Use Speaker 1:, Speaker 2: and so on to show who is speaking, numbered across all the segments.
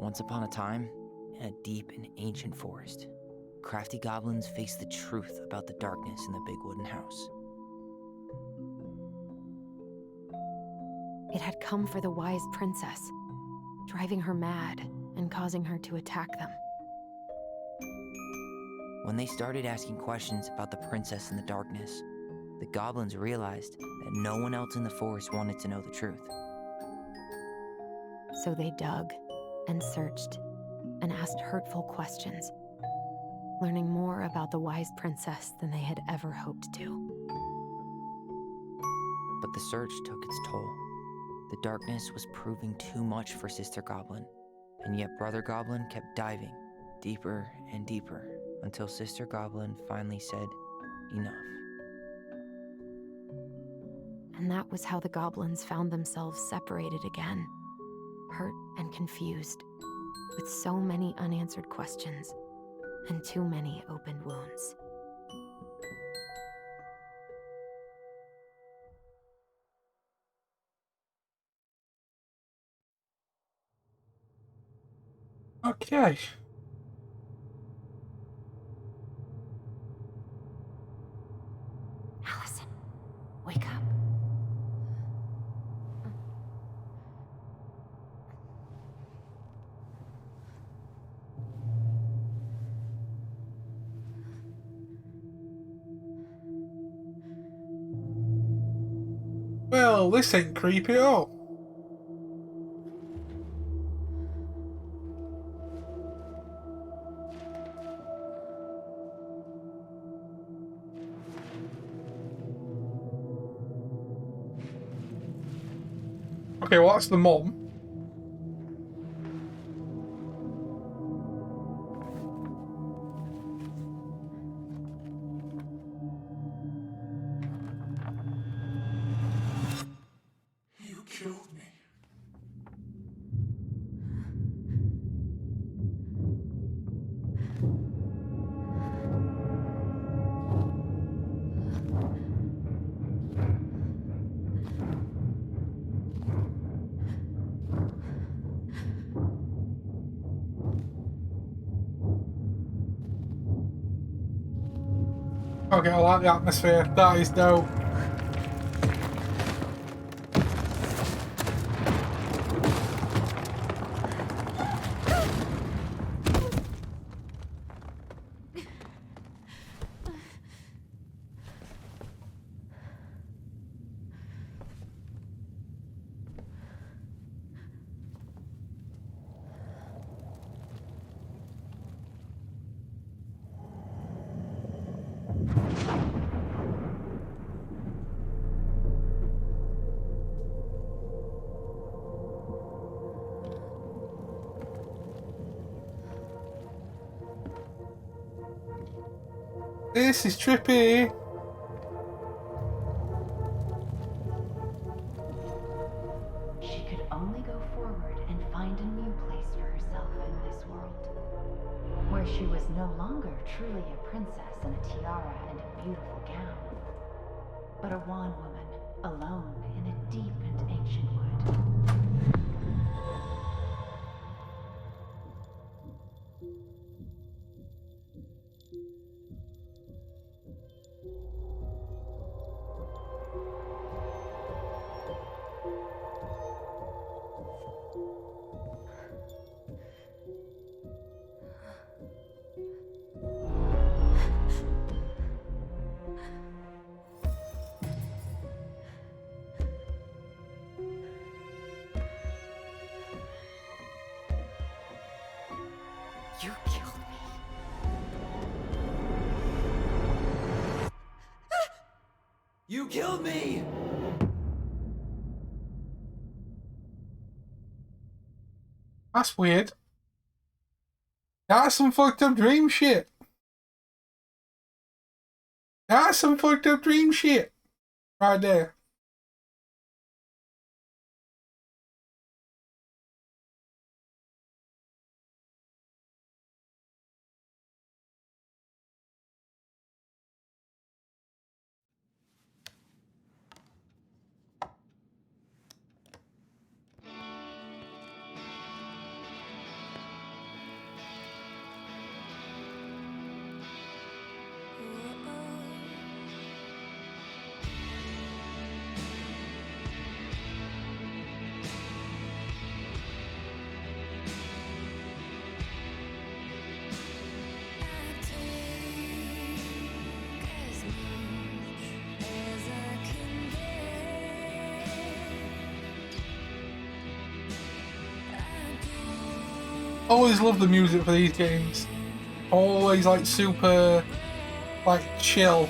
Speaker 1: Once upon a time, in a deep and ancient forest, crafty goblins faced the truth about the darkness in the big wooden house.
Speaker 2: It had come for the wise princess, driving her mad and causing her to attack them.
Speaker 1: When they started asking questions about the princess in the darkness, the goblins realized that no one else in the forest wanted to know the truth.
Speaker 2: So they dug and searched and asked hurtful questions, learning more about the wise princess than they had ever hoped to.
Speaker 1: But the search took its toll. The darkness was proving too much for Sister Goblin, and yet Brother Goblin kept diving deeper and deeper until Sister Goblin finally said, enough.
Speaker 2: And that was how the goblins found themselves separated again, hurt and confused, with so many unanswered questions and too many open wounds.
Speaker 3: Okay.
Speaker 2: Alyson, wake up.
Speaker 3: Well, this ain't creepy at all. Okay, well, that's the mom. You killed me. Okay, I like the atmosphere. That is dope. This is trippy.
Speaker 4: She could only go forward and find a new place for herself in this world, where she was no longer truly a princess in a tiara and a beautiful gown, but a wan woman alone in a deep and ancient wood.
Speaker 2: You killed me.
Speaker 1: You killed me!
Speaker 3: That's weird. That's some fucked up dream shit. That's some fucked up dream shit. Right there. Always love the music for these games. Always like super, like chill.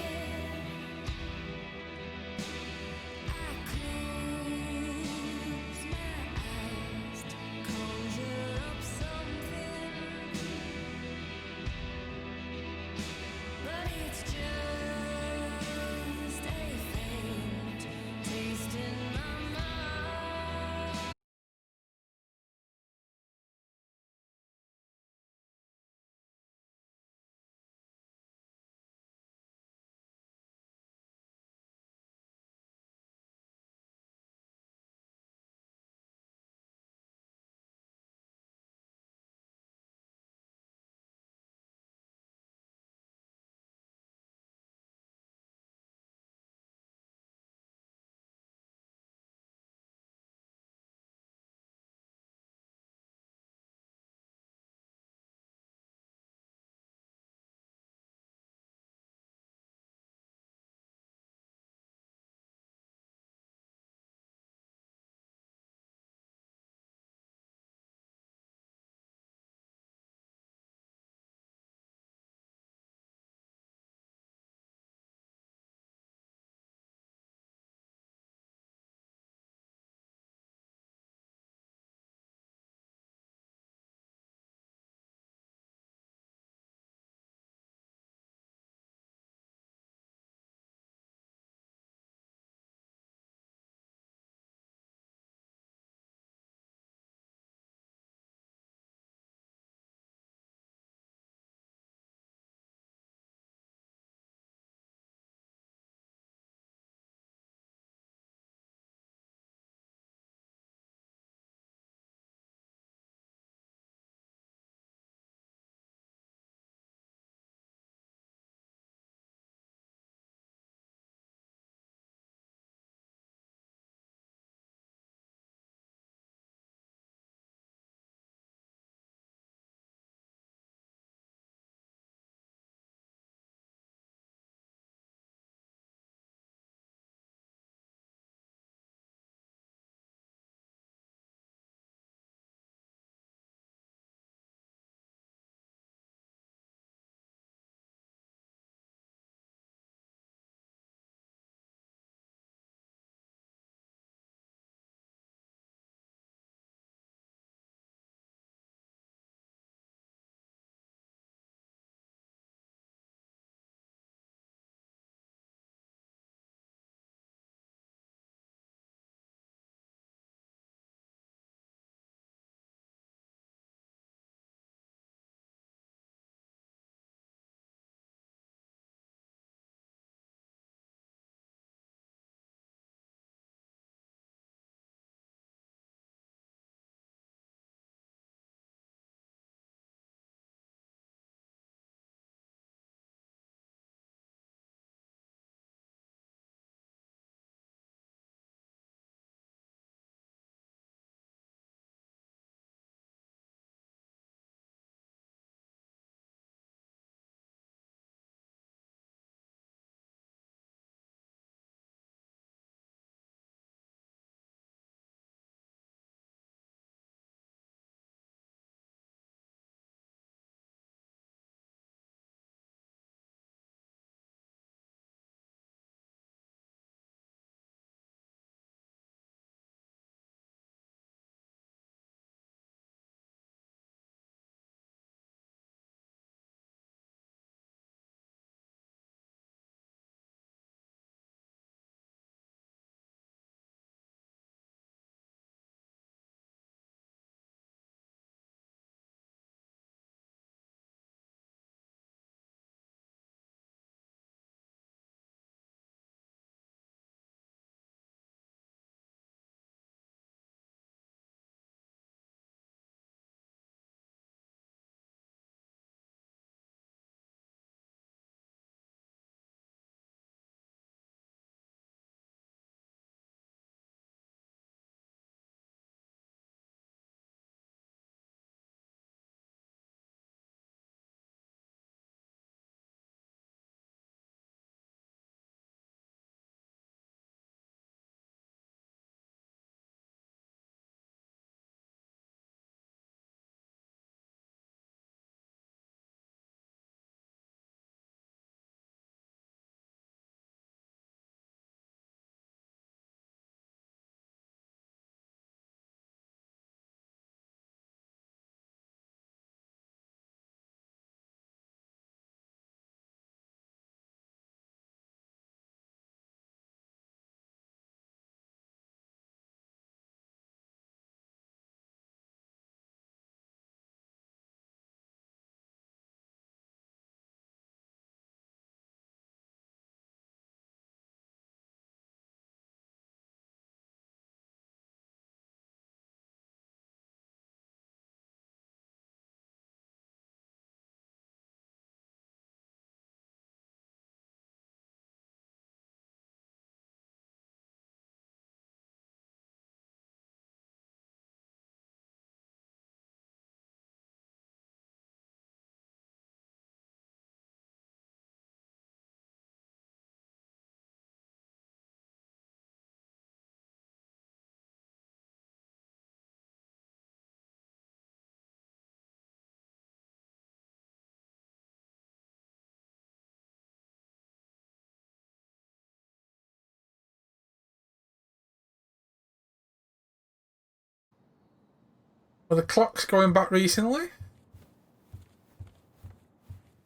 Speaker 3: Were the clocks going back recently?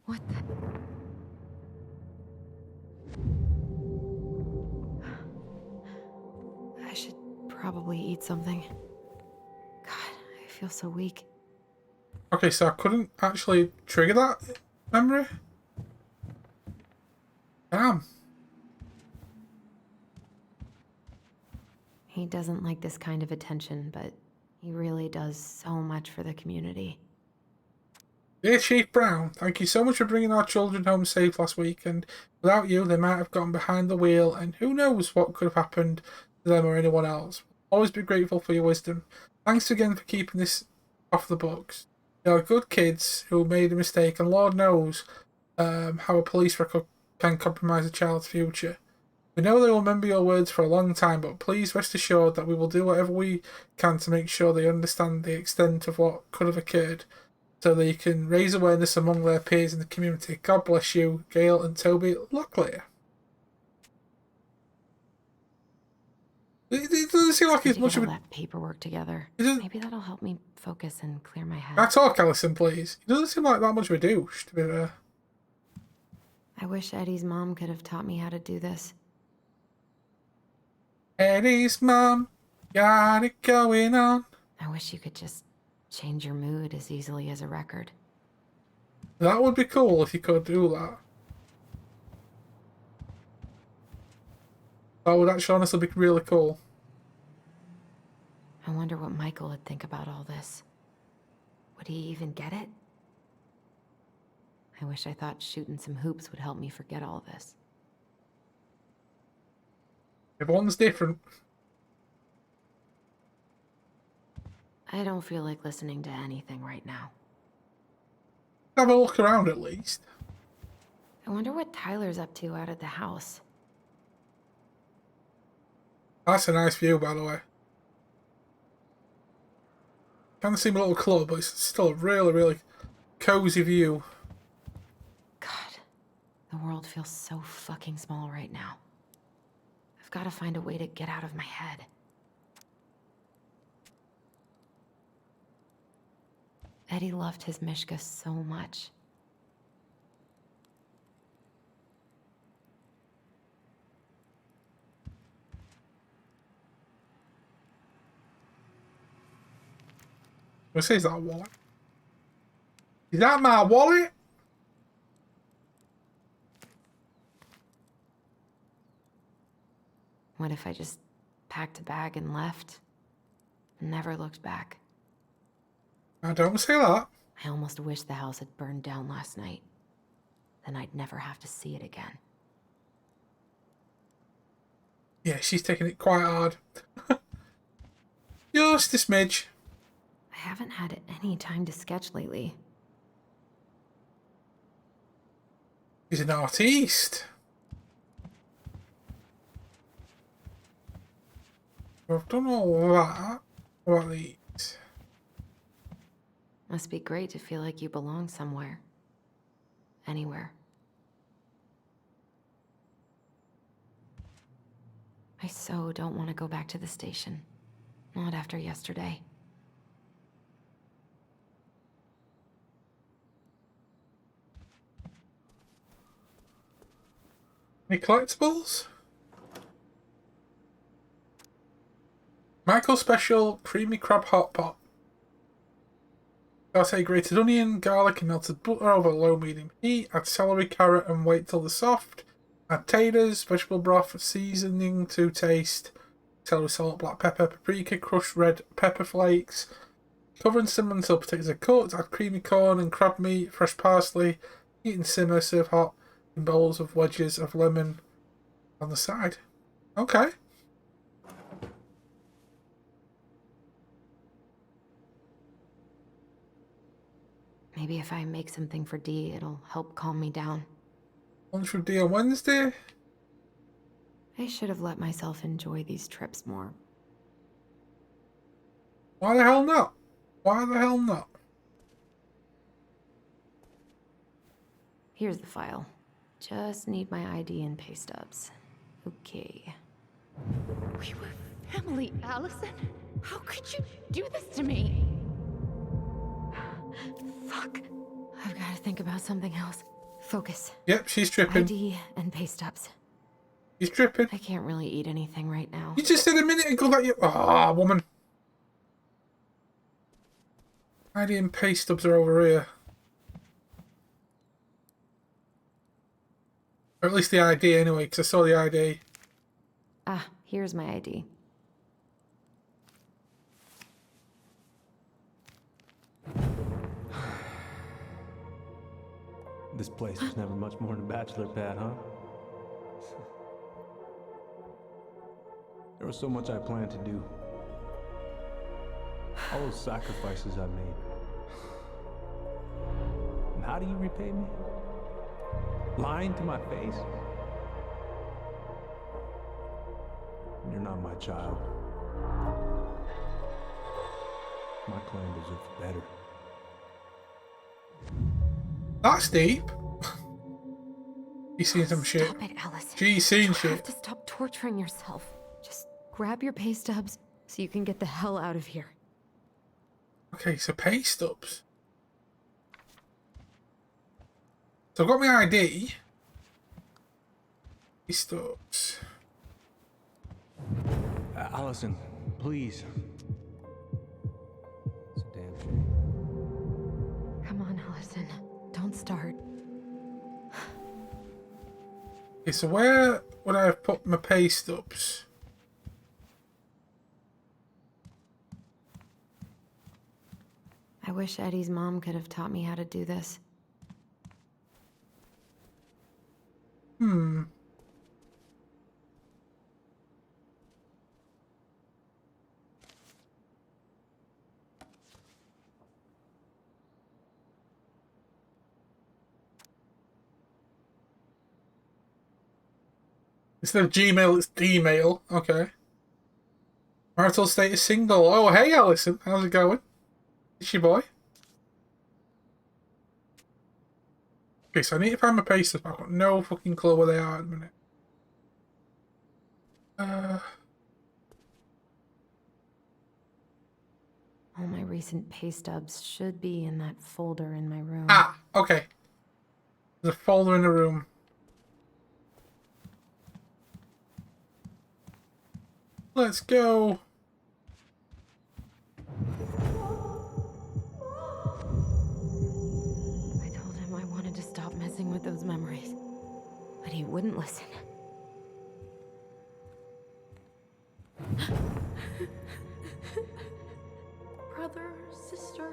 Speaker 2: What the? I should probably eat something. God, I feel so weak.
Speaker 3: Okay, so I couldn't actually trigger that memory? Damn.
Speaker 2: He doesn't like this kind of attention, but he really does so much for the community.
Speaker 3: Dear Chief Brown, thank you so much for bringing our children home safe last weekend. Without you, they might have gotten behind the wheel, and who knows what could have happened to them or anyone else. Always be grateful for your wisdom. Thanks again for keeping this off the books. They are good kids who made a mistake, and Lord knows how a police record can compromise a child's future. We know they will remember your words for a long time, but please rest assured that we will do whatever we can to make sure they understand the extent of what could have occurred, so they can raise awareness among their peers in the community. God bless you, Gail and Toby Locklear. It doesn't seem like it's much of
Speaker 2: all
Speaker 3: a...
Speaker 2: that paperwork together.
Speaker 3: Isn't...
Speaker 2: Maybe that'll help me focus and clear my head.
Speaker 3: Can I talk, Alyson, please? It doesn't seem like that much of a douche, to be fair.
Speaker 2: I wish Eddie's mom could have taught me how to do this.
Speaker 3: Eddie's mom got it going on.
Speaker 2: I wish you could just change your mood as easily as a record.
Speaker 3: That would be cool if you could do that. That would actually honestly be really cool.
Speaker 2: I wonder what Michael would think about all this. Would he even get it? I wish I thought shooting some hoops would help me forget all this.
Speaker 3: Everyone's different.
Speaker 2: I don't feel like listening to anything right now.
Speaker 3: Have a look around at least.
Speaker 2: I wonder what Tyler's up to out at the house.
Speaker 3: That's a nice view, by the way. Kind of seem a little club, but it's still a really, really cozy view.
Speaker 2: God, the world feels so fucking small right now. I've got to find a way to get out of my head. Eddie loved his Mishka so much.
Speaker 3: What is that a wallet? Is that my wallet?
Speaker 2: What if I just packed a bag and left? And never looked back?
Speaker 3: I don't say that.
Speaker 2: I almost wish the house had burned down last night. Then I'd never have to see it again.
Speaker 3: Yeah, she's taking it quite hard. Just a smidge.
Speaker 2: I haven't had any time to sketch lately.
Speaker 3: He's an artiste. I've done all that. What about these?
Speaker 2: Must be great to feel like you belong somewhere. Anywhere. I so don't want to go back to the station. Not after yesterday.
Speaker 3: Any collectibles? Michael Special Creamy Crab Hot Pot. Saute grated onion, garlic and melted butter over low medium heat. Add celery, carrot and wait till they're soft. Add taters, vegetable broth, seasoning to taste. Celery, salt, black pepper, paprika, crushed red pepper flakes. Cover and simmer until potatoes are cooked. Add creamy corn and crab meat, fresh parsley. Heat and simmer, serve hot in bowls of wedges of lemon on the side. Okay.
Speaker 2: Maybe if I make something for Dee, it'll help calm me down.
Speaker 3: Lunch with D on Wednesday.
Speaker 2: I should have let myself enjoy these trips more.
Speaker 3: Why the hell not? Why the hell not?
Speaker 2: Here's the file. Just need my ID and pay stubs. Okay.
Speaker 5: We were family, Alyson. How could you do this to me?
Speaker 2: something else. Focus.
Speaker 3: Yep, she's tripping.
Speaker 2: ID and pay stubs.
Speaker 3: She's tripping.
Speaker 2: I can't really eat anything right now.
Speaker 3: You just said a minute ago that you... Ah, woman. ID and pay stubs are over here. Or at least the ID anyway, because I saw the ID.
Speaker 2: Ah, here's my ID.
Speaker 5: This place was never much more than a bachelor pad, huh? There was so much I planned to do. All those sacrifices I made. And how do you repay me? Lying to my face? You're not my child. My clan deserves better.
Speaker 3: That's deep. She's seen some shit.
Speaker 2: Stop it, Alyson.
Speaker 3: She's seen
Speaker 2: You
Speaker 3: shit.
Speaker 2: have to stop torturing yourself. Just grab your pay stubs so you can get the hell out of here.
Speaker 3: Okay, so pay stubs. So I've got my ID. Pay stubs.
Speaker 5: Alyson, please. It's a damn shame.
Speaker 2: Come on, Alyson. Don't start.
Speaker 3: Okay, so where would I have put my pay stubs?
Speaker 2: I wish Eddie's mom could have taught me how to do this.
Speaker 3: Instead of Gmail, it's D-mail. Okay. Marital status single. Oh, hey, Alyson. How's it going? It's your boy. Okay, so I need to find my pay stubs. I've got no fucking clue where they are at the minute.
Speaker 2: All my recent pay stubs should be in that folder in my room.
Speaker 3: Ah, okay. There's a folder in the room. Let's go.
Speaker 2: I told him I wanted to stop messing with those memories, but he wouldn't listen.
Speaker 6: Brother, sister,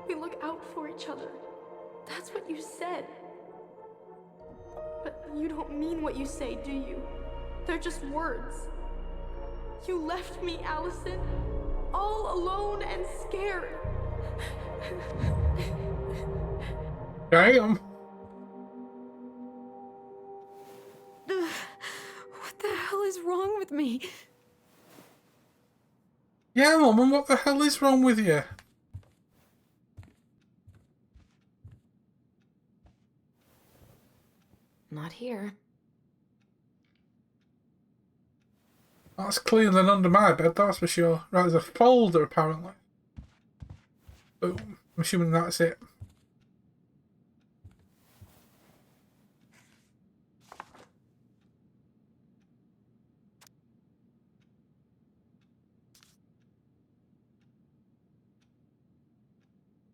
Speaker 6: we look out for each other. That's what you said. But you don't mean what you say, do you? They're just words. You left me, Alyson, all alone and scared.
Speaker 3: Damn.
Speaker 2: What the hell is wrong with me?
Speaker 3: Yeah, Mum, what the hell is wrong with you?
Speaker 2: Not here.
Speaker 3: That's cleaner than under my bed, that's for sure. Right, there's a folder, apparently. Boom. I'm assuming that's it.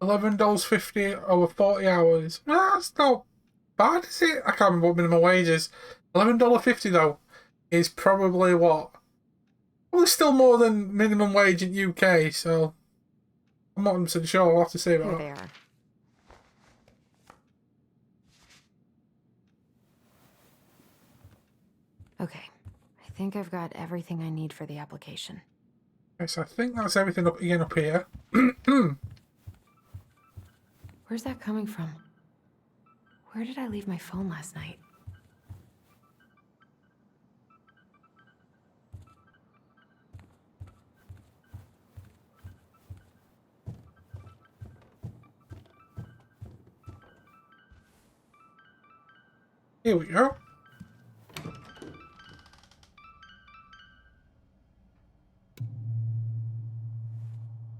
Speaker 3: $11.50 over 40 hours. Well, that's not bad, is it? I can't remember what minimum wage is. $11.50 though is probably what? Well, it's still more than minimum wage in UK, so I'm not 100% sure. I'll have to say
Speaker 2: Here
Speaker 3: about
Speaker 2: they
Speaker 3: that.
Speaker 2: are. Okay. I think I've got everything I need for the application.
Speaker 3: Okay, so I think that's everything up again up here.
Speaker 2: Where's that coming from? Where did I leave my phone last night?
Speaker 3: Here we go.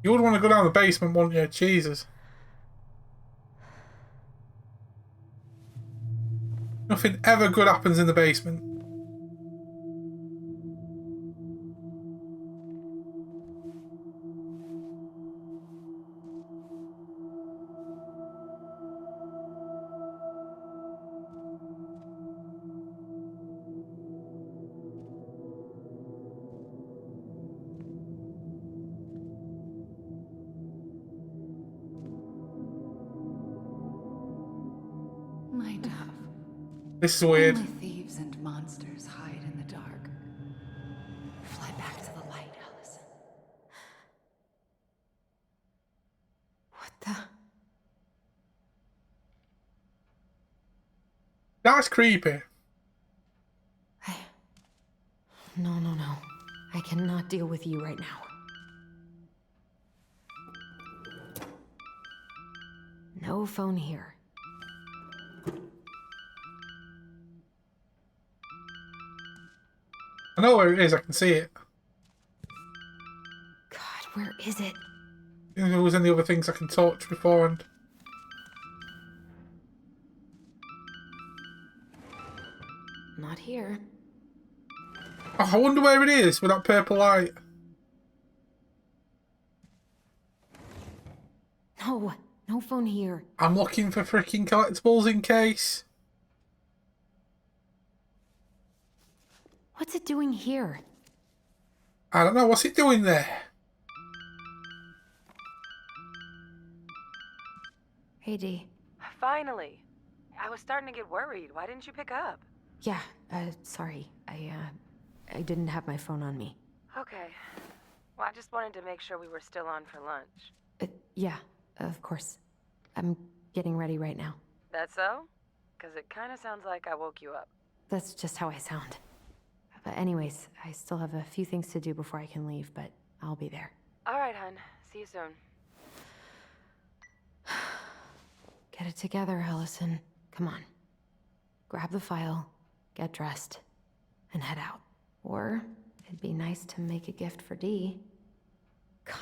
Speaker 3: You would want to go down the basement, wouldn't you? Jesus. Nothing ever good happens in the basement.
Speaker 4: My dove.
Speaker 3: This is weird.
Speaker 4: Only thieves and monsters hide in the dark. Fly back to the light, Alyson.
Speaker 2: What the?
Speaker 3: That's creepy.
Speaker 2: No. I cannot deal with you right now. No phone here.
Speaker 3: I know where it is, I can see it.
Speaker 2: God, where is it?
Speaker 3: If there was any other things I can touch beforehand.
Speaker 2: Not here.
Speaker 3: Oh, I wonder where it is with that purple light.
Speaker 2: No phone here.
Speaker 3: I'm looking for freaking collectibles in case.
Speaker 2: What's it doing here?
Speaker 3: I don't know, what's it doing there?
Speaker 2: Hey, Dee.
Speaker 7: Finally. I was starting to get worried. Why didn't you pick up?
Speaker 2: Yeah, sorry. I didn't have my phone on me.
Speaker 7: Okay. Well, I just wanted to make sure we were still on for lunch.
Speaker 2: Yeah, of course. I'm getting ready right now.
Speaker 7: That so? Because it kind of sounds like I woke you up.
Speaker 2: That's just how I sound. But anyways, I still have a few things to do before I can leave, but I'll be there.
Speaker 7: All right, hun. See you soon.
Speaker 2: Get it together, Alyson. Come on. Grab the file, get dressed, and head out. Or it'd be nice to make a gift for Dee. God,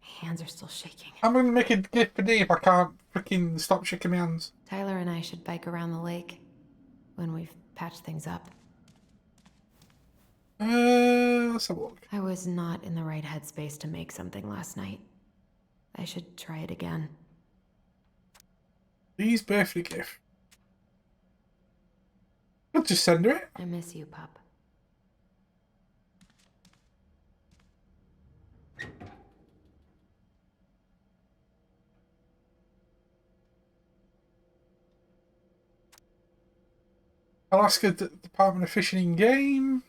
Speaker 2: my hands are still shaking.
Speaker 3: I'm gonna make a gift for Dee if I can't freaking stop shaking my hands.
Speaker 2: Tyler and I should bike around the lake when we've patched things up.
Speaker 3: Let's have a look.
Speaker 2: I was not in the right headspace to make something last night. I should try it again.
Speaker 3: Dee's birthday gift. I'll just send her it.
Speaker 2: I miss you, pup.
Speaker 3: Alaska Department of Fishing in game.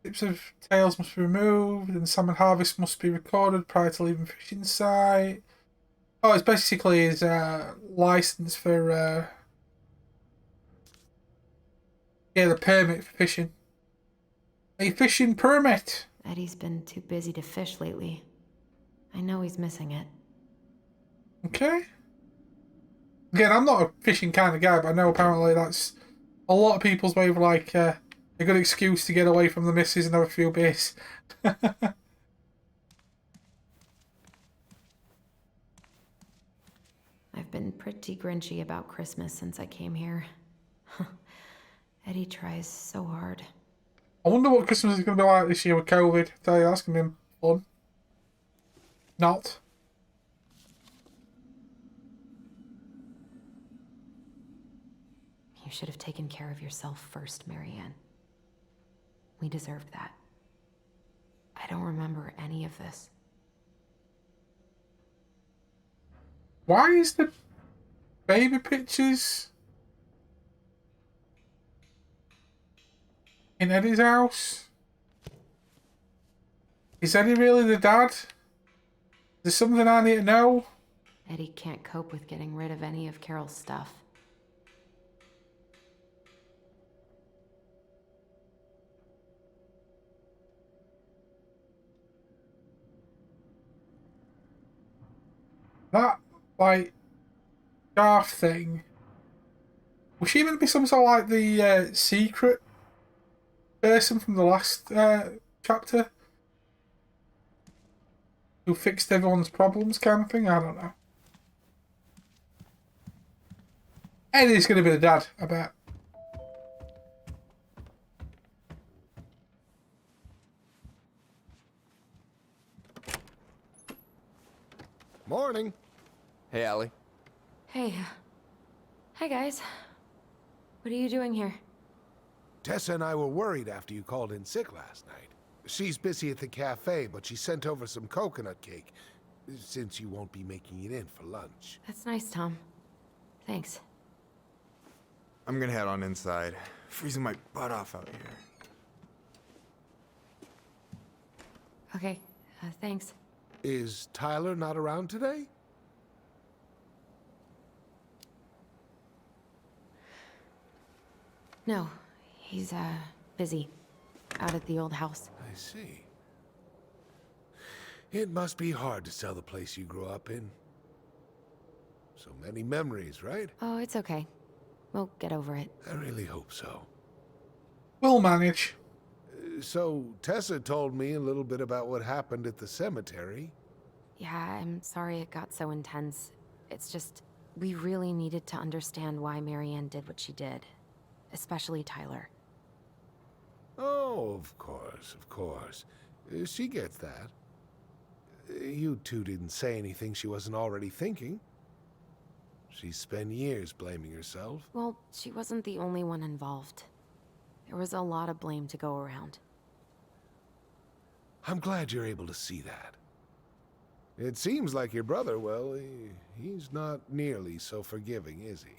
Speaker 3: Tips of tails must be removed and salmon harvest must be recorded prior to leaving fishing site. Oh, it's basically his license for the permit for fishing. A fishing permit.
Speaker 2: Eddie's been too busy to fish lately. I know he's missing it.
Speaker 3: Okay. Again, I'm not a fishing kind of guy, but I know apparently that's a lot of people's way of like a good excuse to get away from the missus and have a few beers.
Speaker 2: I've been pretty grinchy about Christmas since I came here. Eddie tries so hard.
Speaker 3: I wonder what Christmas is going to be like this year with COVID. I tell you, that's going to be fun. Not.
Speaker 2: You should have taken care of yourself first, Marianne. We deserved that. I don't remember any of this.
Speaker 3: Why is the baby pictures in Eddie's house? Is Eddie really the dad? There's something I need to know.
Speaker 2: Eddie can't cope with getting rid of any of Carol's stuff.
Speaker 3: That, like, Garth thing. Was she meant to be some sort of like the secret person from the last chapter? Who fixed everyone's problems kind of thing? I don't know. Eddie's going to be the dad, I bet.
Speaker 8: Morning.
Speaker 9: Hey, Allie.
Speaker 2: Hey. Hi, guys. What are you doing here?
Speaker 8: Tessa and I were worried after you called in sick last night. She's busy at the cafe, but she sent over some coconut cake, since you won't be making it in for lunch.
Speaker 2: That's nice, Tom. Thanks.
Speaker 9: I'm gonna head on inside. Freezing my butt off out here.
Speaker 2: Okay, thanks.
Speaker 8: Is Tyler not around today?
Speaker 2: No, he's, busy. Out at the old house.
Speaker 8: I see. It must be hard to sell the place you grew up in. So many memories, right?
Speaker 2: Oh, it's okay. We'll get over it.
Speaker 8: I really hope so.
Speaker 3: We'll manage.
Speaker 8: So, Tessa told me a little bit about what happened at the cemetery.
Speaker 2: Yeah, I'm sorry it got so intense. It's just, we really needed to understand why Marianne did what she did. Especially Tyler.
Speaker 8: Oh, of course, of course. She gets that. You two didn't say anything she wasn't already thinking. She spent years blaming herself.
Speaker 2: Well, she wasn't the only one involved. There was a lot of blame to go around.
Speaker 8: I'm glad you're able to see that. It seems like your brother, well, he's not nearly so forgiving, is he?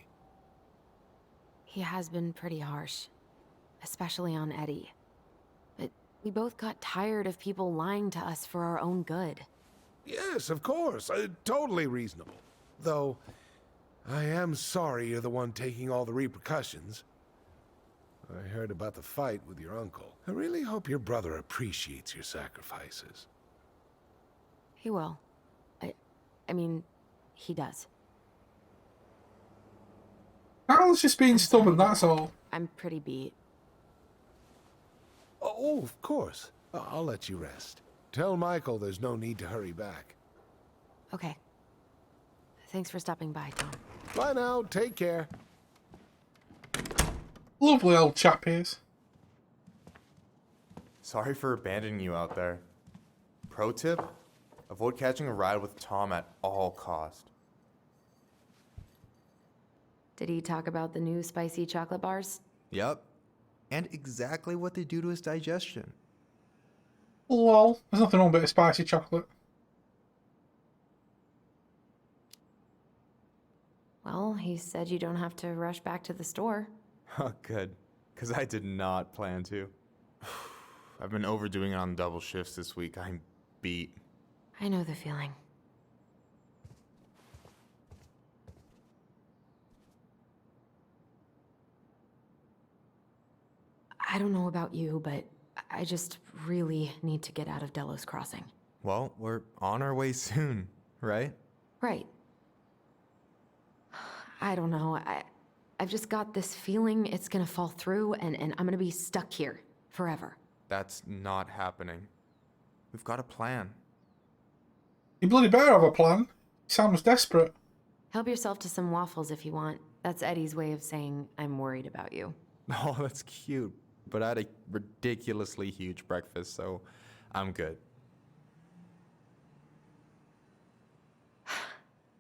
Speaker 2: He has been pretty harsh. Especially on Eddie. But we both got tired of people lying to us for our own good.
Speaker 8: Yes, of course. Totally reasonable. Though, I am sorry you're the one taking all the repercussions. I heard about the fight with your uncle. I really hope your brother appreciates your sacrifices.
Speaker 2: He will. I mean, he does.
Speaker 3: Carl's just being stubborn, that's all.
Speaker 2: I'm pretty beat.
Speaker 8: Oh, of course. I'll let you rest. Tell Michael there's no need to hurry back.
Speaker 2: Okay. Thanks for stopping by, Tom.
Speaker 8: Bye now. Take care.
Speaker 3: Lovely old chap he is.
Speaker 9: Sorry for abandoning you out there. Pro tip? Avoid catching a ride with Tom at all cost.
Speaker 2: Did he talk about the new spicy chocolate bars?
Speaker 9: Yep. And exactly what they do to his digestion.
Speaker 3: Lol. There's nothing wrong with a bit of spicy chocolate.
Speaker 2: Well, he said you don't have to rush back to the store.
Speaker 9: Oh, good. Because I did not plan to. I've been overdoing it on double shifts this week. I'm beat.
Speaker 2: I know the feeling. I don't know about you, but I just really need to get out of Delos Crossing.
Speaker 9: Well, we're on our way soon, right?
Speaker 2: Right. I don't know. I've just got this feeling it's gonna fall through and I'm gonna be stuck here forever.
Speaker 9: That's not happening. We've got a plan.
Speaker 3: You bloody better have a plan. You sound desperate.
Speaker 2: Help yourself to some waffles if you want. That's Eddie's way of saying I'm worried about you.
Speaker 9: Oh, that's cute. But I had a ridiculously huge breakfast, so I'm good.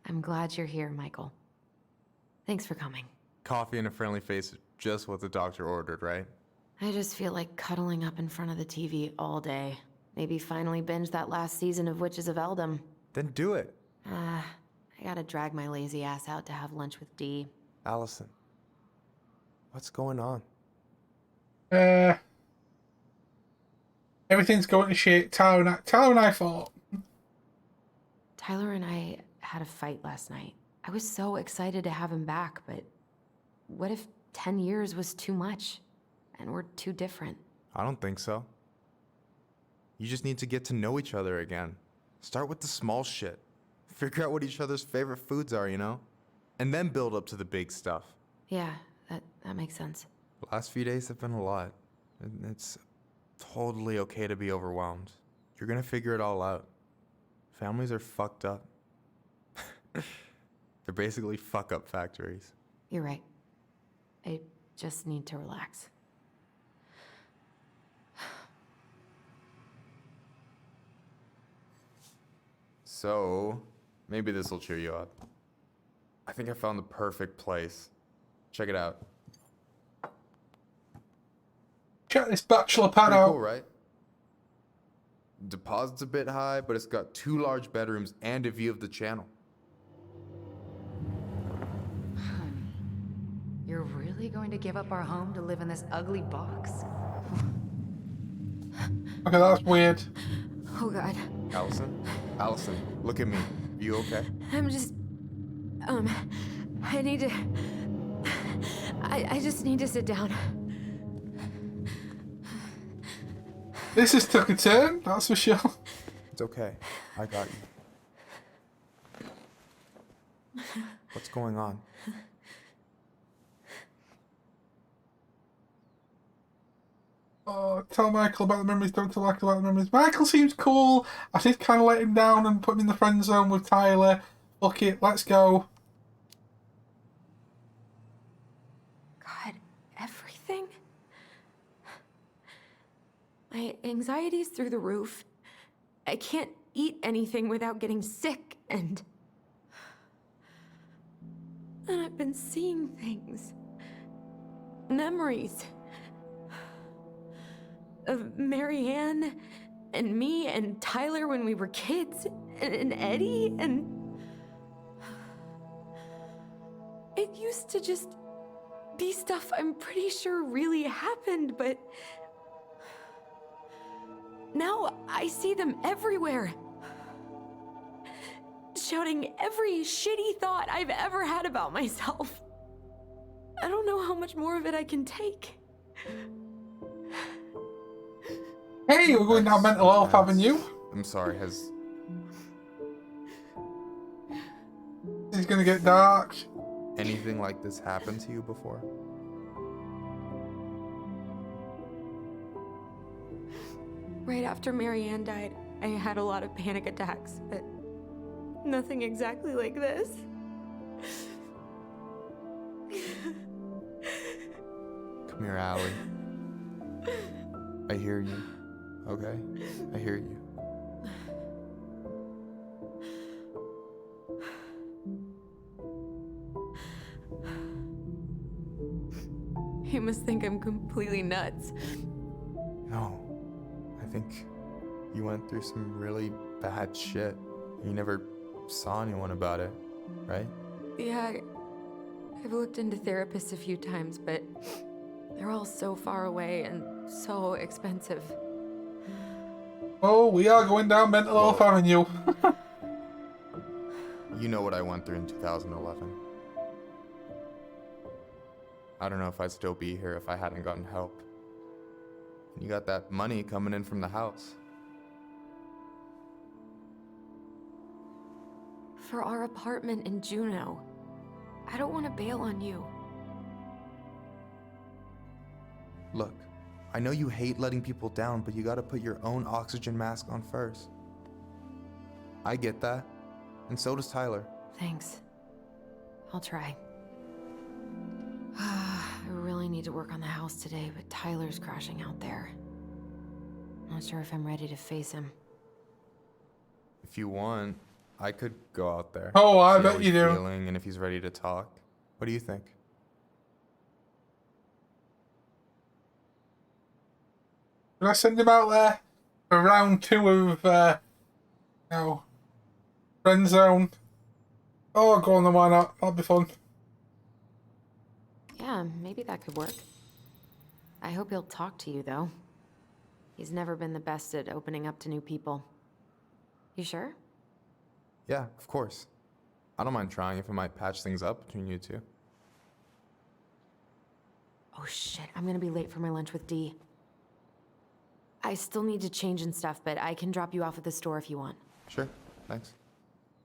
Speaker 2: I'm glad you're here, Michael. Thanks for coming.
Speaker 9: Coffee and a friendly face is just what the doctor ordered, right?
Speaker 2: I just feel like cuddling up in front of the TV all day. Maybe finally binge that last season of Witches of Eldom.
Speaker 9: Then do it.
Speaker 2: I gotta drag my lazy ass out to have lunch with Dee.
Speaker 9: Alyson, what's going on?
Speaker 3: Everything's going to shit. Tyler and I fought.
Speaker 2: Tyler and I had a fight last night. I was so excited to have him back, but what if 10 years was too much? And we're too different?
Speaker 9: I don't think so. You just need to get to know each other again. Start with the small shit. Figure out what each other's favorite foods are, you know? And then build up to the big stuff.
Speaker 2: Yeah, that makes sense.
Speaker 9: The last few days have been a lot. It's totally okay to be overwhelmed. You're gonna figure it all out. Families are fucked up. They're basically fuck-up factories.
Speaker 2: You're right. I just need to relax.
Speaker 9: So, maybe this will cheer you up. I think I found the perfect place. Check it out.
Speaker 3: Check this bachelor pad
Speaker 9: Pretty
Speaker 3: out.
Speaker 9: cool, right? Deposit's a bit high, but it's got 2 large bedrooms and a view of the channel.
Speaker 4: Honey, you're really going to give up our home to live in this ugly box?
Speaker 3: Okay, that's weird.
Speaker 2: Oh god.
Speaker 9: Alyson, look at me. You okay?
Speaker 2: I'm just... I need to... I just need to sit down.
Speaker 3: This has took a turn, that's for sure.
Speaker 9: It's okay. I got you. What's going on?
Speaker 3: Oh, tell Michael about the memories, don't tell Michael about the memories. Michael seems cool. I did kind of let him down and put him in the friend zone with Tyler. Fuck it, let's go.
Speaker 2: God, everything? My anxiety's through the roof. I can't eat anything without getting sick, and I've been seeing things. Memories. Of Marianne, and me, and Tyler when we were kids, and Eddie, and... It used to just be stuff I'm pretty sure really happened, but... Now I see them everywhere. Shouting every shitty thought I've ever had about myself. I don't know how much more of it I can take.
Speaker 3: Hey, we're going down mental health avenue.
Speaker 9: I'm sorry, has
Speaker 3: It's gonna get dark.
Speaker 9: anything like this happened to you before?
Speaker 2: Right after Marianne died, I had a lot of panic attacks, but nothing exactly like this.
Speaker 9: Come here, Allie. I hear you. Okay? I hear you.
Speaker 2: You must think I'm completely nuts.
Speaker 9: No. I think you went through some really bad shit. You never saw anyone about it, right?
Speaker 2: Yeah, I've looked into therapists a few times, but they're all so far away and so expensive.
Speaker 3: Oh, we are going down mental health avenue.
Speaker 9: You know what I went through in 2011. I don't know if I'd still be here if I hadn't gotten help. And you got that money coming in from the house.
Speaker 2: For our apartment in Juneau. I don't want to bail on you.
Speaker 9: Look, I know you hate letting people down, but you gotta put your own oxygen mask on first. I get that, and so does Tyler.
Speaker 2: Thanks. I'll try. I really need to work on the house today, but Tyler's crashing out there. Not sure if I'm ready to face him.
Speaker 9: If you want, I could go out there.
Speaker 3: Oh, I
Speaker 9: see
Speaker 3: bet
Speaker 9: how
Speaker 3: you
Speaker 9: he's
Speaker 3: do.
Speaker 9: feeling and if he's ready to talk. What do you think?
Speaker 3: Can I send him out there for round 2 of, no, friend zone? Oh, go on then, why not? That'll be fun.
Speaker 2: Yeah, maybe that could work. I hope he'll talk to you, though. He's never been the best at opening up to new people. You sure?
Speaker 9: Yeah, of course. I don't mind trying if it might patch things up between you two.
Speaker 2: Oh shit, I'm gonna be late for my lunch with Dee. I still need to change and stuff, but I can drop you off at the store if you want.
Speaker 9: Sure, thanks.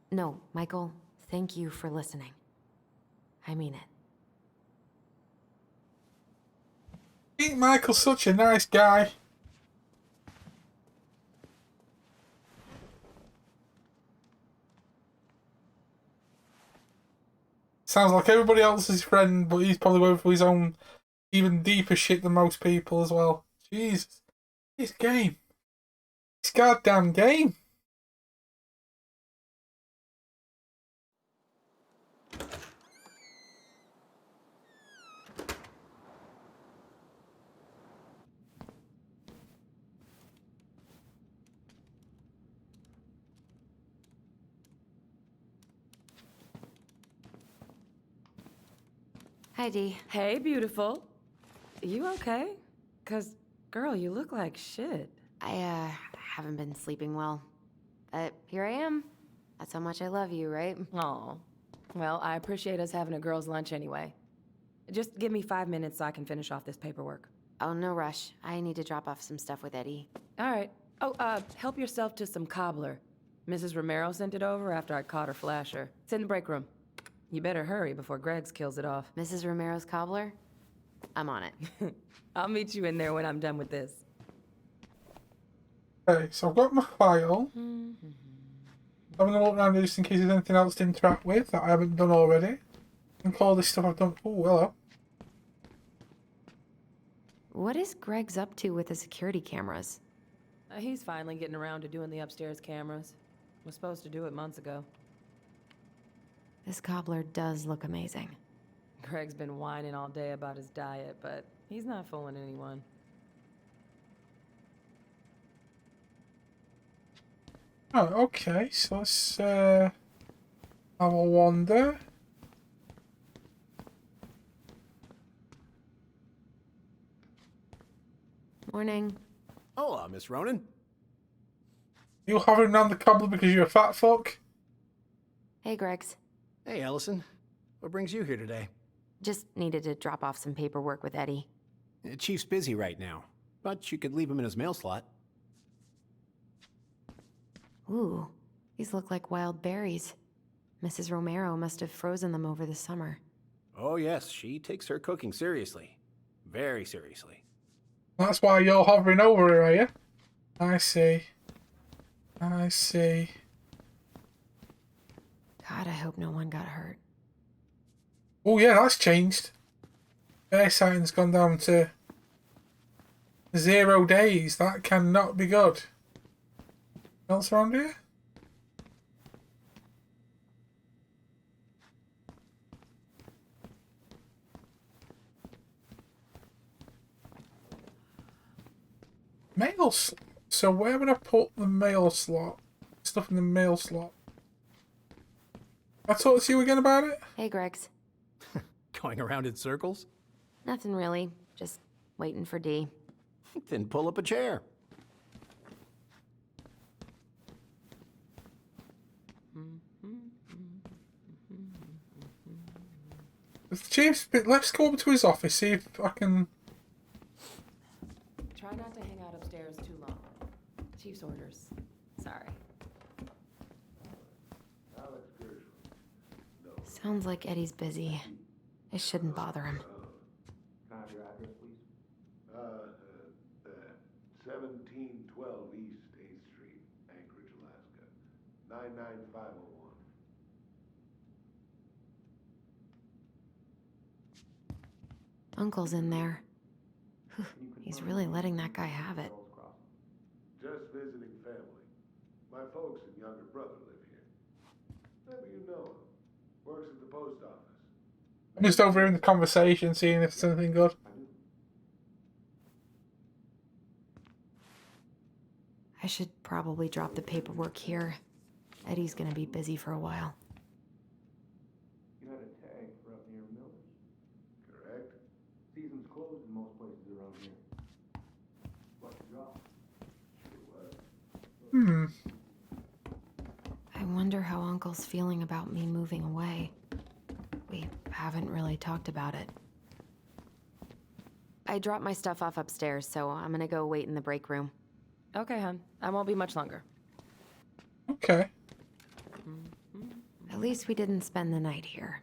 Speaker 2: No, Michael, thank you for listening. I mean it.
Speaker 3: I think Michael's such a nice guy. Sounds like everybody else is his friend, but he's probably going for his own even deeper shit than most people as well. Jesus. This game. This goddamn game.
Speaker 2: Hi, Dee.
Speaker 7: Hey, beautiful. You okay? 'Cause, girl, you look like shit.
Speaker 2: I haven't been sleeping well. But here I am. That's how much I love you, right?
Speaker 7: Aw. Well, I appreciate us having a girls' lunch anyway. Just give me 5 minutes so I can finish off this paperwork.
Speaker 2: Oh, no rush. I need to drop off some stuff with Eddie.
Speaker 7: All right. Oh, help yourself to some cobbler. Mrs. Romero sent it over after I caught her flasher. It's in the break room. You better hurry before Greggs kills it off.
Speaker 2: Mrs. Romero's cobbler? I'm on it.
Speaker 7: I'll meet you in there when I'm done with this.
Speaker 3: Okay, so I've got my file. I'm going to look around just in case there's anything else to interact with that I haven't done already. And all this stuff I've done. Oh, hello.
Speaker 2: What is Greg's up to with the security cameras?
Speaker 7: He's finally getting around to doing the upstairs cameras. Was supposed to do it months ago.
Speaker 2: This cobbler does look amazing.
Speaker 7: Greg's been whining all day about his diet, but he's not fooling anyone.
Speaker 3: Oh, okay, so let's have a wander.
Speaker 2: Morning.
Speaker 10: Hola, Miss Ronan.
Speaker 3: You hovering around the cobbler because you're a fat fuck?
Speaker 2: Hey, Greg's.
Speaker 10: Hey, Alyson. What brings you here today?
Speaker 2: Just needed to drop off some paperwork with Eddie.
Speaker 10: Chief's busy right now, but you could leave him in his mail slot.
Speaker 2: Ooh, these look like wild berries. Mrs. Romero must have frozen them over the summer.
Speaker 10: Oh, yes, she takes her cooking seriously. Very seriously.
Speaker 3: That's why you're hovering over her, are you? I see. I see.
Speaker 2: God, I hope no one got hurt.
Speaker 3: Oh yeah, that's changed. Bear sighting's gone down to 0 days. That cannot be good. Else around here? Mail slot. So where would I put the mail slot? Stuff in the mail slot. I talked to you again about it?
Speaker 2: Hey, Greg's.
Speaker 10: Going around in circles?
Speaker 2: Nothing really. Just waiting for Dee.
Speaker 10: Then pull up a chair.
Speaker 3: If the chief's bit, let's go over to his office, see if I can.
Speaker 7: Try not to hang out upstairs too long. Chief's orders. Sorry.
Speaker 2: Sounds like Eddie's busy. I shouldn't bother him.
Speaker 5: Can I have your address, please?
Speaker 8: 1712 East 8th Street, Anchorage, Alaska. 99501.
Speaker 2: Uncle's in there. Whew, he's really letting that guy have it.
Speaker 8: Just visiting family. My folks and younger brother live here. Maybe you know him. Works at the post office.
Speaker 3: I'm just overhearing the conversation, seeing if it's anything good.
Speaker 2: I should probably drop the paperwork here. Eddie's gonna be busy for a while.
Speaker 5: You had a tag for up near Miller's.
Speaker 8: Correct?
Speaker 5: Season's closed in most places around here. What you drop?
Speaker 2: I wonder how Uncle's feeling about me moving away. We haven't really talked about it. I dropped my stuff off upstairs, so I'm gonna go wait in the break room.
Speaker 7: Okay, hon. I won't be much longer.
Speaker 3: Okay.
Speaker 2: At least we didn't spend the night here.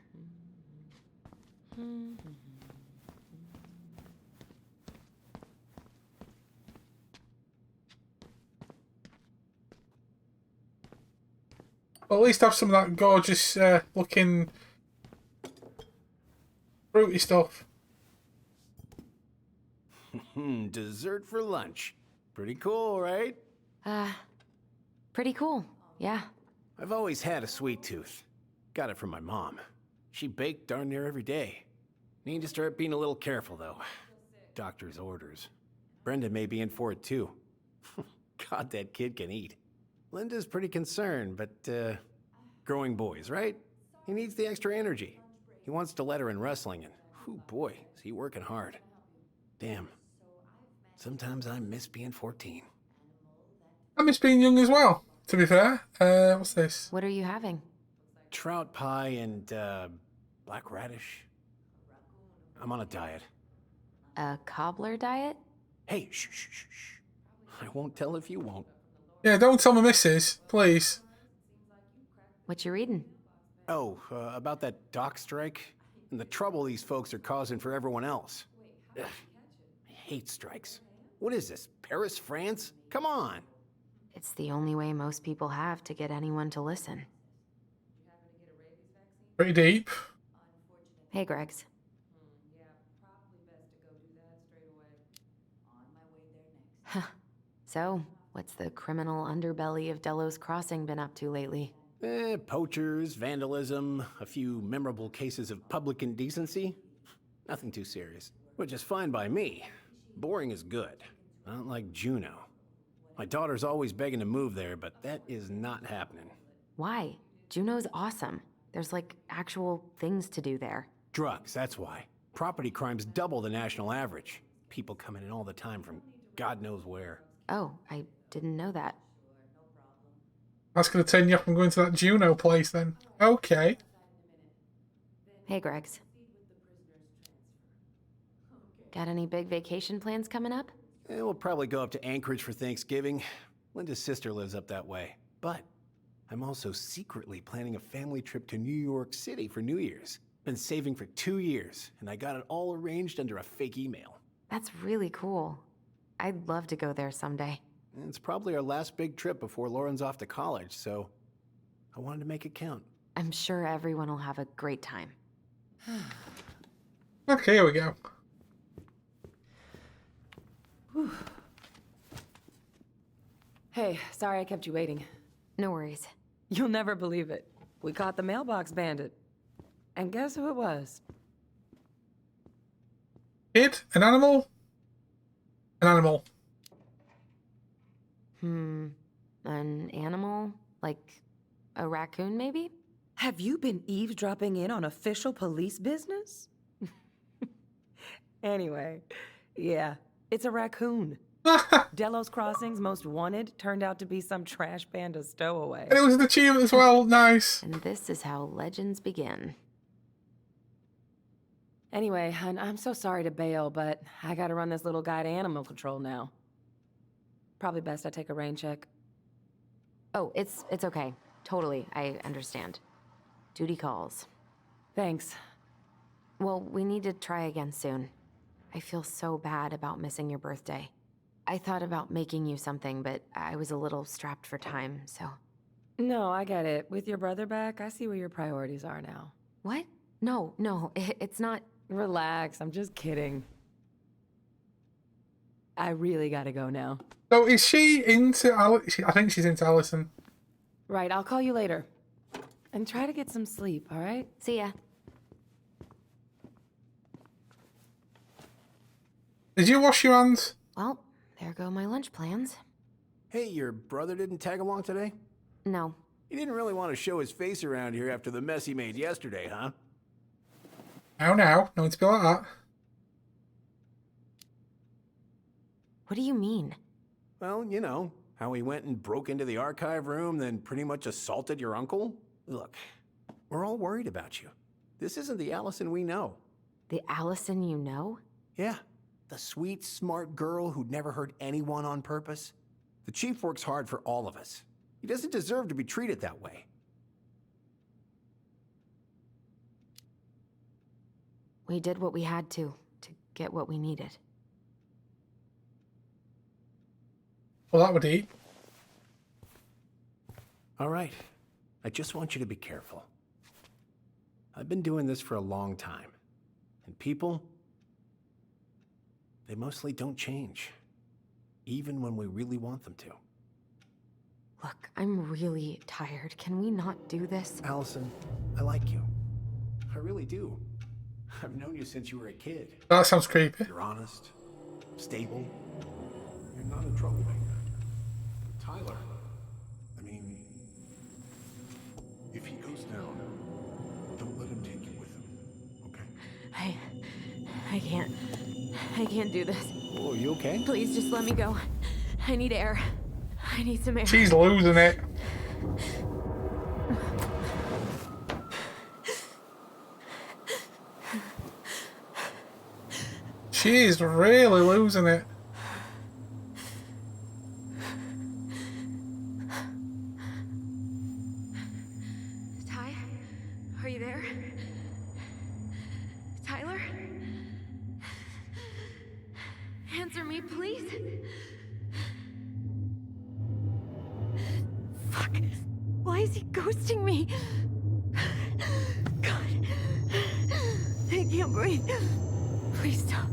Speaker 3: Well, at least have some of that gorgeous looking fruity stuff.
Speaker 10: Dessert for lunch. Pretty cool, right?
Speaker 2: Pretty cool, yeah.
Speaker 10: I've always had a sweet tooth. Got it from my mom. She baked darn near every day. Need to start being a little careful, though. Doctor's orders. Brenda may be in for it, too. God, that kid can eat. Linda's pretty concerned, but, growing boys, right? He needs the extra energy. He wants to let her in wrestling, and, whew, boy, is he working hard. Damn. Sometimes I miss being 14.
Speaker 3: I miss being young as well, to be fair. What's this?
Speaker 2: What are you having?
Speaker 10: Trout pie and, black radish. I'm on a diet.
Speaker 2: A cobbler diet?
Speaker 10: Hey, shh, shh, shh, shh. I won't tell if you won't.
Speaker 3: Yeah, don't tell my missus, please.
Speaker 2: What you reading?
Speaker 10: Oh, about that dock strike and the trouble these folks are causing for everyone else. Ugh. I hate strikes. What is this, Paris, France? Come on.
Speaker 2: It's the only way most people have to get anyone to listen.
Speaker 3: Pretty deep.
Speaker 2: Hey, Gregs. So, what's the criminal underbelly of Delos Crossing been up to lately?
Speaker 10: Poachers, vandalism, a few memorable cases of public indecency. Nothing too serious, which is fine by me. Boring is good. Not like Juneau. My daughter's always begging to move there, but that is not happening.
Speaker 2: Why? Juneau's awesome. There's like actual things to do there.
Speaker 10: Drugs, that's why. Property crime's double the national average. People coming in all the time from God knows where.
Speaker 2: Oh, I didn't know that.
Speaker 3: That's going to turn you up and going to that Juno place then. Okay.
Speaker 2: Hey, Gregs. Got any big vacation plans coming up?
Speaker 10: We'll probably go up to Anchorage for Thanksgiving. Linda's sister lives up that way. But I'm also secretly planning a family trip to New York City for New Year's. Been saving for 2 years, and I got it all arranged under a fake email.
Speaker 2: That's really cool. I'd love to go there someday.
Speaker 10: It's probably our last big trip before Lauren's off to college, so I wanted to make it count.
Speaker 2: I'm sure everyone will have a great time.
Speaker 3: Okay, here we go.
Speaker 7: Hey, sorry I kept you waiting.
Speaker 2: No worries.
Speaker 7: You'll never believe it. We caught the mailbox bandit. And guess who it was?
Speaker 3: Kid? An animal? An animal.
Speaker 2: An animal? Like a raccoon, maybe?
Speaker 7: Have you been eavesdropping in on official police business? Anyway, yeah, it's a raccoon. Delos Crossing's most wanted turned out to be some trash panda stowaway.
Speaker 3: And it was an achievement as well. Nice.
Speaker 2: And this is how legends begin.
Speaker 7: Anyway, I'm so sorry to bail, but I gotta run this little guy to animal control now. Probably best I take a rain check.
Speaker 2: Oh, it's okay. Totally, I understand. Duty calls.
Speaker 7: Thanks.
Speaker 2: Well, we need to try again soon. I feel so bad about missing your birthday. I thought about making you something, but I was a little strapped for time, so...
Speaker 7: No, I get it. With your brother back, I see where your priorities are now.
Speaker 2: What? No, it's not...
Speaker 7: Relax, I'm just kidding. I really gotta go now.
Speaker 3: So is she into I think she's into Alyson.
Speaker 7: Right, I'll call you later. And try to get some sleep, all right?
Speaker 2: See ya.
Speaker 3: Did you wash your hands?
Speaker 2: Well, there go my lunch plans.
Speaker 10: Hey, your brother didn't tag along today?
Speaker 2: No.
Speaker 10: He didn't really want to show his face around here after the mess he made yesterday, huh?
Speaker 3: Now, no one to be like that.
Speaker 2: What do you mean?
Speaker 10: Well, you know, how he went and broke into the archive room, then pretty much assaulted your uncle? Look, we're all worried about you. This isn't the Alyson we know.
Speaker 2: The Alyson you know?
Speaker 10: Yeah, the sweet, smart girl who'd never hurt anyone on purpose. The chief works hard for all of us. He doesn't deserve to be treated that way.
Speaker 2: We did what we had to get what we needed.
Speaker 3: Well, that would eat.
Speaker 10: All right, I just want you to be careful. I've been doing this for a long time, And people, they mostly don't change. Even when we really want them to.
Speaker 2: Look, I'm really tired. Can we not do this?
Speaker 10: Alyson, I like you. I really do. I've known you since you were a kid.
Speaker 3: That sounds creepy.
Speaker 10: You're honest, stable. You're not a troublemaker. Tyler, I mean, if he goes down, don't let him take you with him, okay?
Speaker 2: I can't do this.
Speaker 10: Oh, are you okay?
Speaker 2: Please just let me go. I need air. I need some air.
Speaker 3: She's losing it. She's really losing it.
Speaker 2: Ty? Are you there? Tyler? Answer me, please. Fuck. Why is he ghosting me? God. I can't breathe. Please stop.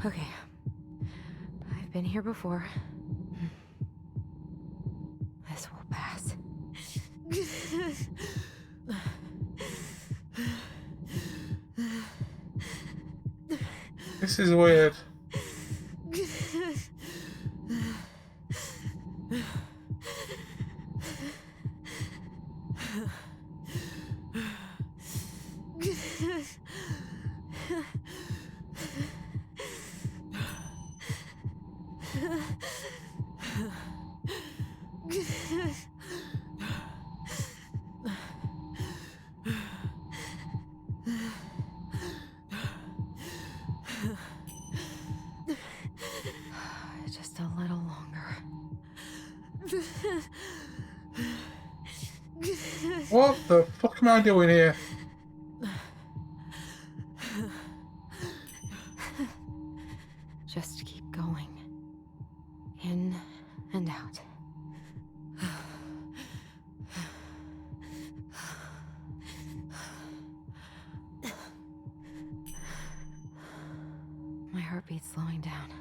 Speaker 2: Okay. I've been here before. This will pass.
Speaker 3: This is weird.
Speaker 2: Just a little longer.
Speaker 3: What the fuck am I doing here?
Speaker 2: Just keep going. In and out. My heartbeat's slowing down.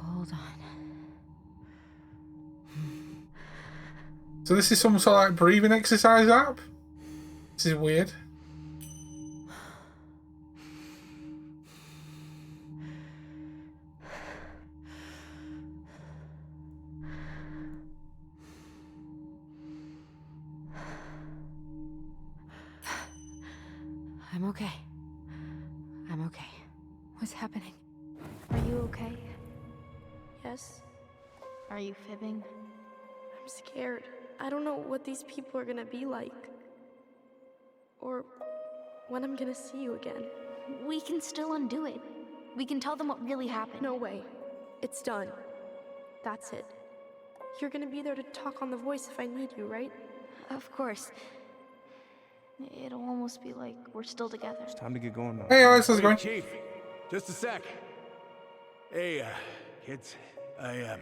Speaker 2: Hold on.
Speaker 3: So this is some sort of like breathing exercise app? This is weird.
Speaker 2: I'm okay. I'm okay. What's happening?
Speaker 6: Are you okay? Yes?
Speaker 11: Are you fibbing?
Speaker 6: I'm scared. I don't know what these people are gonna be like. Or when I'm gonna see you again.
Speaker 11: We can still undo it. We can tell them what really happened.
Speaker 6: No way. It's done. That's it. You're gonna be there to talk on the voice if I need you, right?
Speaker 11: Of course. It'll almost be like we're still together.
Speaker 5: It's time to get going now.
Speaker 3: Hey, how's it going?
Speaker 10: Chief, just a sec. Hey, kids, I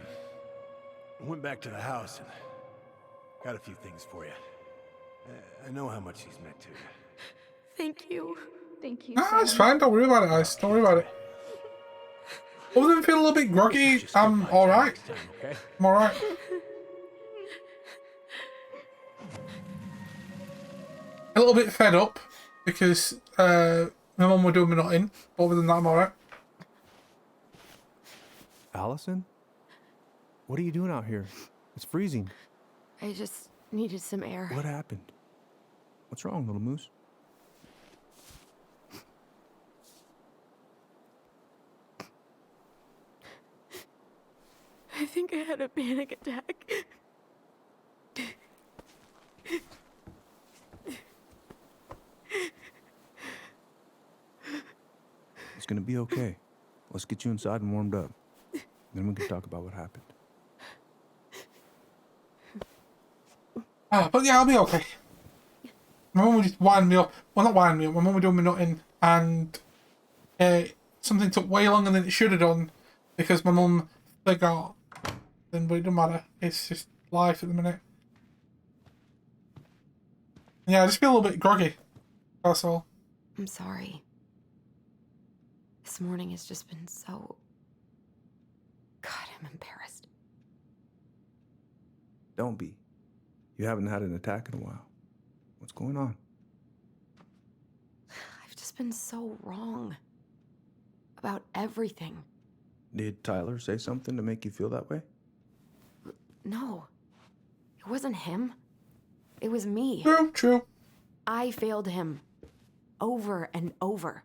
Speaker 10: went back to the house and got a few things for you. I know how much he's meant to you.
Speaker 6: Thank you.
Speaker 11: Thank you.
Speaker 3: Ah, it's fine. Don't worry about it, Ice. Don't worry about it. Other than feeling a little bit groggy, I'm alright.
Speaker 10: Okay?
Speaker 3: I'm alright. A little bit fed up because my mum were doing me nothing. But other than that, I'm alright.
Speaker 5: Alyson? What are you doing out here? It's freezing.
Speaker 2: I just needed some air.
Speaker 5: What happened? What's wrong, little moose?
Speaker 6: I think I had a panic attack.
Speaker 5: It's gonna be okay. Let's get you inside and warmed up. Then we can talk about what happened.
Speaker 3: But yeah, I'll be okay. My mum would just wind me up. Well, not wind me up. My mum were doing me nothing. And something took way longer than it should have done because my mum forgot then, but it doesn't matter. It's just life at the minute. Yeah, I just feel a little bit groggy. That's all.
Speaker 2: I'm sorry. This morning has just been so... God, I'm embarrassed.
Speaker 5: Don't be. You haven't had an attack in a while. What's going on?
Speaker 2: I've just been so wrong. About everything.
Speaker 5: Did Tyler say something to make you feel that way?
Speaker 2: No. It wasn't him. It was me.
Speaker 3: True.
Speaker 2: I failed him. Over and over.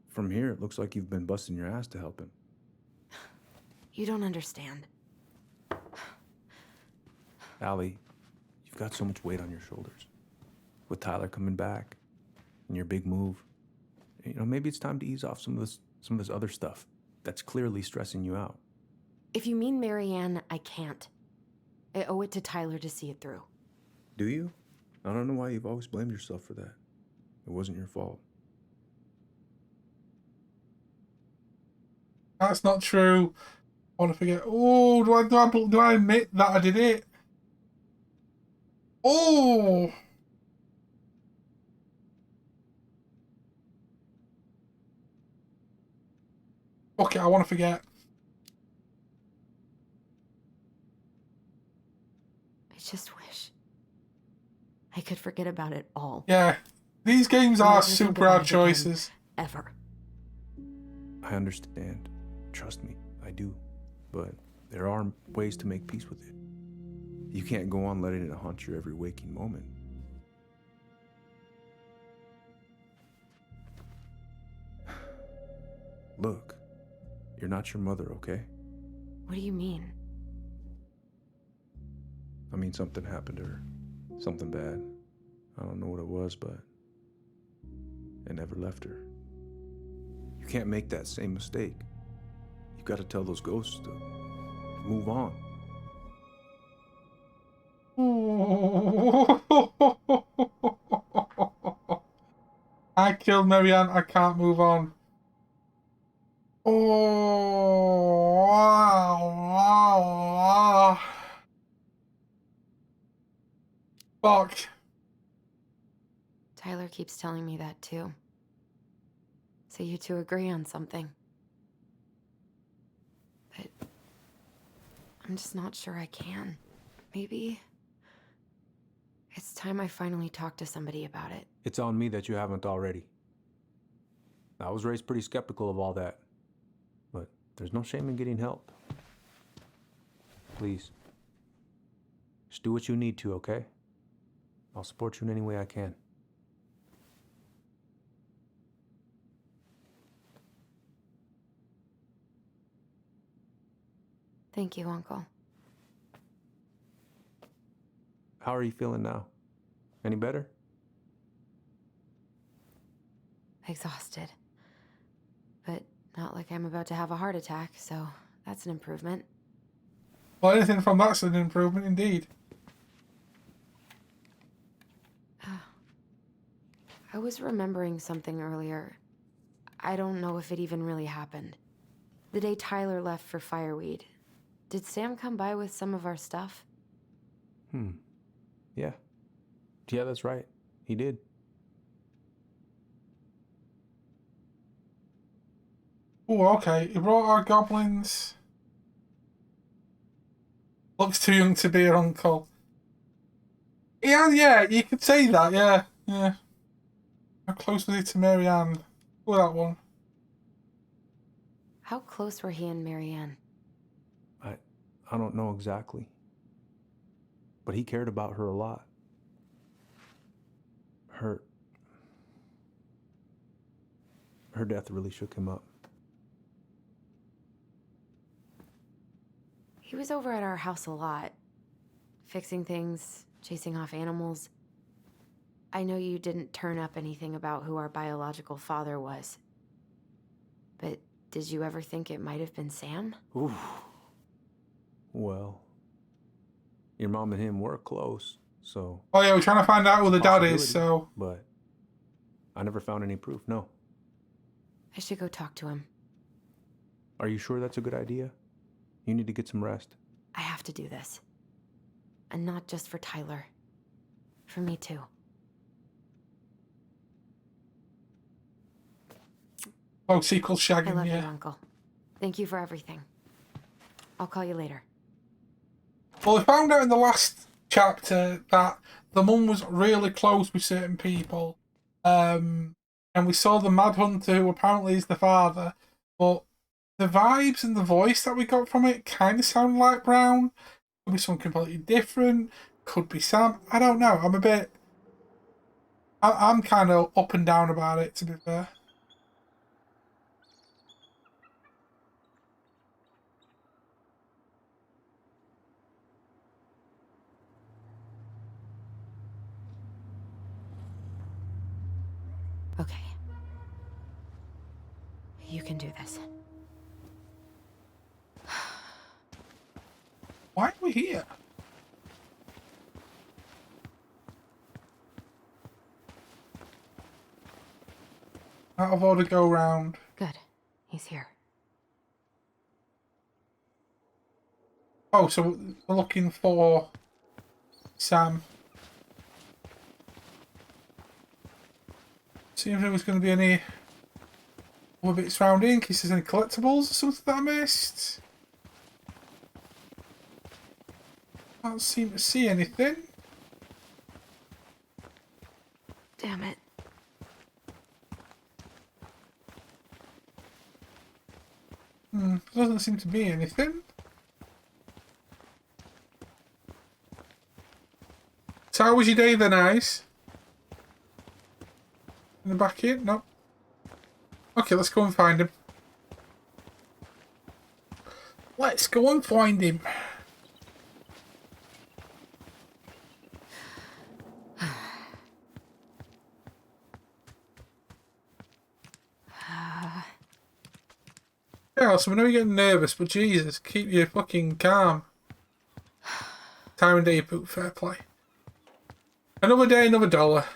Speaker 5: From here, it looks like you've been busting your ass to help him.
Speaker 2: You don't understand.
Speaker 5: Allie, you've got so much weight on your shoulders. With Tyler coming back, and your big move, you know, maybe it's time to ease off some of this other stuff that's clearly stressing you out.
Speaker 2: If you mean Marianne, I can't. I owe it to Tyler to see it through.
Speaker 5: Do you? I don't know why you've always blamed yourself for that. It wasn't your fault.
Speaker 3: That's not true. I want to forget. Oh, do I admit that I did it? Oh. Okay, I want to forget.
Speaker 2: I just wish I could forget about it all.
Speaker 3: Yeah, these games
Speaker 2: I'll
Speaker 3: are
Speaker 2: never think
Speaker 3: super
Speaker 2: about
Speaker 3: hard
Speaker 2: it again,
Speaker 3: choices.
Speaker 2: Ever.
Speaker 5: I understand. Trust me, I do. But there are ways to make peace with it. You can't go on letting it haunt your every waking moment. Look, you're not your mother, okay?
Speaker 2: What do you mean?
Speaker 5: I mean, something happened to her. Something bad. I don't know what it was, but it never left her. You can't make that same mistake. You've got to tell those ghosts to move on.
Speaker 3: I killed Marianne. I can't move on. Oh, wow. Fuck.
Speaker 2: Tyler keeps telling me that too. So you two agree on something. But I'm just not sure I can. Maybe it's time I finally talk to somebody about it.
Speaker 5: It's on me that you haven't already. I was raised pretty skeptical of all that. But there's no shame in getting help. Please. Just do what you need to, okay? I'll support you in any way I can.
Speaker 2: Thank you, Uncle.
Speaker 5: How are you feeling now? Any better?
Speaker 2: Exhausted. But not like I'm about to have a heart attack, so that's an improvement.
Speaker 3: Well, anything from that's an improvement indeed.
Speaker 2: I was remembering something earlier. I don't know if it even really happened. The day Tyler left for Fireweed, did Sam come by with some of our stuff?
Speaker 5: Yeah. Yeah, that's right. He did.
Speaker 3: Oh, okay. He brought our goblins. Looks too young to be her uncle. Yeah, you could say that, yeah. How close was he to Marianne? Oh, that one.
Speaker 2: How close were he and Marianne?
Speaker 5: I don't know exactly. But he cared about her a lot. Her death really shook him up.
Speaker 2: He was over at our house a lot. Fixing things, chasing off animals. I know you didn't turn up anything about who our biological father was. But did you ever think it might have been Sam?
Speaker 5: Ooh. Well, your mom and him were close, so...
Speaker 3: Oh yeah, we're trying to find out who the dad is, so...
Speaker 5: But I never found any proof, no.
Speaker 2: I should go talk to him.
Speaker 5: Are you sure that's a good idea? You need to get some rest.
Speaker 2: I have to do this. And not just for Tyler. For me too.
Speaker 3: Oh, sequel shagging,
Speaker 2: I love
Speaker 3: yeah.
Speaker 2: you, Uncle. Thank you for everything. I'll call you later.
Speaker 3: Well, we found out in the last chapter that the mum was really close with certain people. And we saw the Mad Hunter, who apparently is the father. But the vibes and the voice that we got from it kind of sound like Brown. Could be something completely different. Could be Sam. I don't know. I'm kind of up and down about it, to be fair.
Speaker 2: Okay. You can do this.
Speaker 3: Why are we here? Out of order, go round.
Speaker 2: Good. He's here.
Speaker 3: Oh, so we're looking for Sam. See if there was going to be any other bits around here in case there's any collectibles or something that I missed. Can't seem to see anything.
Speaker 2: Damn it.
Speaker 3: Doesn't seem to be anything. So how was your day then, Ice? In the back here? No. Okay, let's go and find him. Let's go and find him. Yeah, so I know you're getting nervous, but Jesus, keep you fucking calm. Time and day, boot, fair play. Another day, another dollar.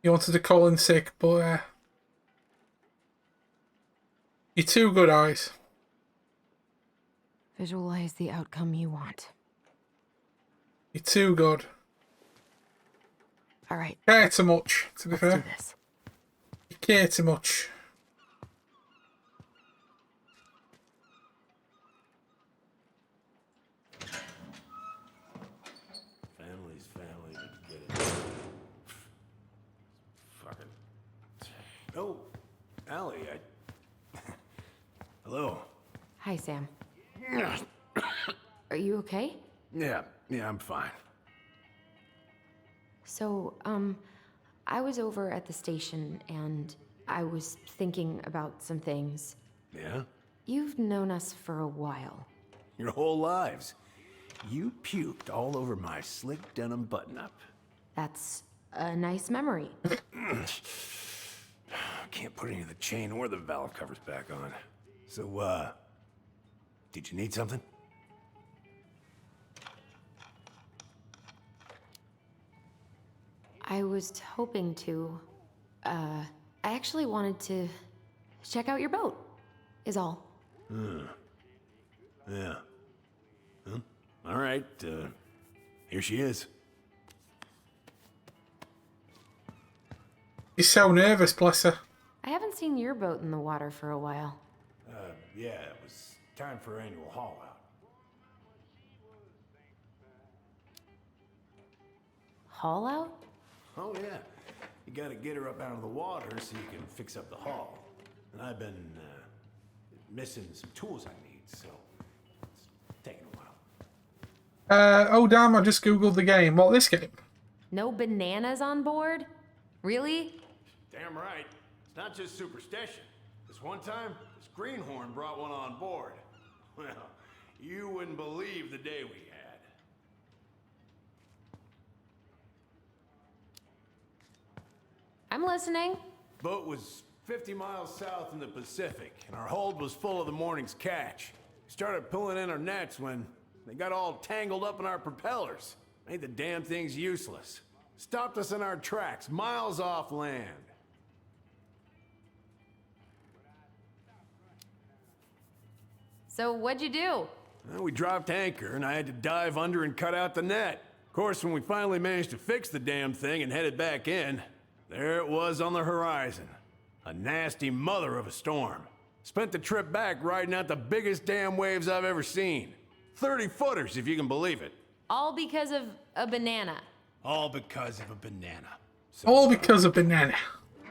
Speaker 3: You wanted to call in sick, but you're too good, Eyes.
Speaker 2: Visualize the outcome you want.
Speaker 3: You're too good.
Speaker 2: All right.
Speaker 3: Care too much, to be
Speaker 2: Let's
Speaker 3: fair.
Speaker 2: do this.
Speaker 3: You care too much.
Speaker 10: Family's family, but get it. Fucking. Oh, Allie, Hello.
Speaker 2: Hi, Sam. Are you okay?
Speaker 10: Yeah, I'm fine.
Speaker 2: So, I was over at the station and I was thinking about some things.
Speaker 10: Yeah?
Speaker 2: You've known us for a while.
Speaker 10: Your whole lives. You puked all over my slick denim button-up.
Speaker 2: That's a nice memory.
Speaker 10: Can't put any of the chain or the valve covers back on. So, did you need something?
Speaker 2: I was hoping to, I actually wanted to check out your boat, is all.
Speaker 10: Yeah. Huh? All right, here she is.
Speaker 3: He's so nervous, bless her.
Speaker 2: I haven't seen your boat in the water for a while.
Speaker 10: Yeah, it was time for annual haul out.
Speaker 2: Haul out?
Speaker 10: Oh, yeah. You gotta get her up out of the water so you can fix up the hull. And I've been, missing some tools I need, so it's taking a while.
Speaker 3: Oh damn, I just googled the game. What, this game?
Speaker 2: No bananas on board? Really?
Speaker 10: Damn right. It's not just superstition. This one time, this greenhorn brought one on board. Well, you wouldn't believe the day we had.
Speaker 2: I'm listening.
Speaker 10: Boat was 50 miles south in the Pacific, and our hold was full of the morning's catch. Started pulling in our nets when they got all tangled up in our propellers. Made the damn things useless. Stopped us in our tracks, miles off land.
Speaker 2: So what'd you do?
Speaker 10: Well, we dropped anchor, and I had to dive under and cut out the net. Of course, when we finally managed to fix the damn thing and headed back in, there it was on the horizon. A nasty mother of a storm. Spent the trip back riding out the biggest damn waves I've ever seen. 30-footers, if you can believe it.
Speaker 2: All because of a banana.
Speaker 10: All because of a banana. So,
Speaker 3: All because of banana.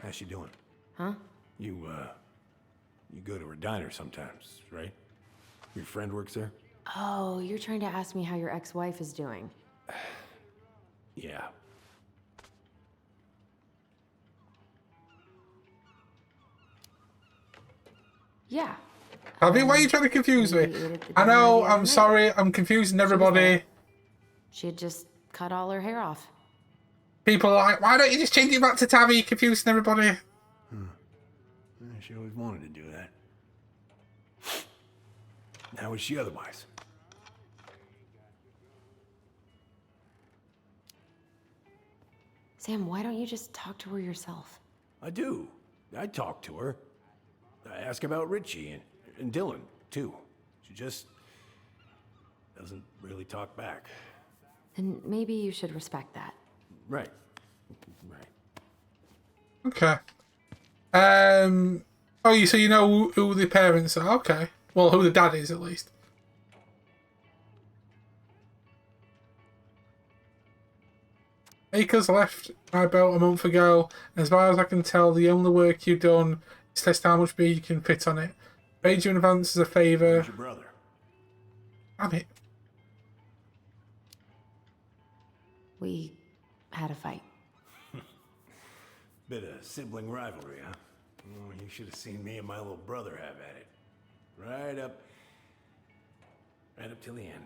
Speaker 10: how's she doing?
Speaker 2: Huh?
Speaker 10: You go to her diner sometimes, right? Your friend works there?
Speaker 2: Oh, you're trying to ask me how your ex-wife is doing.
Speaker 10: Yeah.
Speaker 2: Yeah.
Speaker 3: Abby, why are you trying to confuse me?
Speaker 2: we ate at the
Speaker 3: I
Speaker 2: dinner
Speaker 3: know,
Speaker 2: the other
Speaker 3: I'm
Speaker 2: night.
Speaker 3: sorry, I'm confusing
Speaker 2: She was
Speaker 3: everybody.
Speaker 2: there. She had just cut all her hair off.
Speaker 3: People are like, why don't you just change it back to Tabby? You're confusing everybody.
Speaker 10: She always wanted to do that. How is she otherwise?
Speaker 2: Sam, why don't you just talk to her yourself?
Speaker 10: I do. I talk to her. I ask about Richie and Dylan, too. She just doesn't really talk back.
Speaker 2: Then maybe you should respect that.
Speaker 10: Right. Right.
Speaker 3: Okay. Oh, so you know who the parents are? Okay. Well, who the dad is, at least. Akers left my boat a month ago, and as far as I can tell, the only work you've done is test how much beer you can fit on it. Paid you in advance as a favour.
Speaker 10: Who's your brother?
Speaker 3: Damn it.
Speaker 2: We had a fight.
Speaker 10: Bit of sibling rivalry, huh? Oh, you should have seen me and my little brother have at it. Right up till the end.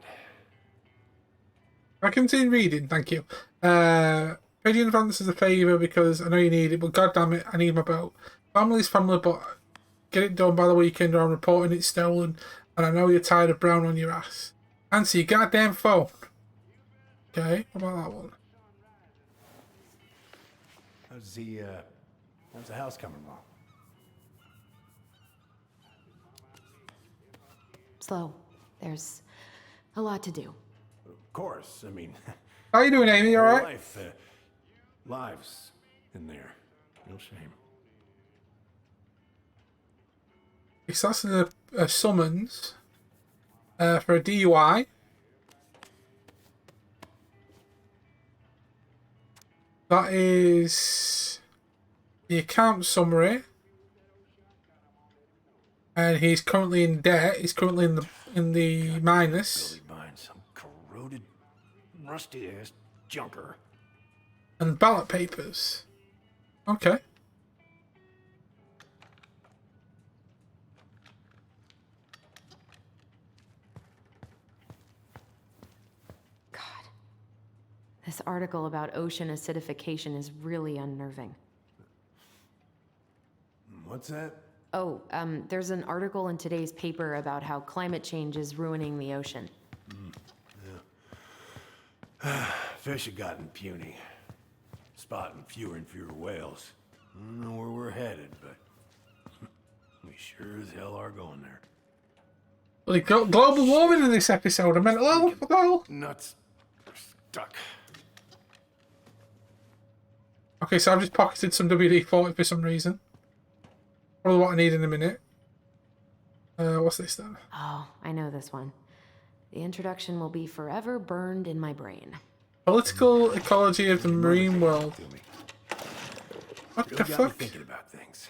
Speaker 3: I continue reading, thank you. Paid you in advance as a favour because I know you need it, but goddamn it, I need my boat. Family's family, but get it done by the weekend or I'm reporting it's stolen, and I know you're tired of brown on your ass. Answer your goddamn phone. Okay, what about that one?
Speaker 10: How's the house coming along?
Speaker 2: Slow. There's a lot to do.
Speaker 10: Of course, I mean...
Speaker 3: How you doing, Amy? You alright?
Speaker 10: Lives in there. No shame.
Speaker 3: So that's a summons for a DUI. That is the account summary. And he's currently in debt. He's currently in the minus.
Speaker 10: Billy buying some corroded, rusty-ass junker.
Speaker 3: And ballot papers. Okay.
Speaker 2: God. This article about ocean acidification is really unnerving.
Speaker 10: What's that?
Speaker 2: Oh, there's an article in today's paper about how climate change is ruining the ocean.
Speaker 10: Fish have gotten puny. Spotting fewer and fewer whales. I don't know where we're headed, but we sure as hell are going there.
Speaker 3: Well, you've got global warming in this episode. I meant, oh, what the hell?
Speaker 10: Nuts. We're stuck.
Speaker 3: Okay, so I've just pocketed some WD-40 for some reason. Probably what I need in a minute. What's this then?
Speaker 2: Oh, I know this one. The introduction will be forever burned in my brain.
Speaker 3: Political ecology of the marine world. What
Speaker 10: Really
Speaker 3: the
Speaker 10: got me
Speaker 3: fuck?
Speaker 10: thinking about things.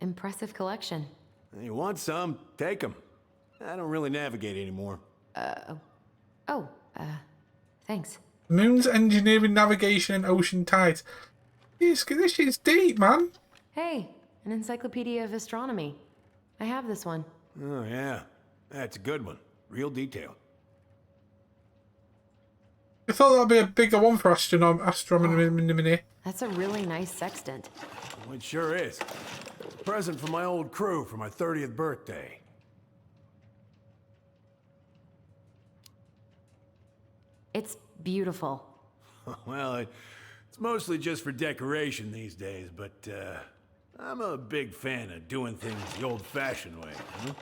Speaker 2: Impressive collection.
Speaker 10: You want some? Take them. I don't really navigate anymore.
Speaker 2: Thanks.
Speaker 3: Moon's engineering, navigation, and ocean tides. This shit's deep, man.
Speaker 2: Hey, an encyclopedia of astronomy. I have this one.
Speaker 10: Oh, yeah. That's a good one. Real detailed.
Speaker 3: I thought that'd be a bigger one for astronomy.
Speaker 2: That's a really nice sextant.
Speaker 10: Well, it sure is. Present from my old crew for my 30th birthday.
Speaker 7: It's beautiful.
Speaker 10: Well, it's mostly just for decoration these days, but I'm a big fan of doing things the old-fashioned way, huh?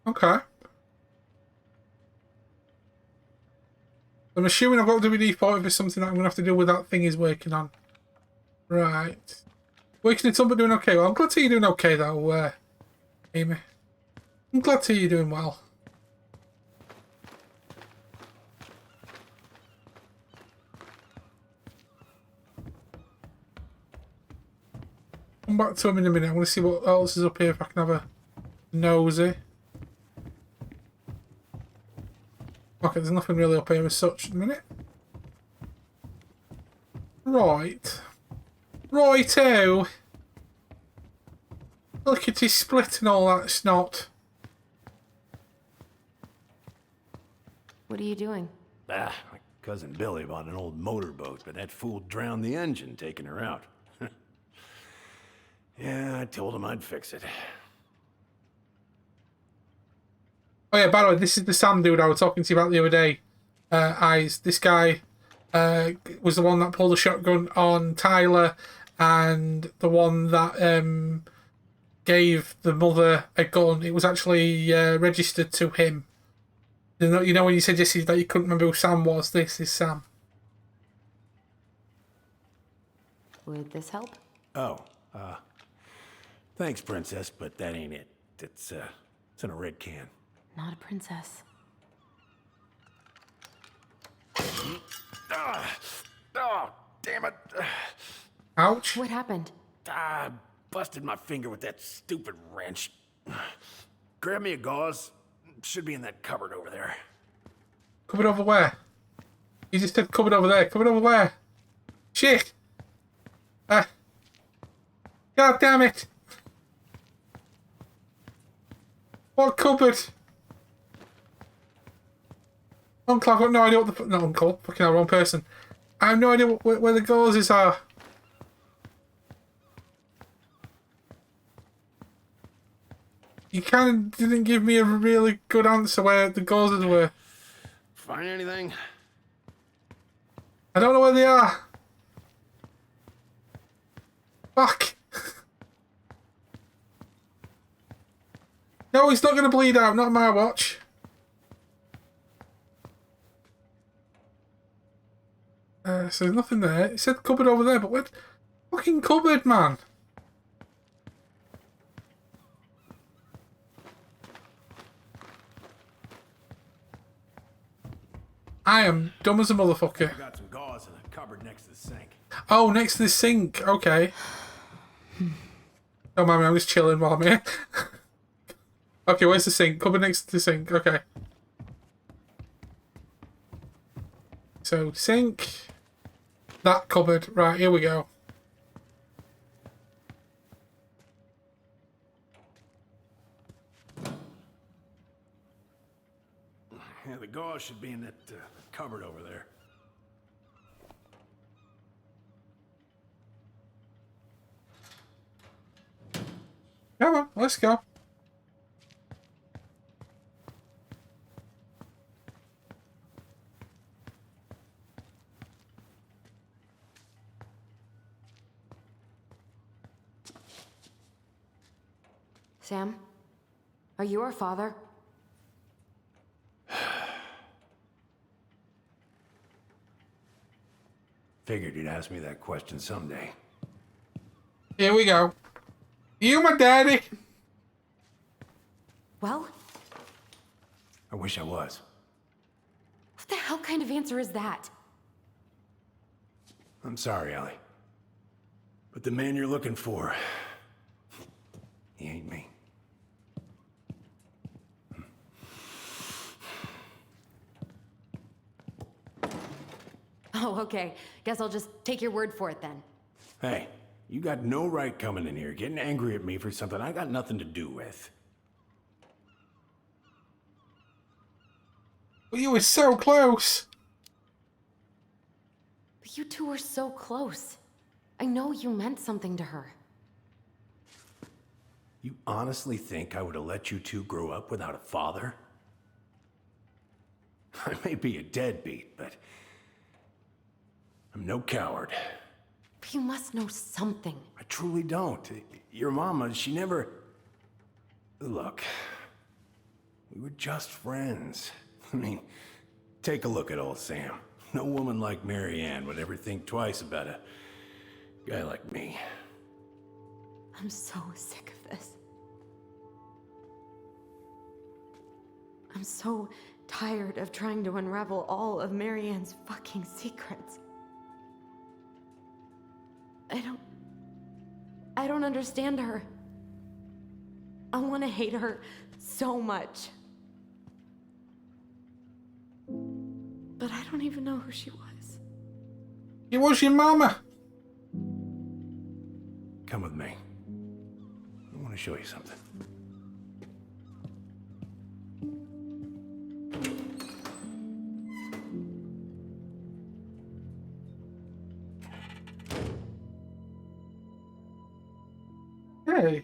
Speaker 3: Okay. I'm assuming I've got DVD for it for something that I'm going to have to do with that thing he's working on. Right. Working it up but doing okay. Well, I'm glad to hear you're doing okay, though, Amy. I'm glad to hear you're doing well. Come back to him in a minute. I'm going to see what else is up here if I can have a nosy. Okay, there's nothing really up here as such at the minute. Right. Righto. Look at his split and all that snot.
Speaker 7: What are you doing?
Speaker 10: My cousin Billy bought an old motorboat, but that fool drowned the engine taking her out. Yeah, I told him I'd fix it.
Speaker 3: Oh yeah, by the way, this is the Sam dude I was talking to you about the other day. Eyes. This guy was the one that pulled a shotgun on Tyler and the one that gave the mother a gun. It was actually registered to him. You know when you said yesterday that you couldn't remember who Sam was? This is Sam.
Speaker 7: Would this help?
Speaker 10: Oh, thanks, Princess, but that ain't it. It's in a red can.
Speaker 7: Not a princess.
Speaker 10: Oh, damn it.
Speaker 3: Ouch.
Speaker 7: What happened?
Speaker 10: I busted my finger with that stupid wrench. Grab me a gauze. Should be in that cupboard over there.
Speaker 3: Cupboard over where? You just said cupboard over there. Cupboard over where? Shit. God damn it. What cupboard? Uncle, I've got no idea what the... No, Uncle. Fucking hell, wrong person. I have no idea where the gauzes are. You kind of didn't give me a really good answer where the gauzes were.
Speaker 10: Find anything?
Speaker 3: I don't know where they are. Fuck. No, he's not going to bleed out. Not on my watch. So there's nothing there. It said cupboard over there, but what? Fucking cupboard, man. I am dumb as a motherfucker.
Speaker 10: I got some gauze in the cupboard next to the sink.
Speaker 3: Oh, next to the sink. Okay. Don't mind me, I'm just chilling while I'm here. Okay, where's the sink? Cupboard next to the sink. Okay. So, sink. That cupboard. Right, here we go.
Speaker 10: Yeah, the gauze should be in that cupboard over there.
Speaker 3: Come on, let's go.
Speaker 7: Sam? Are you our father?
Speaker 10: Figured you'd ask me that question someday.
Speaker 3: Here we go. You my daddy?
Speaker 7: Well?
Speaker 10: I wish I was.
Speaker 7: What the hell kind of answer is that?
Speaker 10: I'm sorry, Ellie. But the man you're looking for, he ain't me.
Speaker 7: Oh, okay. Guess I'll just take your word for it then.
Speaker 10: Hey, you got no right coming in here getting angry at me for something I got nothing to do with.
Speaker 3: Well, you were so close.
Speaker 7: But you two were so close. I know you meant something to her.
Speaker 10: You honestly think I would have let you two grow up without a father? I may be a deadbeat, but I'm no coward.
Speaker 2: You must know something.
Speaker 10: I truly don't. Your mama, she never... Look, we were just friends. I mean, take a look at old Sam. No woman like Mary Ann would ever think twice about a guy like me.
Speaker 2: I'm so sick of this. I'm so tired of trying to unravel all of Mary Ann's fucking secrets. I don't understand her. I want to hate her so much. But I don't even know who she was.
Speaker 3: It was your mama.
Speaker 10: Come with me. I want to show you something.
Speaker 3: Hey.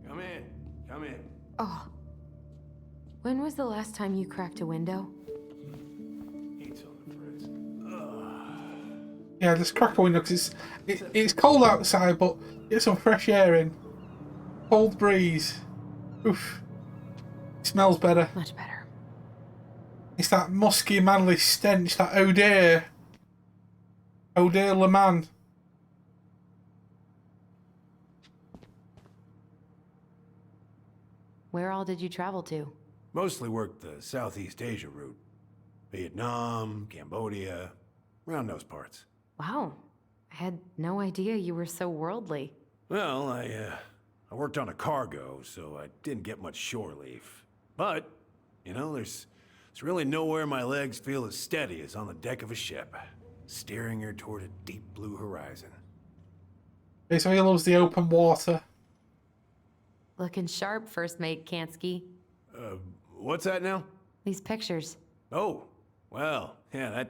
Speaker 10: Come in. Come in.
Speaker 2: Oh. When was the last time you cracked a window?
Speaker 10: Eat something, Fritz.
Speaker 3: Yeah, just crack a window because it's cold outside, but get some fresh air in. Cold breeze. Oof. It smells better.
Speaker 2: Much better.
Speaker 3: It's that musky, manly stench, that O'Dare. O'Dare Le Man.
Speaker 2: Where all did you travel to?
Speaker 10: Mostly worked the Southeast Asia route. Vietnam, Cambodia, around those parts.
Speaker 2: Wow. I had no idea you were so worldly.
Speaker 10: Well, I worked on a cargo, so I didn't get much shore leave. But, you know, there's really nowhere my legs feel as steady as on the deck of a ship, steering her toward a deep blue horizon.
Speaker 3: Okay, so he loves the open water.
Speaker 2: Looking sharp, First Mate Kansky.
Speaker 10: What's that now?
Speaker 2: These pictures.
Speaker 10: Oh, well, yeah,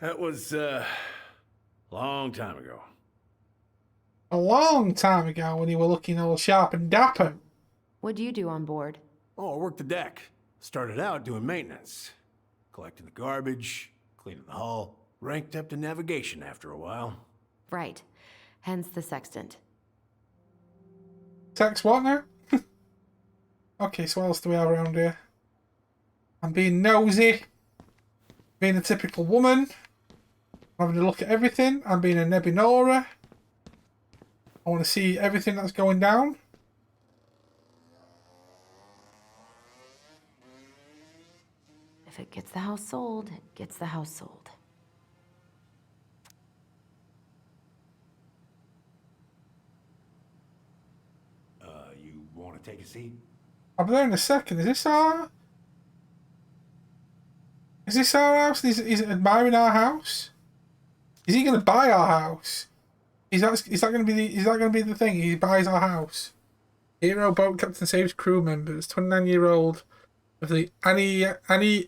Speaker 10: that was, long time ago.
Speaker 3: A long time ago when you were looking all sharp and dapper.
Speaker 2: What'd you do on board?
Speaker 10: Oh, I worked the deck. Started out doing maintenance. Collecting the garbage, cleaning the hull. Ranked up to navigation after a while.
Speaker 2: Right. Hence the sextant.
Speaker 3: Sex what now? Okay, so what else do we have around here? I'm being nosy. Being a typical woman. Having a look at everything. I'm being a Nebinora. I want to see everything that's going down.
Speaker 2: If it gets the house sold, it gets the house sold.
Speaker 10: You want to take a seat?
Speaker 3: I'll be there in a second. Is this our house? Is it admiring our house? Is he going to buy our house? Is that going to be the thing? He buys our house. Hero boat captain saves crew members. 29-year-old of the Aniite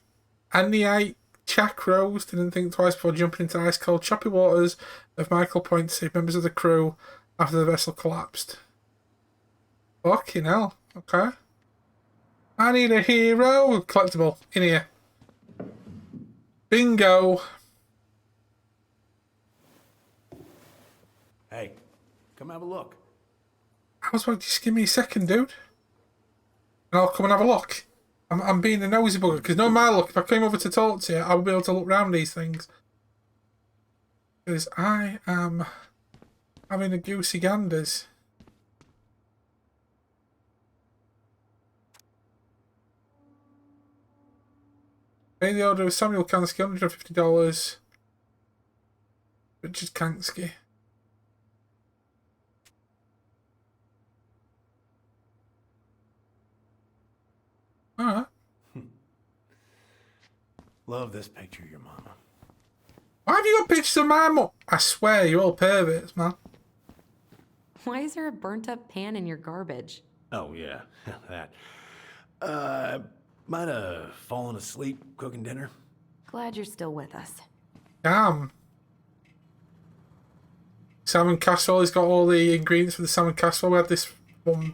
Speaker 3: Chakros didn't think twice before jumping into ice cold choppy waters of Michael Point to save members of the crew after the vessel collapsed. Fucking hell. Okay. I need a hero collectible in here. Bingo.
Speaker 10: Hey, come have a look.
Speaker 3: I was about to just give me a second, dude. And I'll come and have a look. I'm being a nosy bugger, because no matter look, if I came over to talk to you, I would be able to look around these things. Because I am having a goosey ganders. Pay the order of Samuel Kansky, $150. Richard Kansky. Alright.
Speaker 10: Love this picture of your mama.
Speaker 3: Why have you got pictures of my mum? I swear, you're all perverts, man.
Speaker 2: Why is there a burnt up pan in your garbage?
Speaker 10: Oh, yeah, that. Might have fallen asleep cooking dinner.
Speaker 2: Glad you're still with us.
Speaker 3: Damn. Salmon casserole, he's got all the ingredients for the salmon casserole. We had this I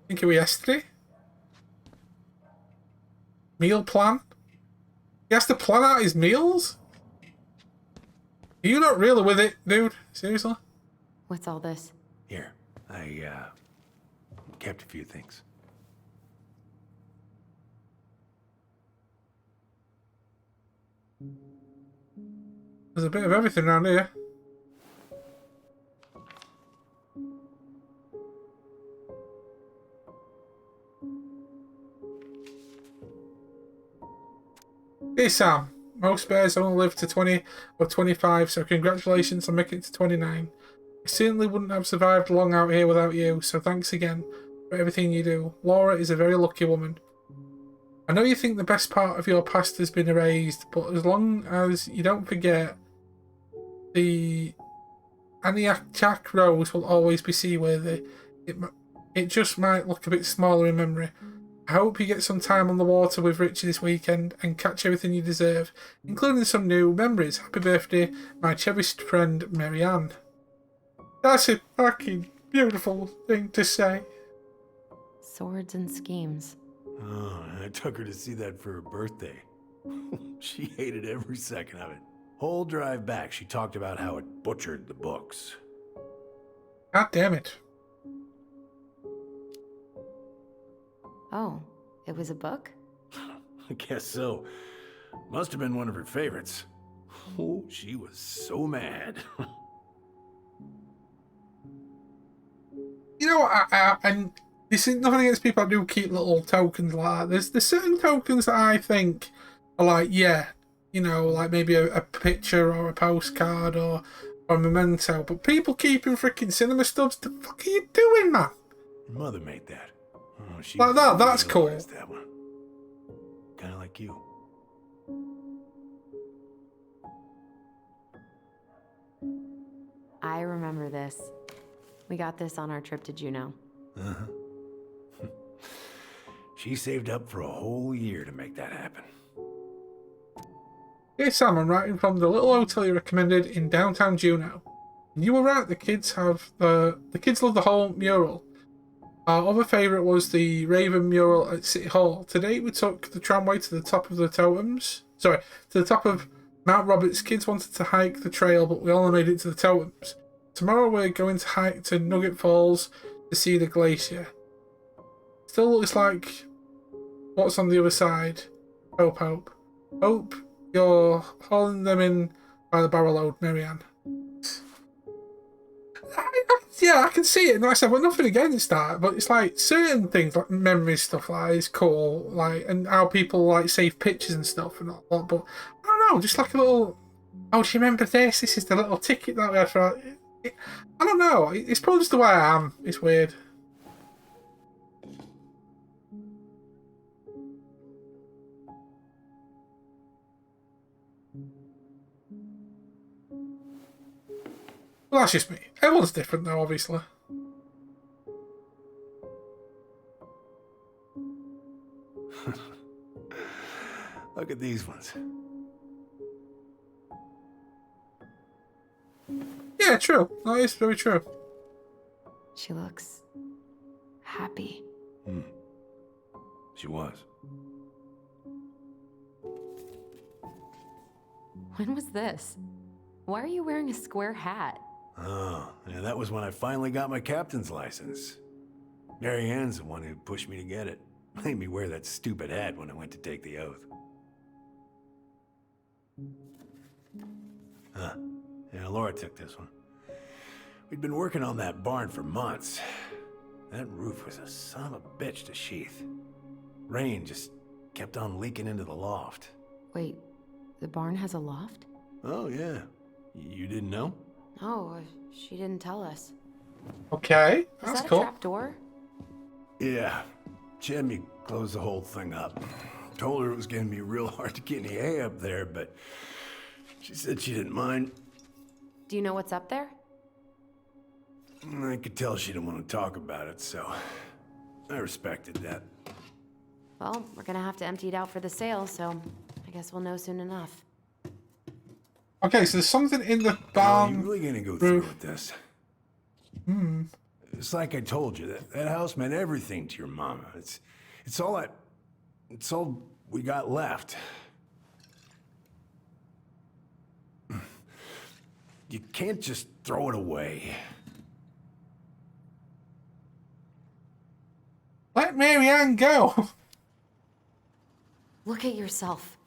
Speaker 3: think it was yesterday. Meal plan. He has to plan out his meals? Are you not really with it, dude? Seriously?
Speaker 2: What's all this?
Speaker 10: Here, I kept a few things.
Speaker 3: There's a bit of everything around here. Hey Sam, most bears only live to 20 or 25, so congratulations on making it to 29. I certainly wouldn't have survived long out here without you, so thanks again for everything you do. Laura is a very lucky woman. I know you think the best part of your past has been erased, but as long as you don't forget, the Aniak Rose will always be seaworthy. It just might look a bit smaller in memory. I hope you get some time on the water with Richie this weekend and catch everything you deserve, including some new memories. Happy birthday, my cherished friend, Marianne. That's a fucking beautiful thing to say.
Speaker 2: Swords and schemes.
Speaker 10: Oh, I took her to see that for her birthday. She hated every second of it. Whole drive back, she talked about how it butchered the books.
Speaker 3: God damn it.
Speaker 2: Oh, it was a book?
Speaker 10: I guess so. Must have been one of her favorites. Oh, she was so mad.
Speaker 3: You know, and this is nothing against people that do keep little tokens like that. There's certain tokens that I think are like, yeah, you know, like maybe a picture or a postcard or a memento. But people keeping freaking cinema stubs, the fuck are you doing, man?
Speaker 10: Your mother made that. Oh, she
Speaker 3: Like that, that's cool.
Speaker 10: That one. Kind of like you.
Speaker 2: I remember this. We got this on our trip to Juneau.
Speaker 10: Uh-huh. She saved up for a whole year to make that happen.
Speaker 3: Hey Sam, I'm writing from the little hotel you recommended in downtown Juneau. And you were right, the kids love the whole mural. Our other favourite was the Raven mural at City Hall. Today we took the tramway to the top of the totems. Sorry, to the top of Mount Roberts. Kids wanted to hike the trail, but we only made it to the totems. Tomorrow we're going to hike to Nugget Falls to see the glacier. Still looks like what's on the other side. Hope. Hope you're hauling them in by the barrel load, Marianne. Yeah, I can see it. And like I said, I've got nothing against that, but it's like certain things, like memory stuff, like is cool, like, and how people like save pictures and stuff and all that. But I don't know, just like a little. Oh, do you remember this? This is the little ticket that we had for. I don't know. It's probably just the way I am. It's weird. Well, that's just me. Everyone's different, though, obviously.
Speaker 10: Look at these ones.
Speaker 3: Yeah, true. That is very true.
Speaker 2: She looks happy.
Speaker 10: She was.
Speaker 2: When was this? Why are you wearing a square hat?
Speaker 10: Oh, yeah, that was when I finally got my captain's license. Mary Ann's the one who pushed me to get it. Made me wear that stupid hat when I went to take the oath. Huh. Yeah, Laura took this one. We'd been working on that barn for months. That roof was a son of a bitch to sheath. Rain just kept on leaking into the loft.
Speaker 2: Wait, the barn has a loft?
Speaker 10: Oh, yeah. You didn't know?
Speaker 2: No, she didn't tell us.
Speaker 3: Okay,
Speaker 2: Is
Speaker 3: that's
Speaker 2: that
Speaker 3: cool.
Speaker 2: a trap door?
Speaker 10: Yeah. She had me close the whole thing up. Told her it was gonna be real hard to get any hay up there, but she said she didn't mind.
Speaker 2: Do you know what's up there?
Speaker 10: I could tell she didn't want to talk about it, so I respected that.
Speaker 2: Well, we're gonna have to empty it out for the sale, so I guess we'll know soon enough.
Speaker 3: Okay, so there's something in the
Speaker 10: Are
Speaker 3: barn.
Speaker 10: you really gonna go through with this?
Speaker 12: It's like I told you, that house meant everything to your mama. It's all we got left. You can't just throw it away.
Speaker 3: Let Marianne go.
Speaker 2: Look at yourself.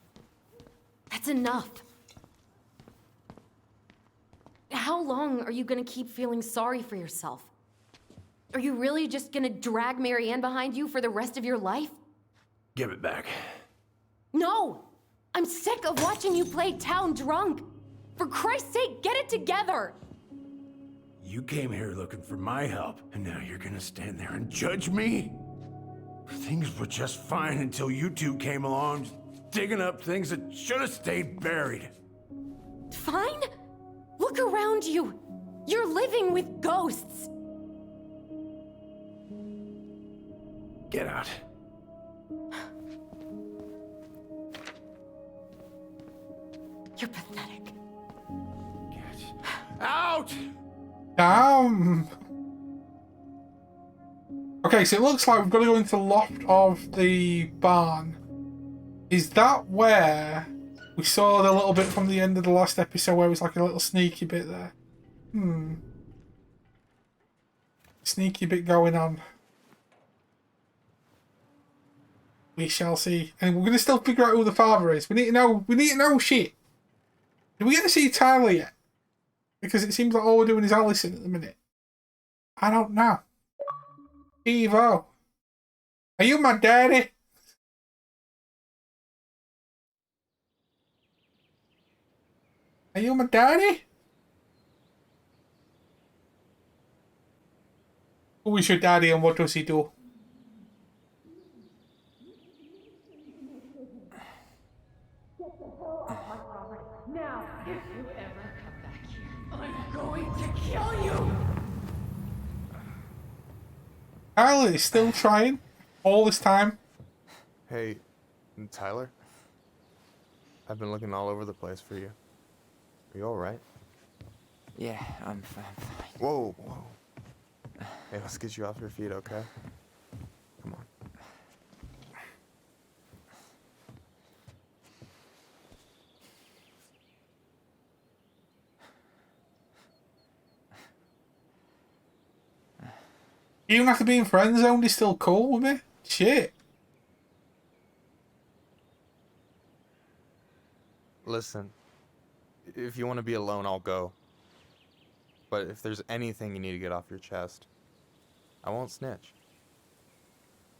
Speaker 2: That's enough. How long are you gonna keep feeling sorry for yourself? Are you really just gonna drag Marianne behind you for the rest of your life?
Speaker 12: Give it back.
Speaker 2: No! I'm sick of watching you play town drunk. For Christ's sake, get it together!
Speaker 12: You came here looking for my help, and now you're gonna stand there and judge me? Things were just fine until you two came along, digging up things that should have stayed buried.
Speaker 2: Fine? Look around you. You're living with ghosts.
Speaker 12: Get out.
Speaker 2: You're pathetic.
Speaker 12: Get out!
Speaker 3: Damn. Okay, so it looks like we've got to go into the loft of the barn. Is that where we saw the little bit from the end of the last episode where it was like a little sneaky bit there? Sneaky bit going on. We shall see. And we're going to still figure out who the father is. We need to know shit. Did we get to see Tyler yet? Because it seems like all we're doing is Alyson at the minute. I don't know. Evo. Are you my daddy? Are you my daddy? Who is your daddy and what does he do?
Speaker 6: Now, if you ever come back here, I'm going to kill you!
Speaker 3: Tyler is still trying all this time.
Speaker 9: Hey, Tyler? I've been looking all over the place for you. Are you alright?
Speaker 1: Yeah, I'm fine.
Speaker 9: Whoa. Hey, let's get you off your feet, okay? Come on.
Speaker 3: Even after being friend zoned, he's still cool with me? Shit.
Speaker 9: Listen, if you want to be alone, I'll go. But if there's anything you need to get off your chest, I won't snitch.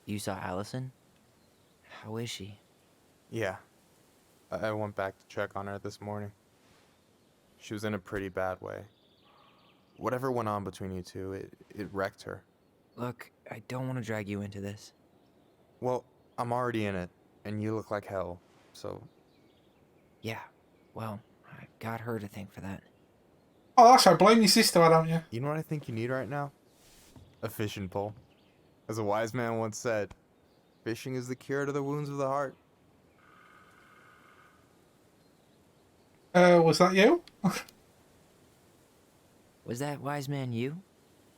Speaker 1: You saw Alyson? How is she?
Speaker 9: Yeah. I went back to check on her this morning. She was in a pretty bad way. Whatever went on between you two, it wrecked her.
Speaker 1: Look, I don't want to drag you into this.
Speaker 9: Well, I'm already in it, and you look like hell, so...
Speaker 1: Yeah, well, I got her to thank for that.
Speaker 3: Oh, that's right. Blame your sister, why don't you?
Speaker 9: You know what I think you need right now? A fishing pole. As a wise man once said, fishing is the cure to the wounds of the heart.
Speaker 3: Was that you?
Speaker 1: Was that wise man you?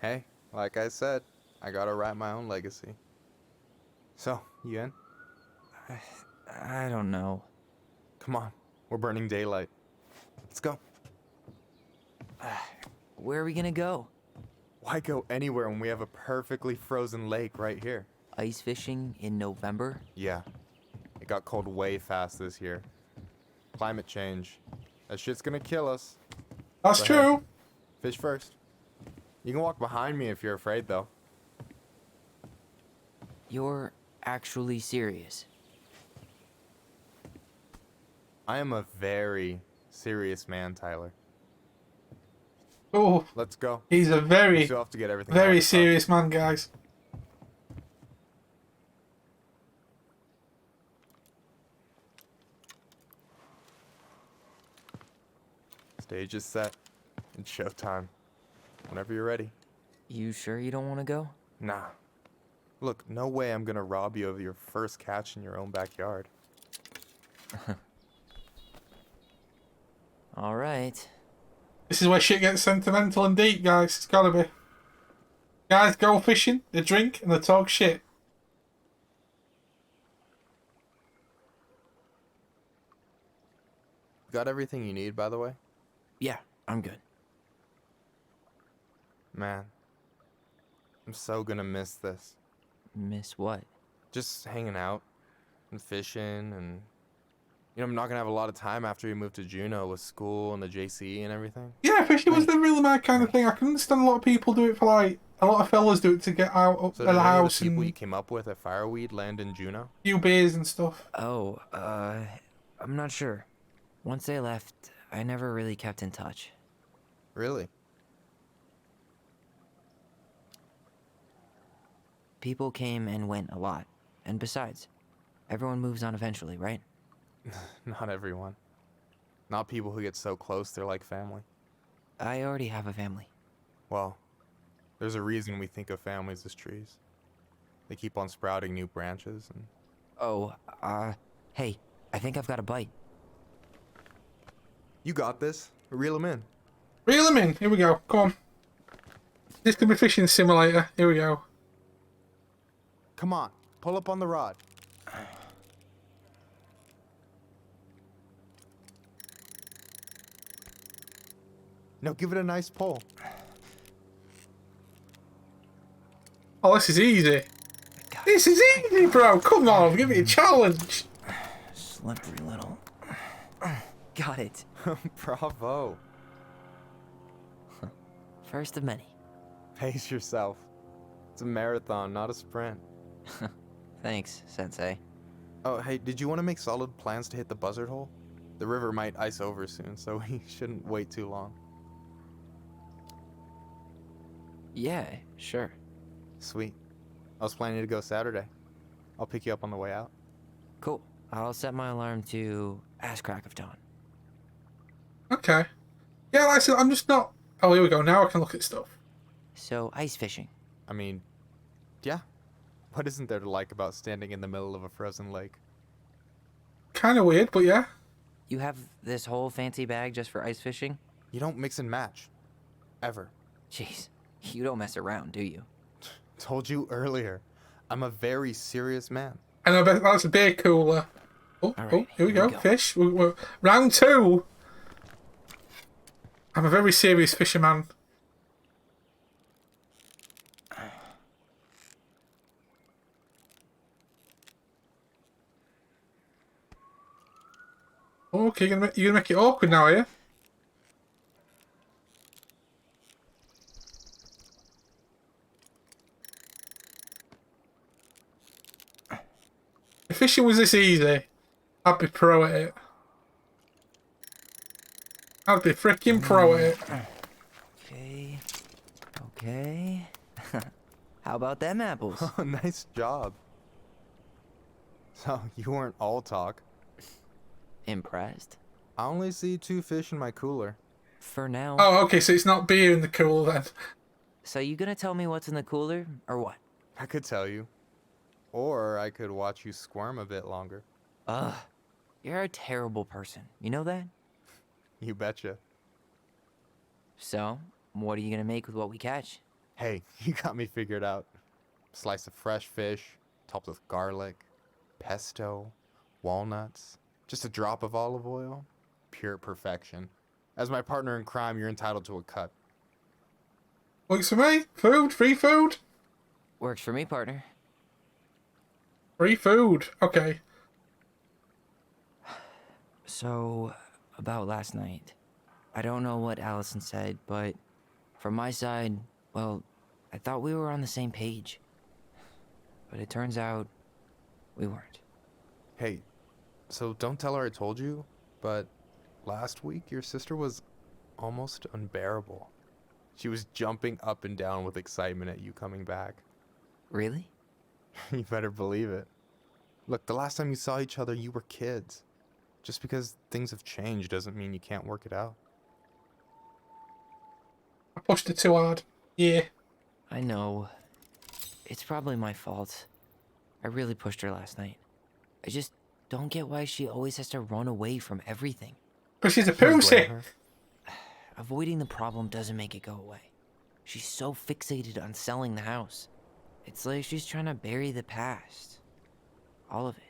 Speaker 9: Hey, like I said, I gotta write my own legacy. So, you in?
Speaker 1: I don't know.
Speaker 9: Come on, we're burning daylight. Let's go.
Speaker 1: Where are we gonna go?
Speaker 9: Why go anywhere when we have a perfectly frozen lake right here?
Speaker 1: Ice fishing in November?
Speaker 9: Yeah. It got cold way fast this year. Climate change. That shit's gonna kill us.
Speaker 3: That's true.
Speaker 9: Fish first. You can walk behind me if you're afraid, though.
Speaker 1: You're actually serious?
Speaker 9: I am a very serious man, Tyler.
Speaker 3: Oh,
Speaker 9: let's go.
Speaker 3: He's a very,
Speaker 9: we still have to get everything
Speaker 3: very serious man, guys.
Speaker 9: Stage is set. It's showtime. Whenever you're ready.
Speaker 1: You sure you don't want to go?
Speaker 9: Nah. Look, no way I'm gonna rob you of your first catch in your own backyard.
Speaker 1: All right.
Speaker 3: This is where shit gets sentimental and deep, guys. It's gotta be. Guys go fishing, they drink, and they talk shit.
Speaker 9: Got everything you need, by the way?
Speaker 1: Yeah, I'm good.
Speaker 9: Man, I'm so gonna miss this.
Speaker 1: Miss what?
Speaker 9: Just hanging out and fishing and... You know, I'm not gonna have a lot of time after we move to Juneau with school and the JC and everything.
Speaker 3: Yeah, fishing was never really my kind of thing. I can understand a lot of people do it for like, a lot of fellas do it to get out of
Speaker 9: So
Speaker 3: the
Speaker 9: did any of
Speaker 3: house
Speaker 9: the people you
Speaker 3: and
Speaker 9: came up with at Fireweed land in Juneau?
Speaker 3: few beers and stuff.
Speaker 1: Oh, I'm not sure. Once they left, I never really kept in touch.
Speaker 9: Really?
Speaker 1: People came and went a lot. And besides, everyone moves on eventually, right?
Speaker 9: Not everyone. Not people who get so close they're like family.
Speaker 1: I already have a family.
Speaker 9: Well, there's a reason we think of families as trees. They keep on sprouting new branches and...
Speaker 1: Oh, hey, I think I've got a bite.
Speaker 9: You got this. Reel them in.
Speaker 3: Reel them in. Here we go. Come on. This could be fishing simulator. Here we go.
Speaker 9: Come on, pull up on the rod. No, give it a nice pull.
Speaker 3: Oh, this is easy. This is easy, bro. Come on, give me a challenge.
Speaker 1: Slippery little. Got it.
Speaker 9: Bravo.
Speaker 1: First of many.
Speaker 9: Pace yourself. It's a marathon, not a sprint.
Speaker 1: Thanks, Sensei.
Speaker 9: Oh, hey, did you want to make solid plans to hit the buzzard hole? The river might ice over soon, so we shouldn't wait too long.
Speaker 1: Yeah, sure.
Speaker 9: Sweet. I was planning to go Saturday. I'll pick you up on the way out.
Speaker 1: Cool. I'll set my alarm to ass crack of dawn.
Speaker 3: Okay. Yeah, like I said, I'm just not... Oh, here we go. Now I can look at stuff.
Speaker 1: So, ice fishing.
Speaker 9: I mean, yeah. What isn't there to like about standing in the middle of a frozen lake?
Speaker 3: Kind of weird, but yeah.
Speaker 1: You have this whole fancy bag just for ice fishing?
Speaker 9: You don't mix and match. Ever.
Speaker 1: Jeez, you don't mess around, do you?
Speaker 9: Told you earlier. I'm a very serious man.
Speaker 3: And I bet that's a beer cooler. Oh,
Speaker 1: All right,
Speaker 3: oh, here we go. Fish. We're round 2. I'm a very serious fisherman. Okay, you're gonna make it awkward now, are you? If fishing was this easy, I'd be pro at it. I'd be freaking pro at it.
Speaker 1: Okay. Okay. How about them apples?
Speaker 9: Oh, nice job. So, you weren't all talk.
Speaker 1: Impressed?
Speaker 9: I only see 2 fish in my cooler.
Speaker 1: For now.
Speaker 3: Oh, okay, so it's not beer in the cooler then.
Speaker 1: So you gonna tell me what's in the cooler, or what?
Speaker 9: I could tell you. Or I could watch you squirm a bit longer.
Speaker 1: Ugh. You're a terrible person. You know that?
Speaker 9: You betcha.
Speaker 1: So, what are you gonna make with what we catch?
Speaker 9: Hey, you got me figured out. Slice of fresh fish, topped with garlic, pesto, walnuts, just a drop of olive oil. Pure perfection. As my partner in crime, you're entitled to a cut.
Speaker 3: Works for me. Food, free food.
Speaker 1: Works for me, partner.
Speaker 3: Free food. Okay.
Speaker 1: So, about last night. I don't know what Alyson said, but from my side, well, I thought we were on the same page. But it turns out we weren't.
Speaker 9: Hey, so don't tell her I told you, but last week your sister was almost unbearable. She was jumping up and down with excitement at you coming back.
Speaker 1: Really?
Speaker 9: You better believe it. Look, the last time you saw each other, you were kids. Just because things have changed doesn't mean you can't work it out.
Speaker 3: I pushed it too hard. Yeah.
Speaker 1: I know. It's probably my fault. I really pushed her last night. I just don't get why she always has to run away from everything.
Speaker 3: But she's a
Speaker 9: Can't blame
Speaker 3: pussy.
Speaker 9: her.
Speaker 1: Avoiding the problem doesn't make it go away. She's so fixated on selling the house. It's like she's trying to bury the past. All of it.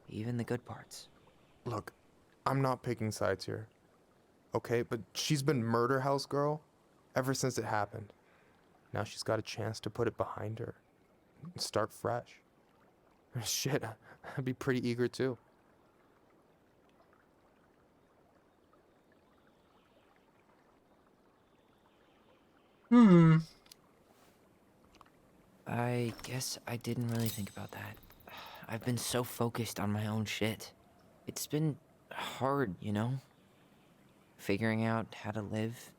Speaker 1: Even the good parts.
Speaker 9: Look, I'm not picking sides here. Okay, but she's been murder house girl ever since it happened. Now she's got a chance to put it behind her and start fresh. Shit, I'd be pretty eager too.
Speaker 1: I guess I didn't really think about that. I've been so focused on my own shit. It's been hard, you know? Figuring out how to live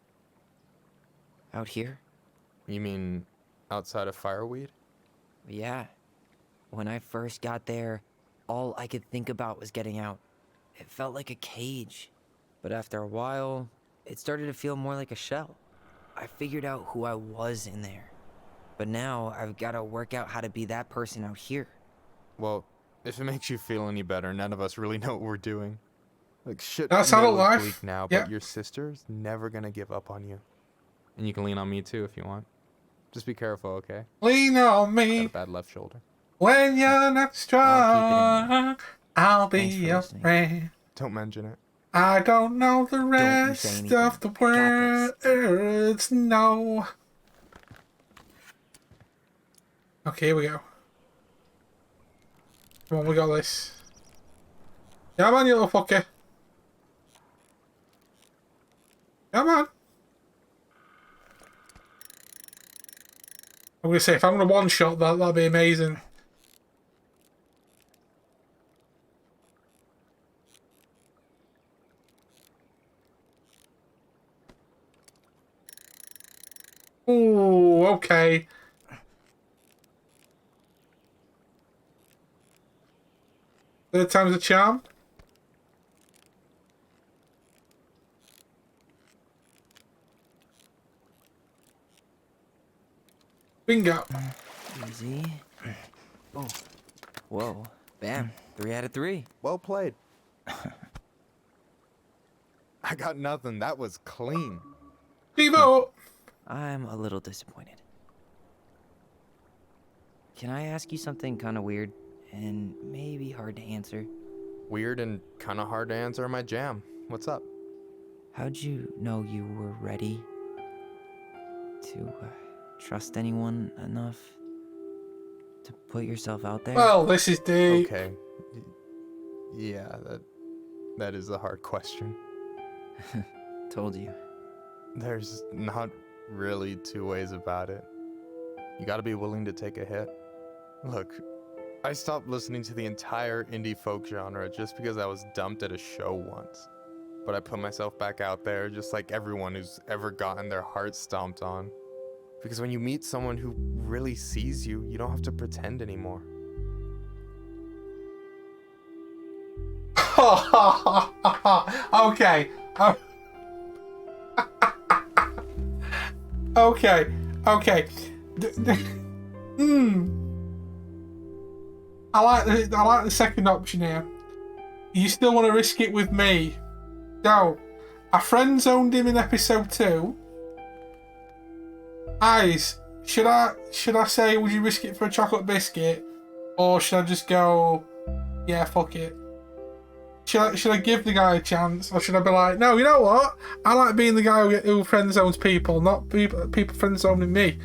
Speaker 1: out here.
Speaker 9: You mean outside of Fireweed?
Speaker 1: Yeah. When I first got there, all I could think about was getting out. It felt like a cage. But after a while, it started to feel more like a shell. I figured out who I was in there. But now I've got to work out how to be that person out here.
Speaker 9: Well, if it makes you feel any better, none of us really know what we're doing. Like, shit
Speaker 3: That's
Speaker 9: may
Speaker 3: adult
Speaker 9: look
Speaker 3: life.
Speaker 9: bleak now,
Speaker 3: Yeah.
Speaker 9: but your sister's never gonna give up on you. And you can lean on me too if you want. Just be careful, okay?
Speaker 3: Lean on
Speaker 9: Got
Speaker 3: me
Speaker 9: a bad left shoulder.
Speaker 3: when you're not strong. I'll be
Speaker 1: Thanks for
Speaker 3: your
Speaker 1: listening.
Speaker 3: friend.
Speaker 9: Don't mention it.
Speaker 3: I don't know the
Speaker 1: you say
Speaker 3: rest
Speaker 1: anything.
Speaker 3: of the
Speaker 1: I got
Speaker 3: words. No. Okay, here we go. Come on, we got this. Come on, you little fucker. Come on. I'm gonna say, if I'm gonna one shot that, that'd be amazing. Ooh, okay. Third time's a charm. Bingo.
Speaker 1: Easy. Oh. Whoa. Bam. 3 out of 3.
Speaker 9: Well played. I got nothing. That was clean.
Speaker 3: Devo.
Speaker 1: I'm a little disappointed. Can I ask you something kind of weird and maybe hard to answer?
Speaker 9: Weird and kind of hard to answer my jam. What's up?
Speaker 1: How'd you know you were ready to trust anyone enough to put yourself out there?
Speaker 3: Well, this is deep.
Speaker 9: Okay. Yeah, that is a hard question.
Speaker 1: Told you.
Speaker 9: There's not really two ways about it. You gotta be willing to take a hit. Look, I stopped listening to the entire indie folk genre just because I was dumped at a show once. But I put myself back out there just like everyone who's ever gotten their heart stomped on. Because when you meet someone who really sees you, you don't have to pretend anymore.
Speaker 3: Okay. Okay. Okay. I like the second option here. You still want to risk it with me? No. A friend zoned him in episode 2. Eyes. Should I say, would you risk it for a chocolate biscuit, or should I just go, yeah, fuck it? Should I give the guy a chance, or should I be like, no, you know what? I like being the guy who friend zones people, not people friend zoning me.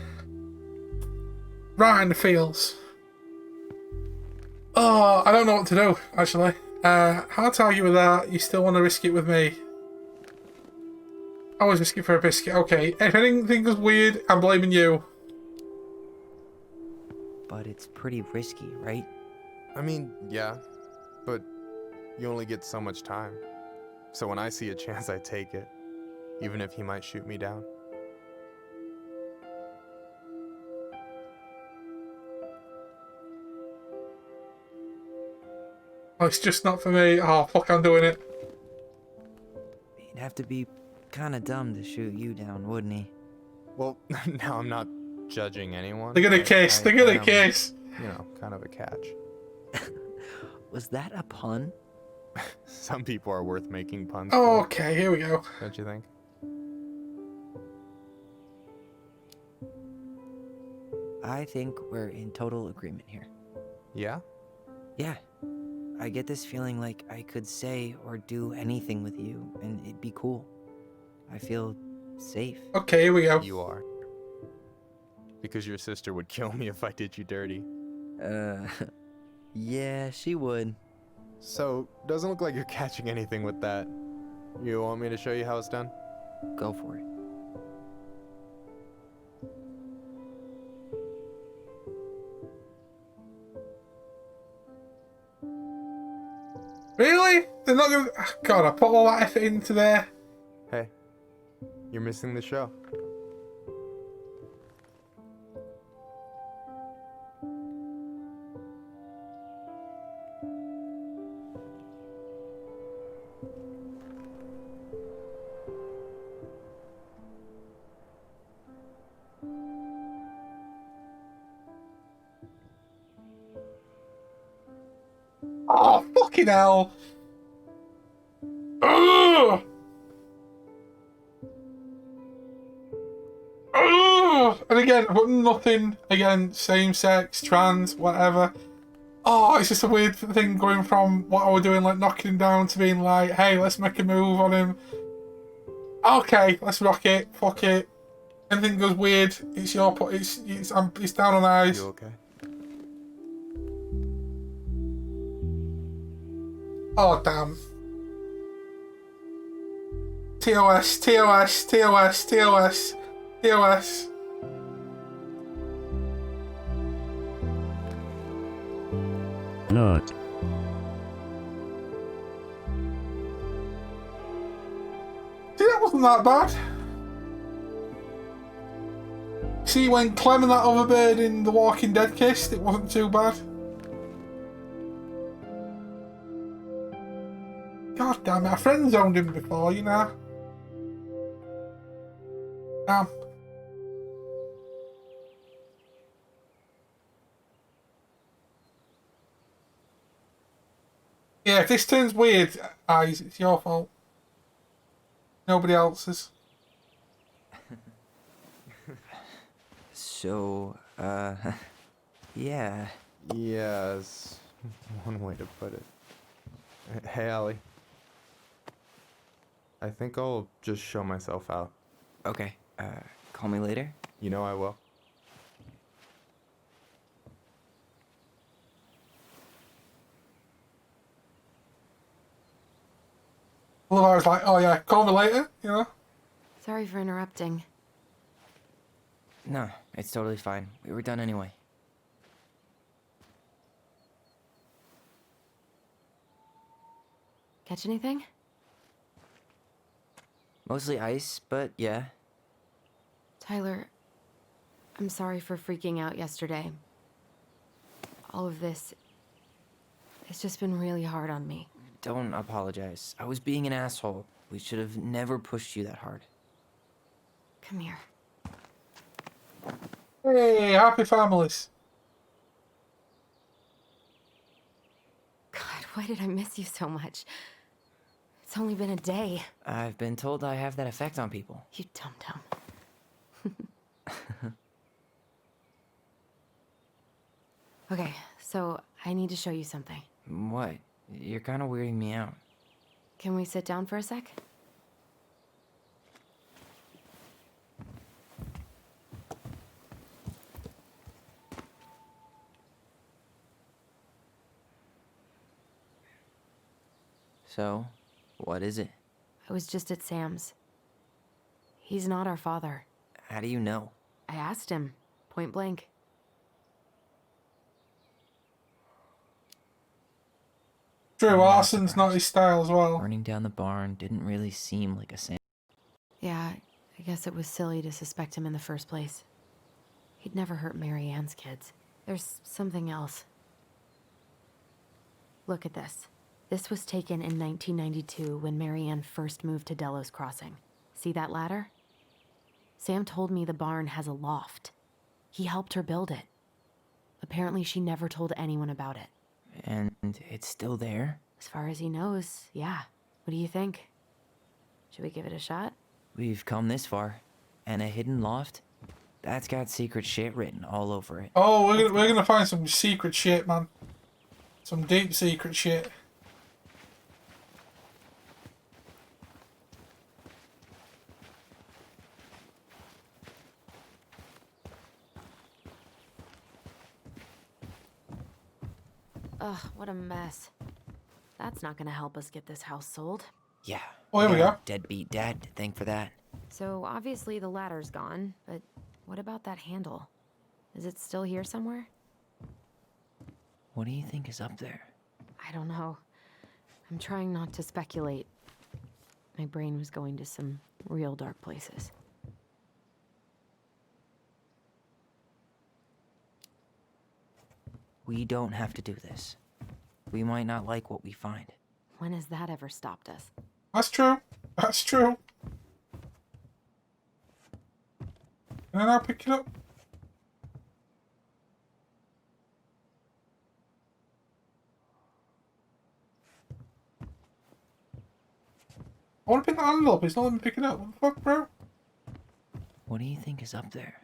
Speaker 3: Right in the feels. Oh, I don't know what to do, actually. Hard to argue with that. You still want to risk it with me? I was risking for a biscuit. Okay, if anything goes weird, I'm blaming you.
Speaker 1: But it's pretty risky, right?
Speaker 9: I mean, yeah, but you only get so much time. So when I see a chance, I take it, even if he might shoot me down.
Speaker 3: Oh, it's just not for me. Oh, fuck, I'm doing it.
Speaker 1: He'd have to be kind of dumb to shoot you down, wouldn't he?
Speaker 9: Well, now I'm not judging anyone.
Speaker 3: They got a
Speaker 9: but
Speaker 3: case.
Speaker 9: I
Speaker 3: They got a
Speaker 9: am,
Speaker 3: case.
Speaker 9: You know, kind of a catch.
Speaker 1: Was that a pun?
Speaker 9: Some people are worth making puns
Speaker 3: Oh,
Speaker 9: for,
Speaker 3: okay, here we go.
Speaker 9: don't you think?
Speaker 1: I think we're in total agreement here.
Speaker 9: Yeah?
Speaker 1: Yeah. I get this feeling like I could say or do anything with you, and it'd be cool. I feel safe.
Speaker 3: Okay, here we go.
Speaker 9: You are. Because your sister would kill me if I did you dirty.
Speaker 1: Yeah, she would.
Speaker 9: So, doesn't look like you're catching anything with that. You want me to show you how it's done?
Speaker 1: Go for it.
Speaker 3: Really? They're not gonna... God, I put all that effort into there.
Speaker 9: Hey, you're missing the show.
Speaker 3: Oh, fucking hell. Ugh! Ugh! And again, I've got nothing against same-sex, trans, whatever. Oh, it's just a weird thing going from what I was doing, like knocking him down, to being like, hey, let's make a move on him. Okay, let's rock it. Fuck it. Anything goes weird, it's your... It's down on ice.
Speaker 9: You okay?
Speaker 3: Oh, damn. TOS, TOS, TOS, TOS, TOS.
Speaker 13: Not.
Speaker 3: See, that wasn't that bad. See, when Clem and that other bird in The Walking Dead kissed, it wasn't too bad. God damn it, I friend zoned him before, you know. Damn. Yeah, if this turns weird, Eyes, it's your fault. Nobody else's.
Speaker 1: So, yeah.
Speaker 9: Yeah, is one way to put it. Hey, Allie. I think I'll just show myself out.
Speaker 1: Okay, call me later?
Speaker 9: You know I will.
Speaker 3: Well, I was like, oh yeah, call me later, you know?
Speaker 2: Sorry for interrupting.
Speaker 1: No, it's totally fine. We were done anyway.
Speaker 2: Catch anything?
Speaker 1: Mostly ice, but yeah.
Speaker 2: Tyler, I'm sorry for freaking out yesterday. All of this, it's just been really hard on me.
Speaker 1: Don't apologize. I was being an asshole. We should have never pushed you that hard.
Speaker 2: Come here.
Speaker 3: Hey, happy families.
Speaker 2: God, why did I miss you so much? It's only been a day.
Speaker 1: I've been told I have that effect on people.
Speaker 2: You dum-dum. Okay, so I need to show you something.
Speaker 1: What? You're kind of weirding me out.
Speaker 2: Can we sit down for a sec?
Speaker 1: So, what is it?
Speaker 2: I was just at Sam's. He's not our father.
Speaker 1: How do you know?
Speaker 2: I asked him, point blank.
Speaker 3: True,
Speaker 1: I'm not
Speaker 3: arson's not his style as well.
Speaker 1: Burning down the barn didn't really seem like a Sam.
Speaker 2: Yeah, I guess it was silly to suspect him in the first place. He'd never hurt Mary Ann's kids. There's something else. Look at this. This was taken in 1992 when Mary Ann first moved to Delos Crossing. See that ladder? Sam told me the barn has a loft. He helped her build it. Apparently she never told anyone about it.
Speaker 1: And it's still there?
Speaker 2: As far as he knows, yeah. What do you think? Should we give it a shot?
Speaker 1: We've come this far. And a hidden loft? That's got secret shit written all over it.
Speaker 3: Oh, we're gonna find some secret shit, man. Some deep secret shit.
Speaker 2: Ugh, what a mess. That's not gonna help us get this house sold.
Speaker 1: Yeah.
Speaker 3: Oh, here we go.
Speaker 1: Deadbeat dad to thank for that.
Speaker 2: So obviously the ladder's gone, but what about that handle? Is it still here somewhere?
Speaker 1: What do you think is up there?
Speaker 2: I don't know. I'm trying not to speculate. My brain was going to some real dark places.
Speaker 1: We don't have to do this. We might not like what we find.
Speaker 2: When has that ever stopped us?
Speaker 3: That's true. That's true. And then I'll pick it up. I want to pick that handle up. It's not letting me pick it up. What the fuck, bro?
Speaker 1: What do you think is up there?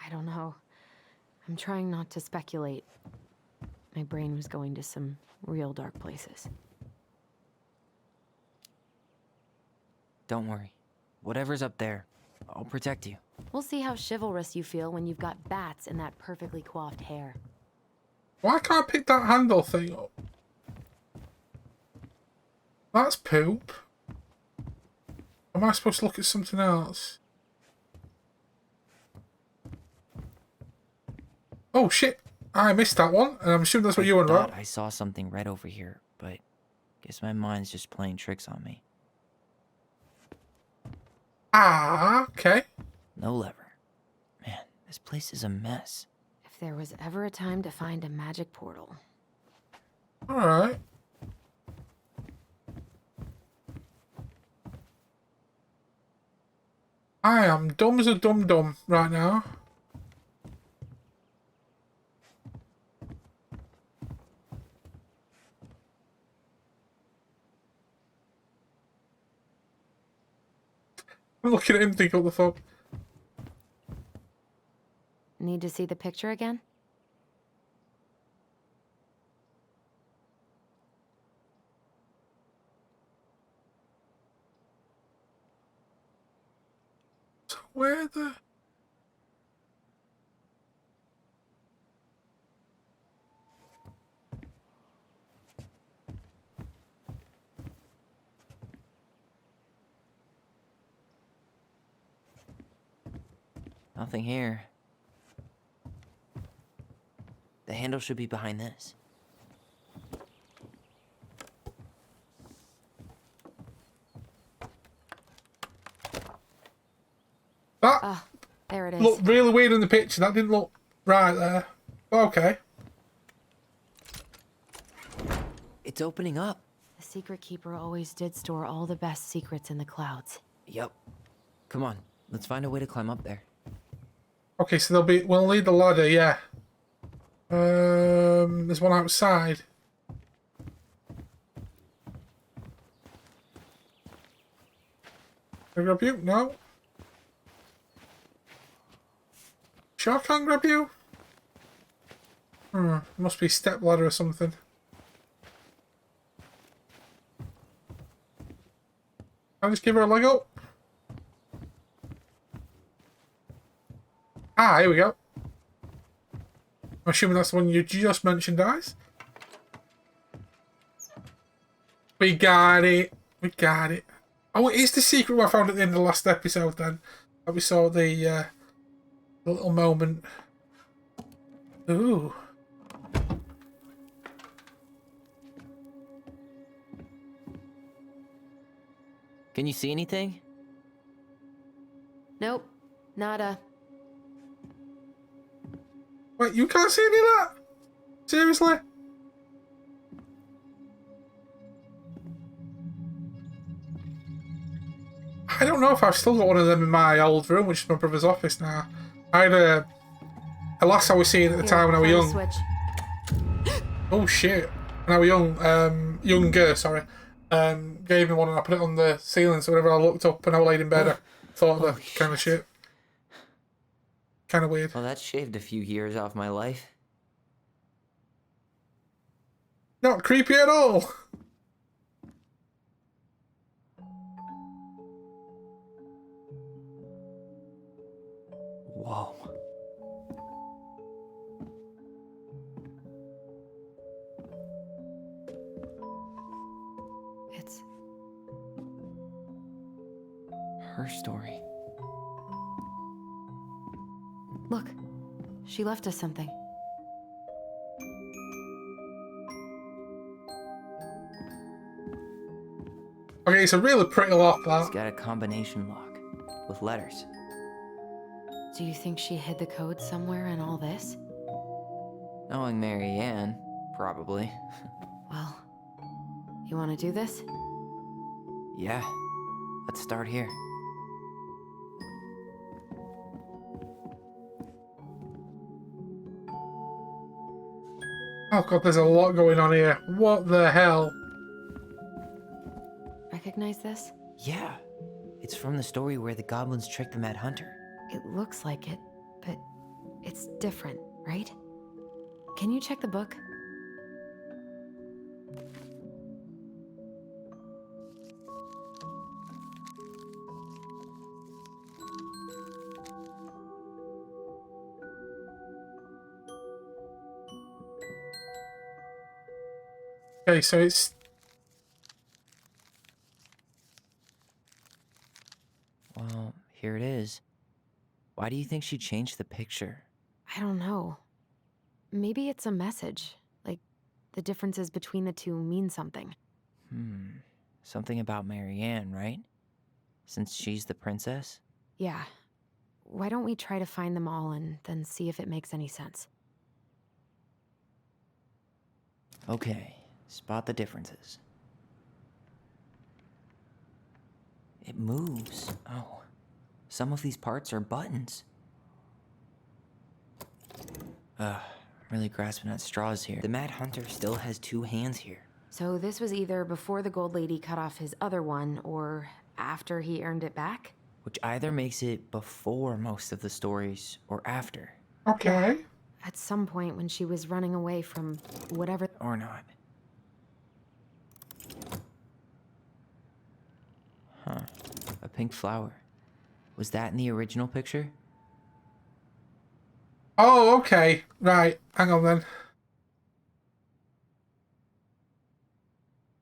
Speaker 2: I don't know. I'm trying not to speculate. My brain was going to some real dark places.
Speaker 1: Don't worry. Whatever's up there, I'll protect you.
Speaker 2: We'll see how chivalrous you feel when you've got bats in that perfectly coiffed hair.
Speaker 3: Why can't I pick that handle thing up? That's poop. Am I supposed to look at something else? Oh shit! I missed that one, and I'm assuming that's what you want, right?
Speaker 1: I saw something red over here, but guess my mind's just playing tricks on me.
Speaker 3: Ah, okay.
Speaker 1: No lever. Man, this place is a mess.
Speaker 2: If there was ever a time to find a magic portal.
Speaker 3: Alright. I am dumb as a dum-dum right now. I'm looking at him thinking, what the fuck?
Speaker 2: Need to see the picture again?
Speaker 3: So where the...
Speaker 1: Nothing here. The handle should be behind this.
Speaker 3: That
Speaker 2: there it is.
Speaker 3: looked really weird in the picture. That didn't look right there. Okay.
Speaker 1: It's opening up.
Speaker 2: The secret keeper always did store all the best secrets in the clouds.
Speaker 1: Yep. Come on, let's find a way to climb up there.
Speaker 3: Okay, so we'll need the ladder, yeah. There's one outside. Can I grab you? No. Sure I can grab you? Must be a step ladder or something. I'll just give her a leg up. Ah, here we go. I'm assuming that's the one you just mentioned, guys. We got it. We got it. Oh, it is the secret I found at the end of the last episode then. That we saw the little moment. Ooh.
Speaker 1: Can you see anything?
Speaker 2: Nope. Nada.
Speaker 3: Wait, you can't see any of that? Seriously? I don't know if I've still got one of them in my old room, which is my brother's office now. I had a lass I was seeing at the time when I was young.
Speaker 2: Switch.
Speaker 3: Oh shit. When I was young, younger, sorry. Gave me one and I put it on the ceiling, so whenever I looked up and I was laid in bed, I thought of the kind of shit. kind of weird.
Speaker 1: Well, that shaved a few years off my life.
Speaker 3: Not creepy at all.
Speaker 1: Whoa.
Speaker 2: It's
Speaker 1: Her story.
Speaker 2: Look, she left us something.
Speaker 3: Okay, it's a really pretty lock,
Speaker 1: It's
Speaker 3: that.
Speaker 1: got a combination lock with letters.
Speaker 2: Do you think she hid the code somewhere in all this?
Speaker 1: Knowing Mary Ann, probably.
Speaker 2: Well, you want to do this?
Speaker 1: Yeah. Let's start here.
Speaker 3: Oh god, there's a lot going on here. What the hell?
Speaker 2: Recognize this?
Speaker 1: Yeah. It's from the story where the goblins tricked the Mad Hunter.
Speaker 2: It looks like it, but it's different, right? Can you check the book?
Speaker 3: Okay, so it's...
Speaker 1: Well, here it is. Why do you think she changed the picture?
Speaker 2: I don't know. Maybe it's a message. Like, the differences between the two mean something.
Speaker 1: Something about Mary Ann, right? Since she's the princess?
Speaker 2: Yeah. Why don't we try to find them all and then see if it makes any sense?
Speaker 1: Okay, spot the differences. It moves. Oh, some of these parts are buttons. Really grasping at straws here. The Mad Hunter still has two hands here.
Speaker 2: So this was either before the Gold Lady cut off his other one, or after he earned it back?
Speaker 1: Which either makes it before most of the stories, or after.
Speaker 3: Okay.
Speaker 2: At some point when she was running away from whatever...
Speaker 1: Or not. Huh. A pink flower. Was that in the original picture?
Speaker 3: Oh, okay. Right. Hang on then.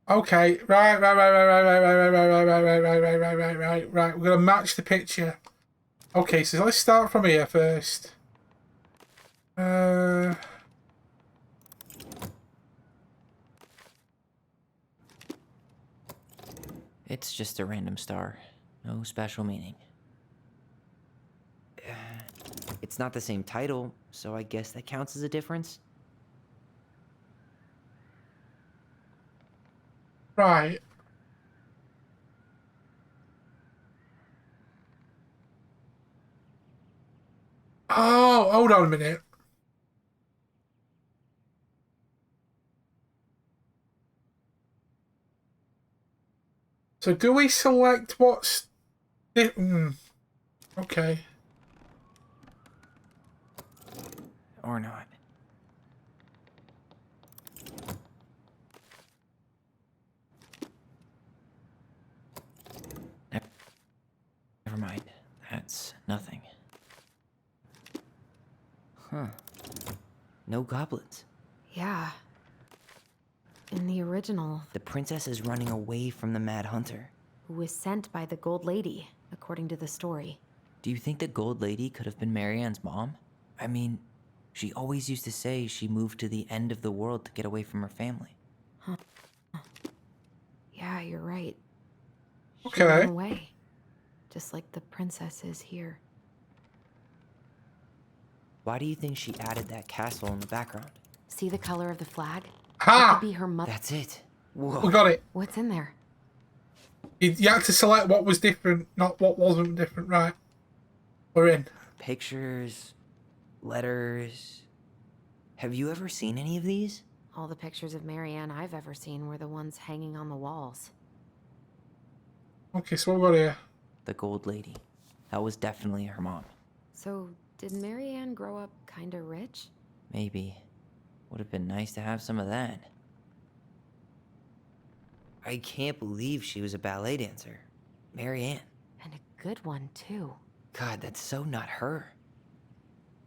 Speaker 3: Okay. Right. We're gonna match the picture. Okay, so let's start from here first.
Speaker 1: It's just a random star. No special meaning. It's not the same title, so I guess that counts as a difference.
Speaker 3: Right. Oh, hold on a minute. So do we select what's... Okay.
Speaker 1: Or not. Never mind. That's nothing. Huh. No goblins.
Speaker 2: Yeah. In the original,
Speaker 1: The princess is running away from the Mad Hunter.
Speaker 2: who was sent by the Gold Lady, according to the story.
Speaker 1: Do you think the Gold Lady could have been Marianne's mom? I mean, she always used to say she moved to the end of the world to get away from her family.
Speaker 2: Huh. Yeah, you're right. She
Speaker 3: Okay.
Speaker 2: ran away. Just like the princess is here.
Speaker 1: Why do you think she added that castle in the background?
Speaker 2: See the color of the flag?
Speaker 3: Ha!
Speaker 2: It could be her mother.
Speaker 1: That's it. Whoa.
Speaker 3: We got it.
Speaker 2: What's in there?
Speaker 3: You had to select what was different, not what wasn't different. Right. We're in.
Speaker 1: Pictures, letters. Have you ever seen any of these?
Speaker 2: All the pictures of Marianne I've ever seen were the ones hanging on the walls.
Speaker 3: Okay, so what we got here?
Speaker 1: The Gold Lady. That was definitely her mom.
Speaker 2: So, Did Marianne grow up kinda rich?
Speaker 1: Maybe. Would have been nice to have some of that. I can't believe she was a ballet dancer. Marianne.
Speaker 2: And a good one, too.
Speaker 1: God, that's so not her.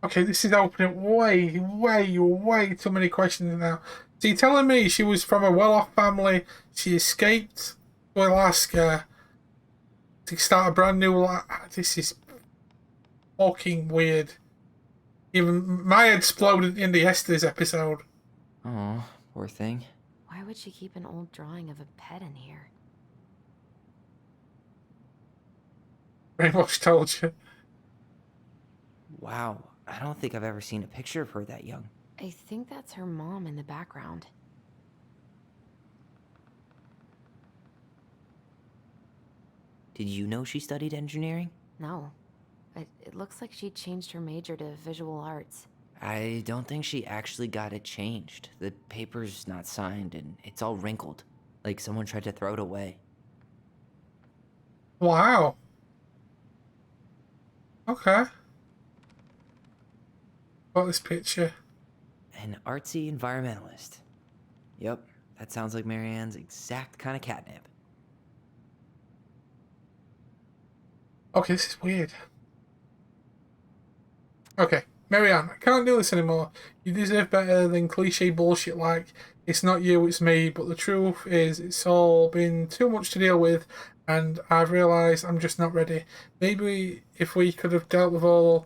Speaker 3: Okay, this is opening way too many questions now. So you're telling me she was from a well-off family, she escaped to Alaska to start a brand new life? This is fucking weird. Even my head exploded in the yesterday's episode.
Speaker 1: Oh, poor thing.
Speaker 2: Why would she keep an old drawing of a pet in here?
Speaker 3: Brainwash told you.
Speaker 1: Wow, I don't think I've ever seen a picture of her that young.
Speaker 2: I think that's her mom in the background.
Speaker 1: Did you know she studied engineering?
Speaker 2: No. It looks like she changed her major to visual arts.
Speaker 1: I don't think she actually got it changed. The paper's not signed and it's all wrinkled. Like someone tried to throw it away.
Speaker 3: Wow. Okay. Got this picture.
Speaker 1: An artsy environmentalist. Yep, that sounds like Marianne's exact kind of catnip.
Speaker 3: Okay, this is weird. Okay, Marianne, I can't do this anymore. You deserve better than cliche bullshit like, it's not you, it's me, but the truth is it's all been too much to deal with, and I've realised I'm just not ready. Maybe if we could have dealt with all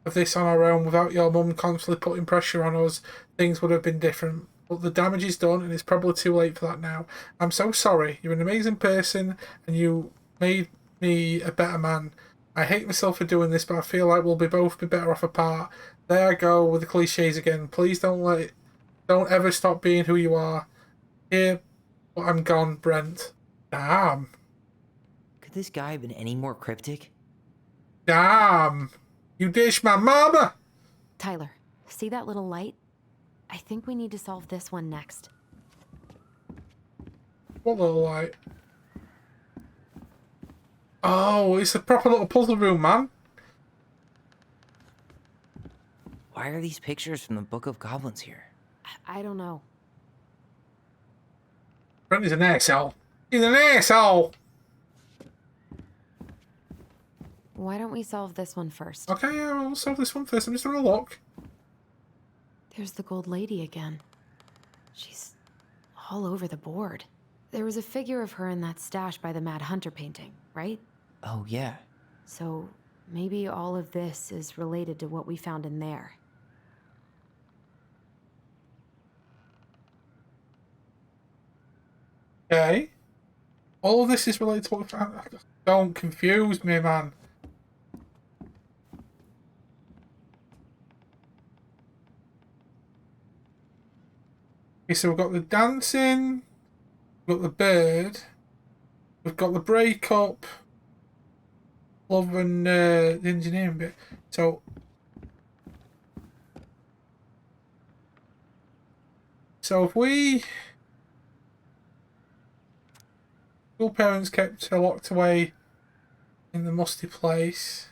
Speaker 3: of this on our own without your mum constantly putting pressure on us, things would have been different. But the damage is done, and it's probably too late for that now. I'm so sorry. You're an amazing person, and you made me a better man. I hate myself for doing this, but I feel like we'll both be better off apart. There I go with the cliches again. Please don't ever stop being who you are. Here, but I'm gone, Brent. Damn.
Speaker 1: Could this guy have been any more cryptic?
Speaker 3: Damn. You ditched my mama.
Speaker 2: Tyler, see that little light? I think we need to solve this one next.
Speaker 3: What little light? Oh, it's a proper little puzzle room, man.
Speaker 1: Why are these pictures from the Book of Goblins here?
Speaker 2: I don't know.
Speaker 3: Brent is an asshole. He's an asshole.
Speaker 2: Why don't we solve this one first?
Speaker 3: Okay, yeah, we'll solve this one first. I'm just having a look.
Speaker 2: There's the gold lady again. She's all over the board. There was a figure of her in that stash by the Mad Hunter painting, right?
Speaker 1: Oh, yeah.
Speaker 2: So maybe all of this is related to what we found in there.
Speaker 3: Okay. All of this is related to what we found. Don't confuse me, man. Okay, so we've got the dancing, we've got the bird, we've got the breakup, love and the engineering bit. So if we school parents kept her locked away in the musty place.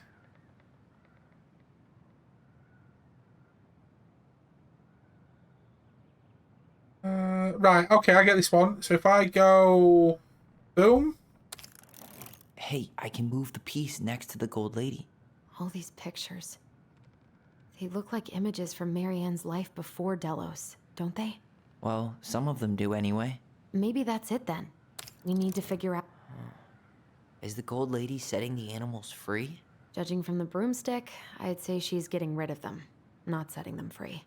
Speaker 3: Right, okay, I get this one. So if I go boom.
Speaker 1: Hey, I can move the piece next to the gold lady.
Speaker 2: All these pictures. They look like images from Marianne's life before Delos, don't they?
Speaker 1: Well, some of them do anyway.
Speaker 2: Maybe that's it then. We need to figure out...
Speaker 1: Is the gold lady setting the animals free?
Speaker 2: Judging from the broomstick, I'd say she's getting rid of them, not setting them free.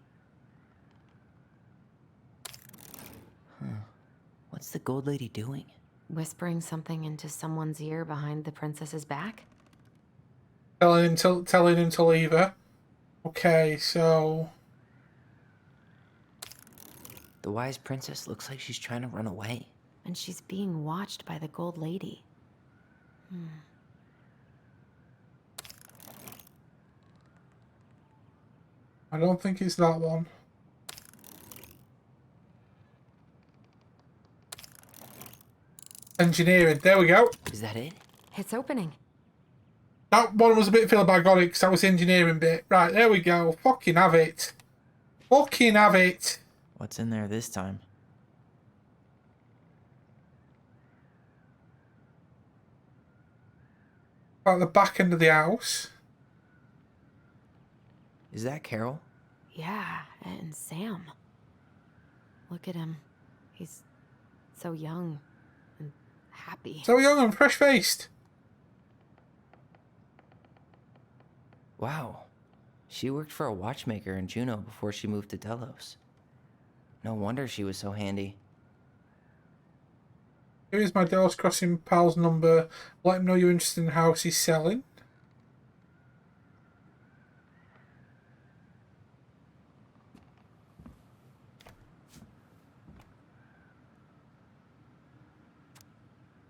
Speaker 1: What's the gold lady doing?
Speaker 2: Whispering something into someone's ear behind the princess's back?
Speaker 3: Telling him to leave her. Okay, so...
Speaker 1: The wise princess looks like she's trying to run away.
Speaker 2: And she's being watched by the gold lady.
Speaker 3: I don't think it's that one. Engineering, there we go.
Speaker 1: Is that it?
Speaker 2: It's opening.
Speaker 3: That one was a bit feel I got it because that was the engineering bit. Right, there we go. Fucking have it. Fucking have it.
Speaker 1: What's in there this time?
Speaker 3: At the back end of the house.
Speaker 1: Is that Carol?
Speaker 2: Yeah, and Sam. Look at him. He's so young and happy.
Speaker 3: So young and fresh-faced.
Speaker 1: Wow. She worked for a watchmaker in Juneau before she moved to Delos. No wonder she was so handy.
Speaker 3: Here's my Delos Crossing pal's number. Let him know you're interested in the house he's selling.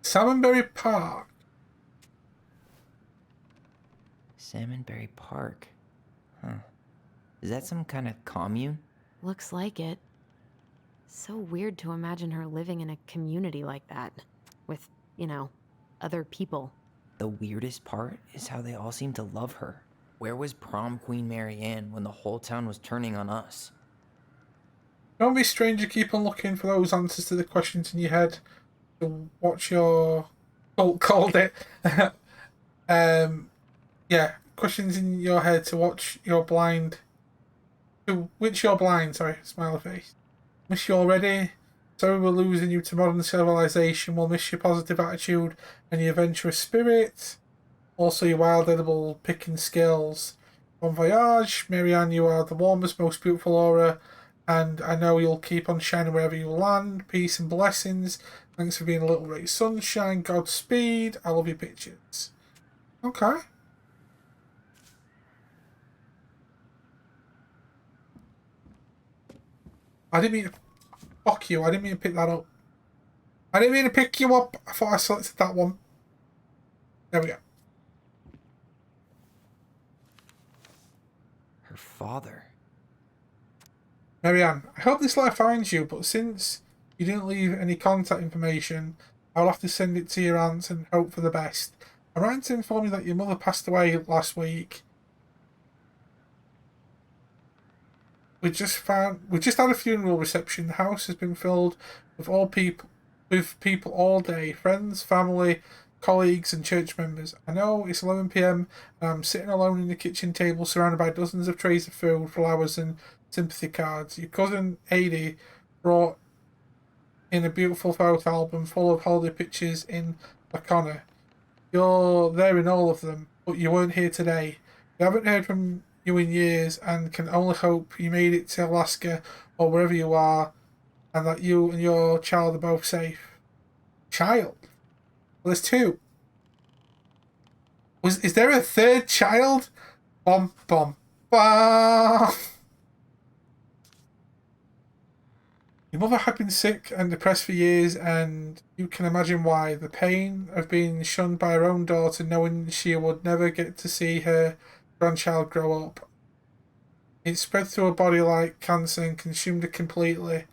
Speaker 3: Salmonberry Park.
Speaker 1: Salmonberry Park. Huh. Is that some kind of commune?
Speaker 2: Looks like it. So weird to imagine her living in a community like that. With, you know, other people.
Speaker 1: The weirdest part is how they all seem to love her. Where was prom queen Mary Ann when the whole town was turning on us?
Speaker 3: Don't be strange, you keep on looking for those answers to the questions in your head. To watch your... called it. Yeah, questions in your head to watch your blind... To which you're blind, sorry, smiley face. Miss you already? Sorry we're losing you to modern civilization. We'll miss your positive attitude and your adventurous spirit. Also your wild edible picking skills. Bon voyage, Marianne, you are the warmest, most beautiful aura, and I know you'll keep on shining wherever you land. Peace and blessings. Thanks for being a little ray of sunshine. Godspeed. I love your pictures. Okay. I didn't mean to... Fuck you, I didn't mean to pick that up. I didn't mean to pick you up. I thought I selected that one. There we go.
Speaker 1: Her father.
Speaker 3: Marianne, I hope this letter finds you, but since you didn't leave any contact information, I'll have to send it to your aunt and hope for the best. I'm writing to inform you that your mother passed away last week. We just had a funeral reception. The house has been filled with people all day, friends, family, colleagues and church members. I know it's 11 p.m. and I'm sitting alone in the kitchen table surrounded by dozens of trays of food, flowers and sympathy cards. Your cousin Adi brought in a beautiful photo album full of holiday pictures in Lacona. You're there in all of them, but you weren't here today. We haven't heard from you in years and can only hope you made it to Alaska or wherever you are and that you and your child are both safe. Child? Well, there's two. Is there a third child? Bum, bum, bum. Your mother had been sick and depressed for years, and you can imagine why. The pain of being shunned by her own daughter, knowing she would never get to see her grandchild grow up. It spread through her body like cancer and consumed her completely.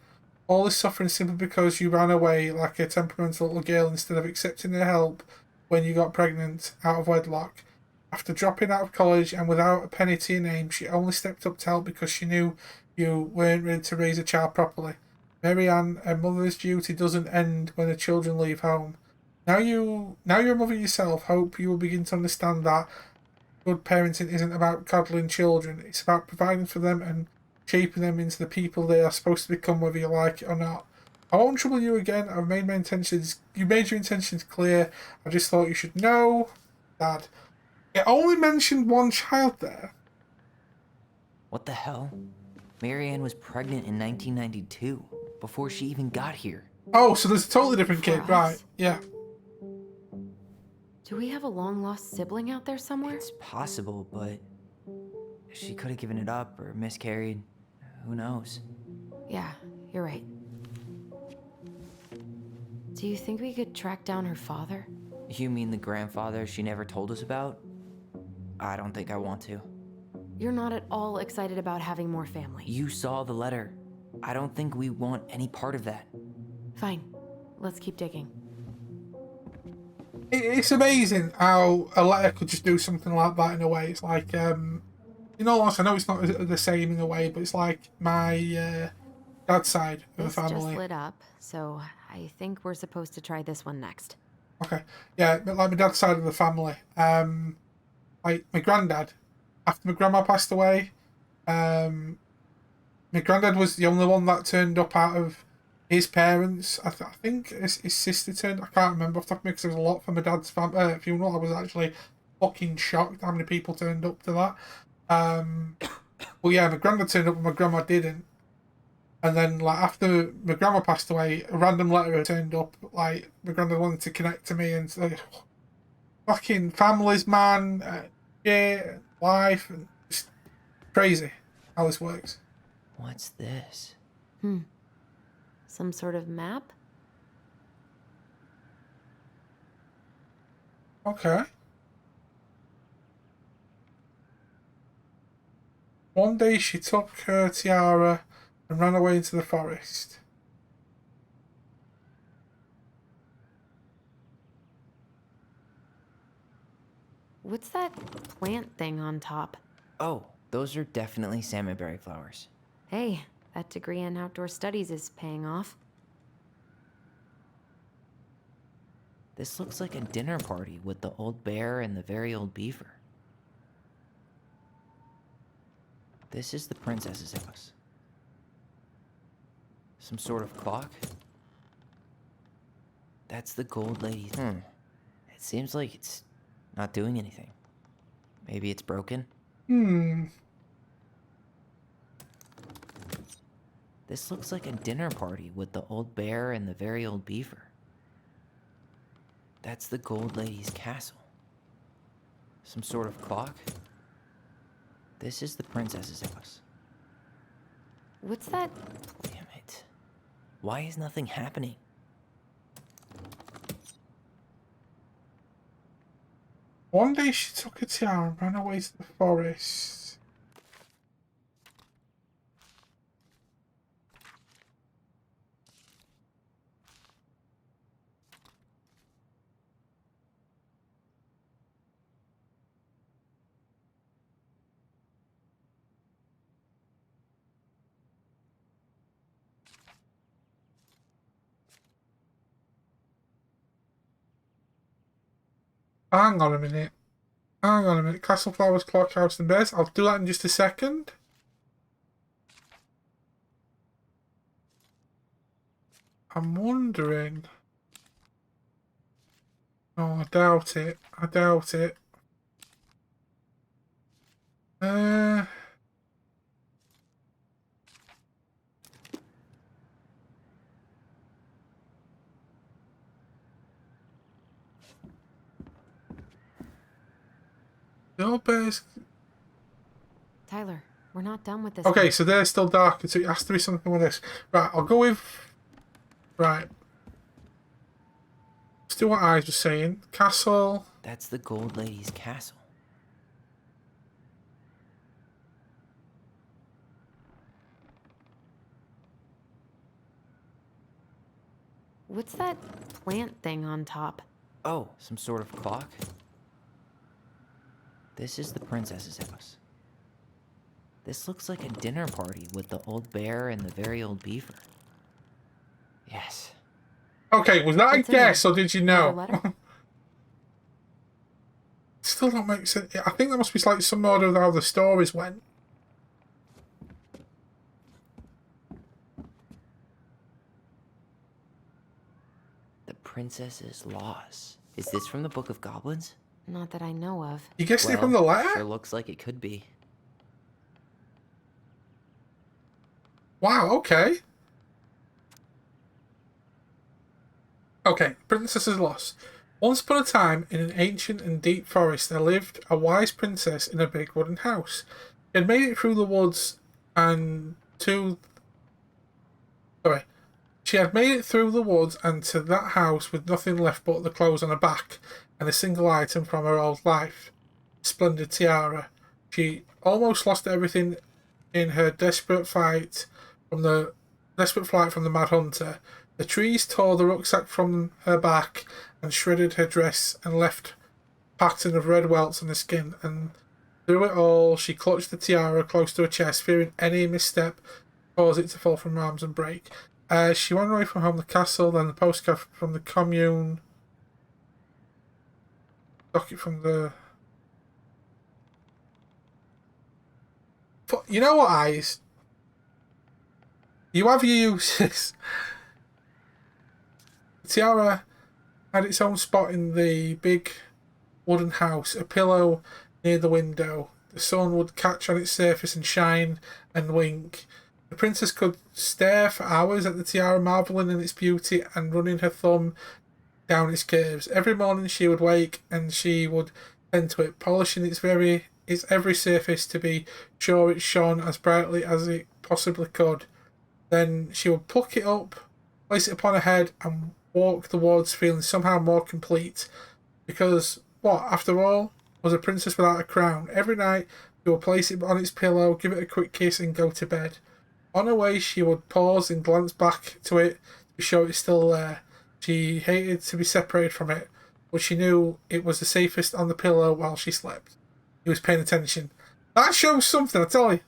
Speaker 3: All this suffering simply because you ran away like a temperamental little girl instead of accepting her help when you got pregnant out of wedlock. After dropping out of college and without a penny to your name, she only stepped up to help because she knew you weren't ready to raise a child properly. Marianne, a mother's duty doesn't end when her children leave home. Now you're a mother yourself. Hope you will begin to understand that good parenting isn't about coddling children. It's about providing for them and shaping them into the people they are supposed to become, whether you like it or not. I won't trouble you again. I've made my intentions. You made your intentions clear. I just thought you should know, Dad. It only mentioned one child there.
Speaker 1: What the hell? Mary Ann was pregnant in 1992, before she even got here.
Speaker 3: Oh, so there's a totally different kid, right? Yeah.
Speaker 2: Do we have a long-lost sibling out there somewhere?
Speaker 1: It's possible, but she could have given it up or miscarried. Who knows?
Speaker 2: Yeah, you're right. Do you think we could track down her father?
Speaker 1: You mean the grandfather she never told us about? I don't think I want to.
Speaker 2: You're not at all excited about having more family.
Speaker 1: You saw the letter. I don't think we want any part of that.
Speaker 2: Fine. Let's keep digging.
Speaker 3: It's amazing how a letter could just do something like that in a way. It's like, you know, I know it's not the same in a way, but it's like my dad's side of the
Speaker 2: This
Speaker 3: family.
Speaker 2: just lit up, so I think we're supposed to try this one next.
Speaker 3: Okay, yeah, but like my dad's side of the family. Like my granddad, after my grandma passed away, my granddad was the only one that turned up out of his parents. I think his sister turned. I can't remember off the top of my head because there was a lot for my dad's funeral. I was actually fucking shocked how many people turned up to that. But yeah, my granddad turned up and my grandma didn't. And then, like, after my grandma passed away, a random letter turned up. Like, my granddad wanted to connect to me and say, fucking families, man, yeah, life, and just crazy how this works.
Speaker 1: What's this?
Speaker 2: Some sort of map?
Speaker 3: Okay. One day she took her tiara and ran away into the forest.
Speaker 2: What's that plant thing on top?
Speaker 1: Oh, those are definitely salmonberry flowers.
Speaker 2: Hey, that degree in outdoor studies is paying off.
Speaker 1: This looks like a dinner party with the old bear and the very old beaver. This is the princess's house. Some sort of clock? That's the gold lady. It seems like it's not doing anything. Maybe it's broken? This looks like a dinner party with the old bear and the very old beaver. That's the gold lady's castle. Some sort of clock? This is the princess's house.
Speaker 2: What's that?
Speaker 1: Damn it. Why is nothing happening?
Speaker 3: One day she took a tiara and ran away to the forest. Hang on a minute. Hang on a minute. Castle Flowers, Clock House and Bears. I'll do that in just a second. I'm wondering. Oh, I doubt it. I doubt it. The old bears.
Speaker 2: Tyler, we're not done with this.
Speaker 3: Okay,
Speaker 2: one.
Speaker 3: so they're still dark, so it has to be something with this. Right, I'll go with. Right. Let's do what I was saying. Castle.
Speaker 1: That's the gold lady's castle.
Speaker 2: What's that plant thing on top?
Speaker 1: Oh, some sort of clock? This is the princess's house. This looks like a dinner party with the old bear and the very old beaver. Yes.
Speaker 3: Okay, was that
Speaker 2: What's
Speaker 3: a
Speaker 2: in
Speaker 3: guess
Speaker 2: there?
Speaker 3: or did you
Speaker 2: Another
Speaker 3: know?
Speaker 2: letter?
Speaker 3: Still don't make sense. I think there must be like some order of how the stories went.
Speaker 1: The princess's laws. Is this from the Book of Goblins?
Speaker 2: Not that I know of.
Speaker 3: You guessed it
Speaker 1: Well,
Speaker 3: from the letter?
Speaker 1: Sure looks like it could be.
Speaker 3: Wow, okay. Okay, Princess is lost. Once upon a time, in an ancient and deep forest, there lived a wise princess in a big wooden house. She had made it through the woods and to... Sorry. She had made it through the woods and to that house with nothing left but the clothes on her back and a single item from her old life. Splendid tiara. She almost lost everything in her desperate flight from the Mad Hunter. The trees tore the rucksack from her back, and shredded her dress and left a pattern of red welts on her skin. And through it all, she clutched the tiara close to her chest, fearing any misstep cause it to fall from her arms and break. She ran away from home, the castle, then the postcard from the commune. Docket from the... You know what, Eyes? You have your uses. The tiara had its own spot in the big wooden house, a pillow near the window. The sun would catch on its surface and shine and wink. The princess could stare for hours at the tiara, marvelling in its beauty and running her thumb down its curves. Every morning she would wake and she would tend to it, polishing its every surface to be sure it shone as brightly as it possibly could. Then she would pluck it up, place it upon her head, and walk the wards feeling somehow more complete. Because what, after all, was a princess without a crown? Every night she would place it on its pillow, give it a quick kiss, and go to bed. On her way, she would pause and glance back to it to be sure it's still there. She hated to be separated from it, but she knew it was the safest on the pillow while she slept. He was paying attention. That shows something, I tell you.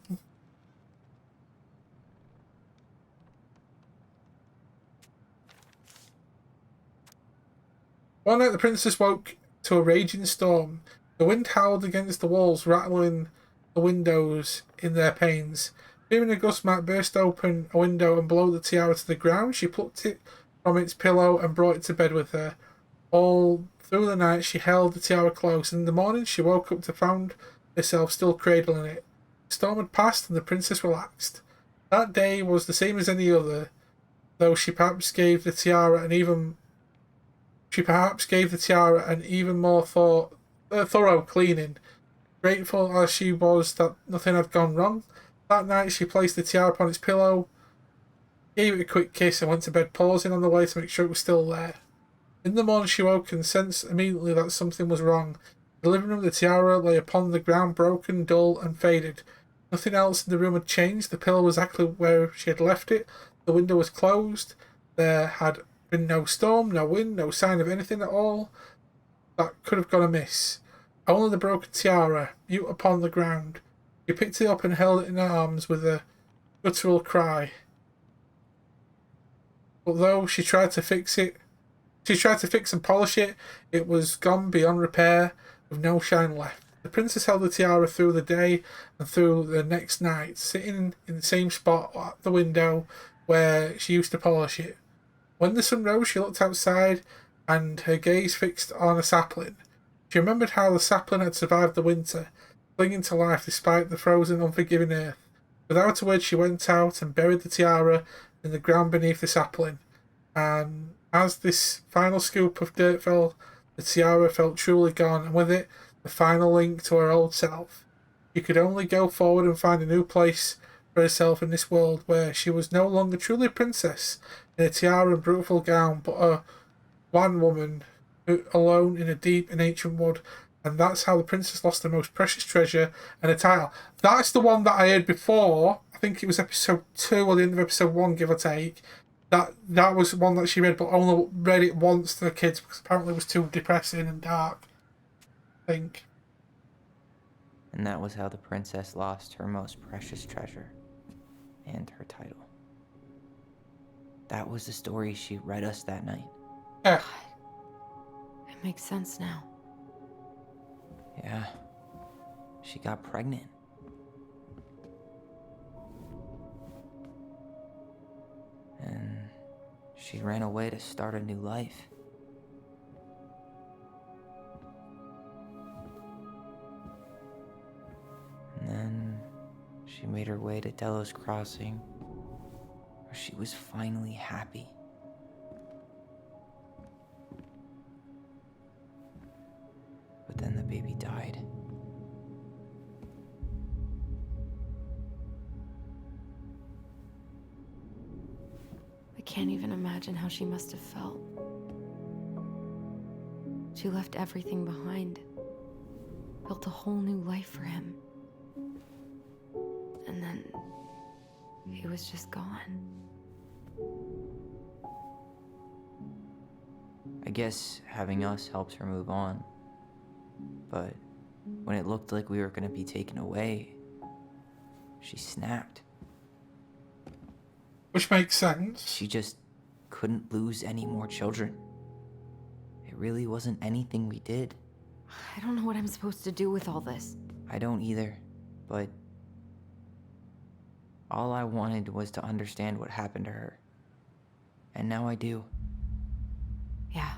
Speaker 3: One night the princess woke to a raging storm. The wind howled against the walls, rattling the windows in their panes. Fearing a gust might burst open a window and blow the tiara to the ground, she plucked it from its pillow and brought it to bed with her. All through the night she held the tiara close, and in the morning she woke up to find herself still cradling it. The storm had passed and the princess relaxed. That day was the same as any other, though she perhaps gave the tiara an even more thorough cleaning. Grateful as she was that nothing had gone wrong, that night she placed the tiara upon its pillow, gave it a quick kiss, and went to bed, pausing on the way to make sure it was still there. In the morning she woke and sensed immediately that something was wrong. In the living room, the tiara lay upon the ground, broken, dull, and faded. Nothing else in the room had changed. The pillow was exactly where she had left it. The window was closed. There had been no storm, no wind, no sign of anything at all that could have gone amiss. Only the broken tiara, mute upon the ground. She picked it up and held it in her arms with a guttural cry. But though she tried to fix and polish it, it was gone beyond repair, with no shine left. The princess held the tiara through the day and through the next night, sitting in the same spot at the window where she used to polish it. When the sun rose, she looked outside, and her gaze fixed on a sapling. She remembered how the sapling had survived the winter, clinging to life despite the frozen, unforgiving earth. Without a word, she went out and buried the tiara in the ground beneath the sapling. And as this final scoop of dirt fell, the tiara felt truly gone, and with it, the final link to her old self. She could only go forward and find a new place for herself in this world where she was no longer truly a princess in a tiara and beautiful gown, but a one woman alone in a deep and ancient wood. And that's how the princess lost her most precious treasure and a title. That's the one that I heard before. I think it was episode 2 or the end of episode 1, give or take. That was one that she read, but only read it once to the kids because apparently it was too depressing and dark, I think.
Speaker 1: And that was how the princess lost her most precious treasure and her title. That was the story she read us that night.
Speaker 3: Yeah.
Speaker 2: It makes sense now.
Speaker 1: Yeah. She got pregnant. And she ran away to start a new life. And then she made her way to Delos Crossing, where she was finally happy. But then the baby died.
Speaker 2: I can't even imagine how she must have felt. She left everything behind, built a whole new life for him. And then he was just gone.
Speaker 1: I guess having us helped her move on. But when it looked like we were gonna be taken away, she snapped.
Speaker 3: Which makes sense.
Speaker 1: She just couldn't lose any more children. It really wasn't anything we did.
Speaker 2: I don't know what I'm supposed to do with all this.
Speaker 1: I don't either, but all I wanted was to understand what happened to her. And now I do.
Speaker 2: Yeah.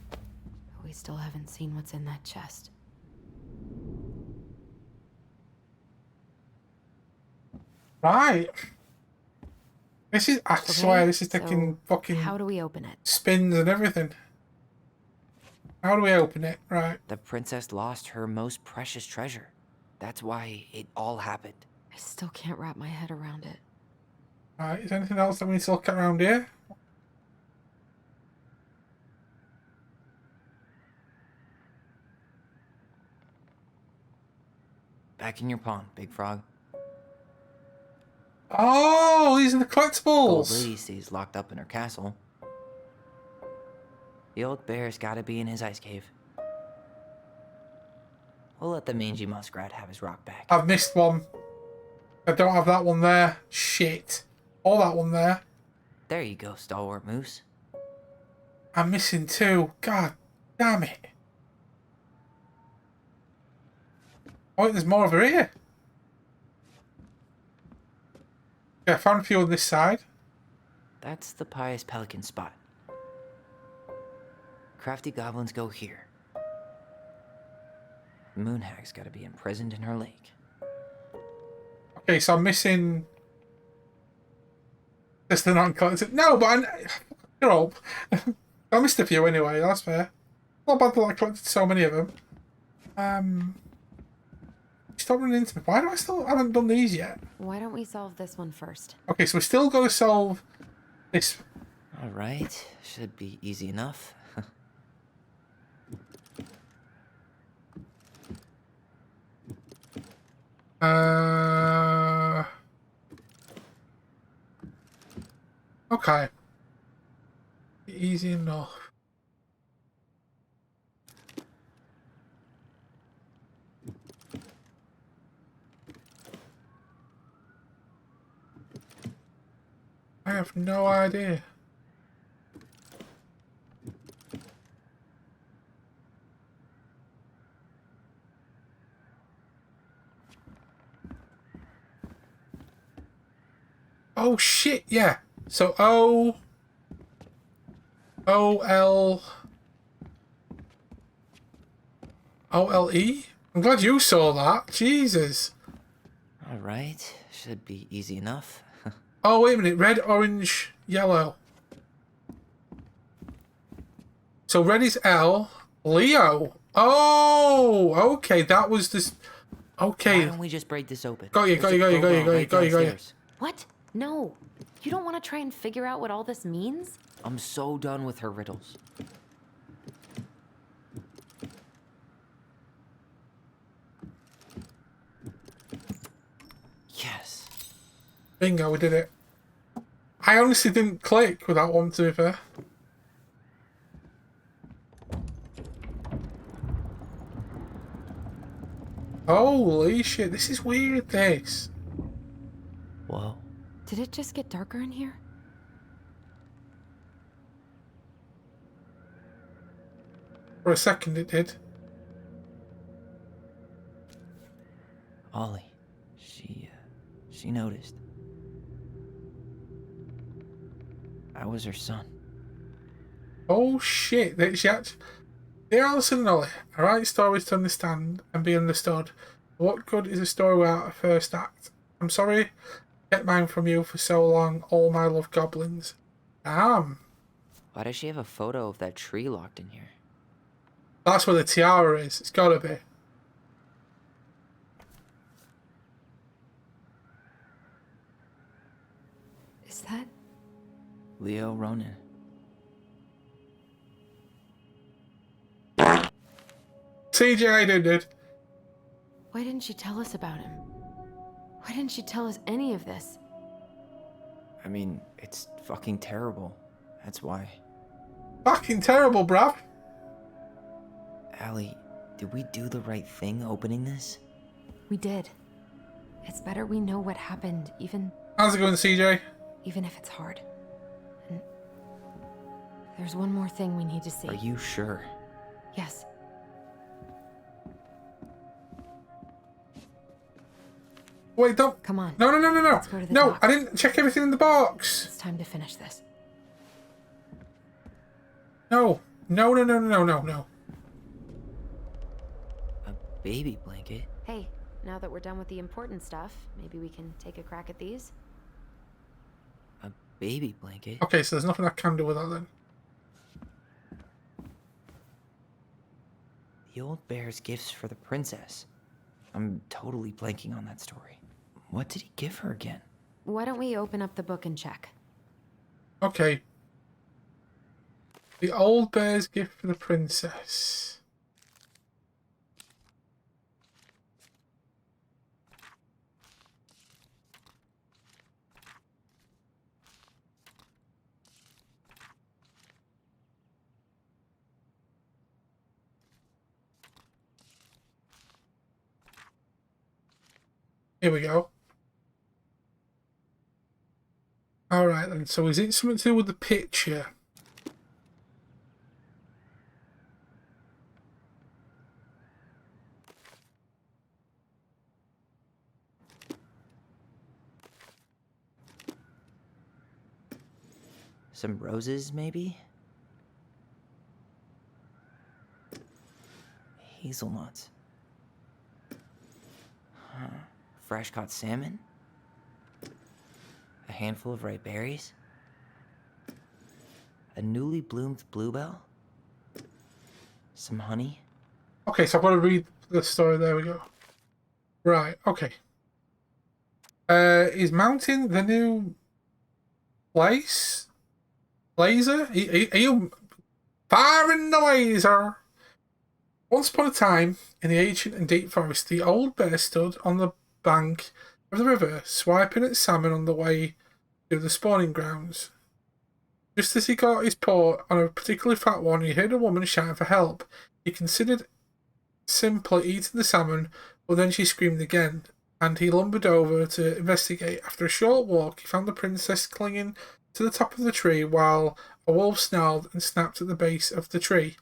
Speaker 2: But we still haven't seen what's in that chest.
Speaker 3: Right. This is, I swear, this is taking fucking
Speaker 2: How do we open it?
Speaker 3: spins and everything. How do we open it? Right.
Speaker 1: The princess lost her most precious treasure. That's why it all happened.
Speaker 2: I still can't wrap my head around it.
Speaker 3: Right. Is there anything else that we need to look at around here?
Speaker 1: Back in your pond, Big Frog.
Speaker 3: Oh, these are the
Speaker 1: Gold
Speaker 3: collectibles.
Speaker 1: Lily stays locked up in her castle. The old bear's gotta be in his ice cave. We'll let the mangy muskrat have his rock back.
Speaker 3: I've missed one. I don't have that one there. Shit. Or that one there.
Speaker 1: There you go, stalwart moose.
Speaker 3: I'm missing two. God damn it. Oh, there's more over here. Yeah, I found a few on this side.
Speaker 1: That's the pious pelican spot. Crafty goblins go here. Moonhag's gotta be imprisoned in her lake.
Speaker 3: Okay, so I'm missing... Just the non-collected... No, but you're up. I missed a few anyway, that's fair. Not bad that I collected so many of them. Stop running into me. Why do I haven't done these yet?
Speaker 2: Why don't we solve this one first?
Speaker 3: Okay, so we still got to solve this.
Speaker 1: Alright, should be easy enough.
Speaker 3: Okay. Easy enough. I have no idea. Oh shit, yeah. So O-L-E? I'm glad you saw that. Jesus.
Speaker 1: Alright, should be easy enough.
Speaker 3: Oh, wait a minute. Red, orange, yellow. So red is L. Leo. Oh, okay. That was this. Okay.
Speaker 1: Why don't we just break this open?
Speaker 3: Got you.
Speaker 2: What? No. You don't want to try and figure out what all this means?
Speaker 1: I'm so done with her riddles. Yes.
Speaker 3: Bingo, we did it. I honestly didn't click with that one, to be fair. Holy shit, this is weird, this.
Speaker 1: Whoa.
Speaker 2: Did it just get darker in here?
Speaker 3: For a second it did.
Speaker 1: Ollie. She noticed. I was her son.
Speaker 3: Oh shit, Dear Alyson and Ollie, I write stories to understand and be understood. What good is a story without a first act? I'm sorry I kept mine from you for so long, all my love goblins. Damn.
Speaker 1: Why does she have a photo of that tree locked in here?
Speaker 3: That's where the tiara is. It's gotta be.
Speaker 2: Is that...
Speaker 1: Leo Ronan.
Speaker 3: CJ, how you doing, dude?
Speaker 2: Why didn't she tell us about him? Why didn't she tell us any of this?
Speaker 1: I mean, it's fucking terrible. That's why.
Speaker 3: Fucking terrible, bruv.
Speaker 1: Allie, did we do the right thing opening this?
Speaker 2: We did. It's better we know what happened, even
Speaker 3: How's it going, CJ?
Speaker 2: if it's hard. And there's one more thing we need to see.
Speaker 1: Are you sure?
Speaker 2: Yes.
Speaker 3: Wait, don't.
Speaker 2: Come on.
Speaker 3: No.
Speaker 2: Let's go to the
Speaker 3: No,
Speaker 2: dock.
Speaker 3: I didn't check everything in the box.
Speaker 2: It's time to finish this.
Speaker 3: No. No.
Speaker 1: A baby blanket?
Speaker 2: Hey, now that we're done with the important stuff, maybe we can take a crack at these?
Speaker 1: A baby blanket?
Speaker 3: Okay, so there's nothing I can do with that then.
Speaker 1: The old bear's gifts for the princess. I'm totally blanking on that story. What did he give her again?
Speaker 2: Why don't we open up the book and check?
Speaker 3: Okay. The old bear's gift for the princess. Here we go. Alright then, so is it something to do with the picture?
Speaker 1: Some roses, maybe? Hazelnuts. Huh. Fresh caught salmon? A handful of ripe berries? A newly bloomed bluebell? Some honey?
Speaker 3: Okay, so I've got to read the story. There we go. Right, okay. Is mounting the new place? Laser? Are you firing the laser? Once upon a time, in the ancient and deep forest, the old bear stood on the bank of the river, swiping at salmon on the way to the spawning grounds. Just as he got his paw on a particularly fat one, he heard a woman shouting for help. He considered simply eating the salmon, but then she screamed again, and he lumbered over to investigate. After a short walk, he found the princess clinging to the top of the tree while a wolf snarled and snapped at the base of the tree.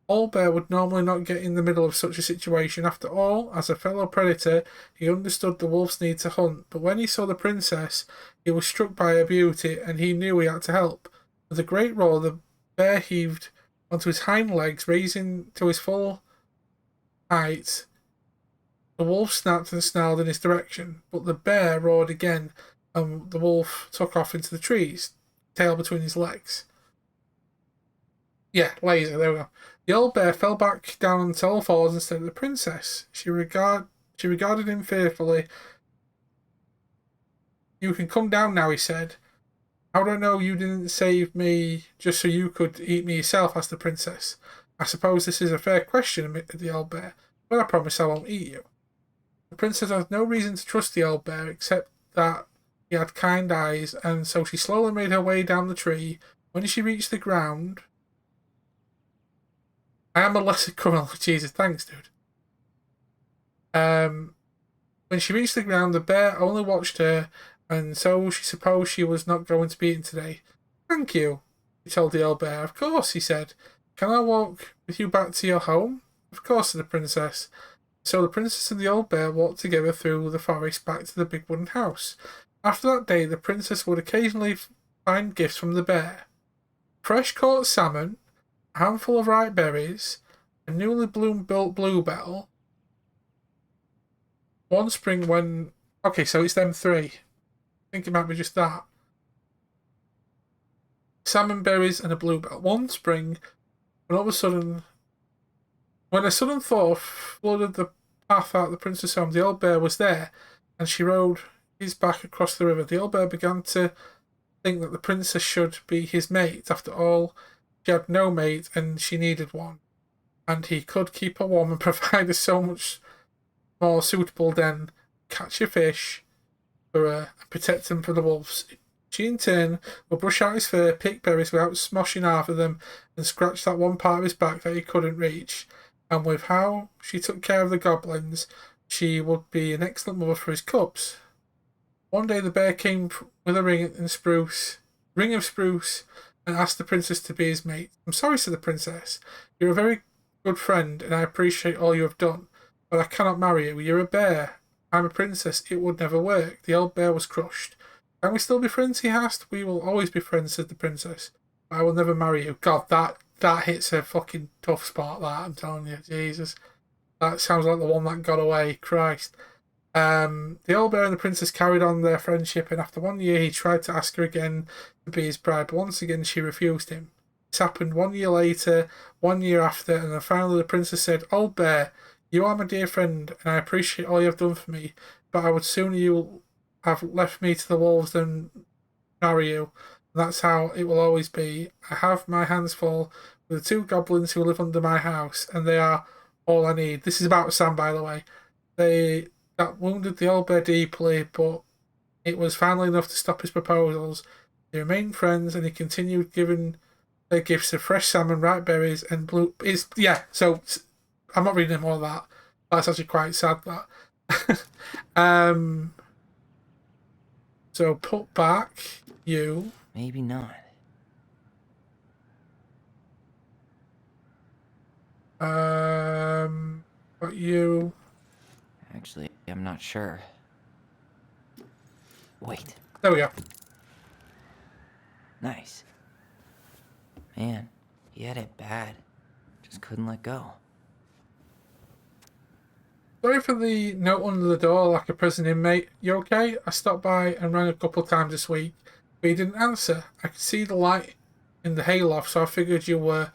Speaker 3: Old Bear would normally not get in the middle of such a situation. After all, as a fellow predator, he understood the wolf's need to hunt, but when he saw the princess, he was struck by her beauty, and he knew he had to help. With a great roar, the bear heaved onto his hind legs, raising to his full height. The wolf snapped and snarled in his direction, but the bear roared again, and the wolf took off into the trees, tail between his legs. Yeah, laser, there we go. The old bear fell back down on all fours instead of the princess. She regarded him fearfully. "You can come down now," he said. "How do I know you didn't save me just so you could eat me yourself?" asked the princess. "I suppose this is a fair question," admitted the old bear, "but I promise I won't eat you." The princess had no reason to trust the old bear except that he had kind eyes, and so she slowly made her way down the tree. When she reached the ground... I am a lesser criminal. Jesus, thanks, dude. When she reached the ground, the bear only watched her, and so she supposed she was not going to be eaten today. "Thank you," he told the old bear. "Of course," he said. "Can I walk with you back to your home?" "Of course," said the princess. So the princess and the old bear walked together through the forest back to the big wooden house. After that day, the princess would occasionally find gifts from the bear. Fresh caught salmon, a handful of ripe berries, a newly bloomed bluebell. One spring when... Okay, so it's them three. I think it might be just that. Salmon berries and a bluebell. One spring, when all of a sudden... When a sudden thought flooded the path out of the princess' home, the old bear was there, and she rode his back across the river. The old bear began to think that the princess should be his mate. After all, she had no mate, and she needed one. And he could keep her warm and provide her so much more suitable than catch a fish for her and protect him from the wolves. She in turn will brush out his fur, pick berries without smoshing half of them, and scratch that one part of his back that he couldn't reach. And with how she took care of the goblins, she would be an excellent mother for his cubs. One day the bear came with a ring of spruce, and asked the princess to be his mate. I'm sorry, said the princess. You're a very good friend, and I appreciate all you have done, but I cannot marry you. You're a bear. I'm a princess. It would never work. The old bear was crushed. Can we still be friends? He asked. We will always be friends, said the princess. But I will never marry you. God, that hits a fucking tough spot, that, I'm telling you. Jesus. That sounds like the one that got away. Christ. The old bear and the princess carried on their friendship, and after 1 year he tried to ask her again to be his bride, but once again she refused him. This happened 1 year later, 1 year after, and then finally the princess said, Old bear, you are my dear friend, and I appreciate all you have done for me, but I would sooner you have left me to the wolves than marry you. And that's how it will always be. I have my hands full with the 2 goblins who live under my house, and they are all I need. This is about Sam, by the way. That wounded the old bear deeply, but it was finally enough to stop his proposals. They remained friends, and he continued giving their gifts of fresh salmon, ripe berries, and blue. So I'm not reading more of that. That's actually quite sad. That. So put back you.
Speaker 1: Maybe not.
Speaker 3: But you.
Speaker 1: Actually, I'm not sure. Wait.
Speaker 3: There we go.
Speaker 1: Nice. Man, he had it bad. Just couldn't let go.
Speaker 3: Sorry for the note under the door like a prison inmate. You okay? I stopped by and rang a couple of times this week, but you didn't answer. I could see the light in the hayloft, so I figured you were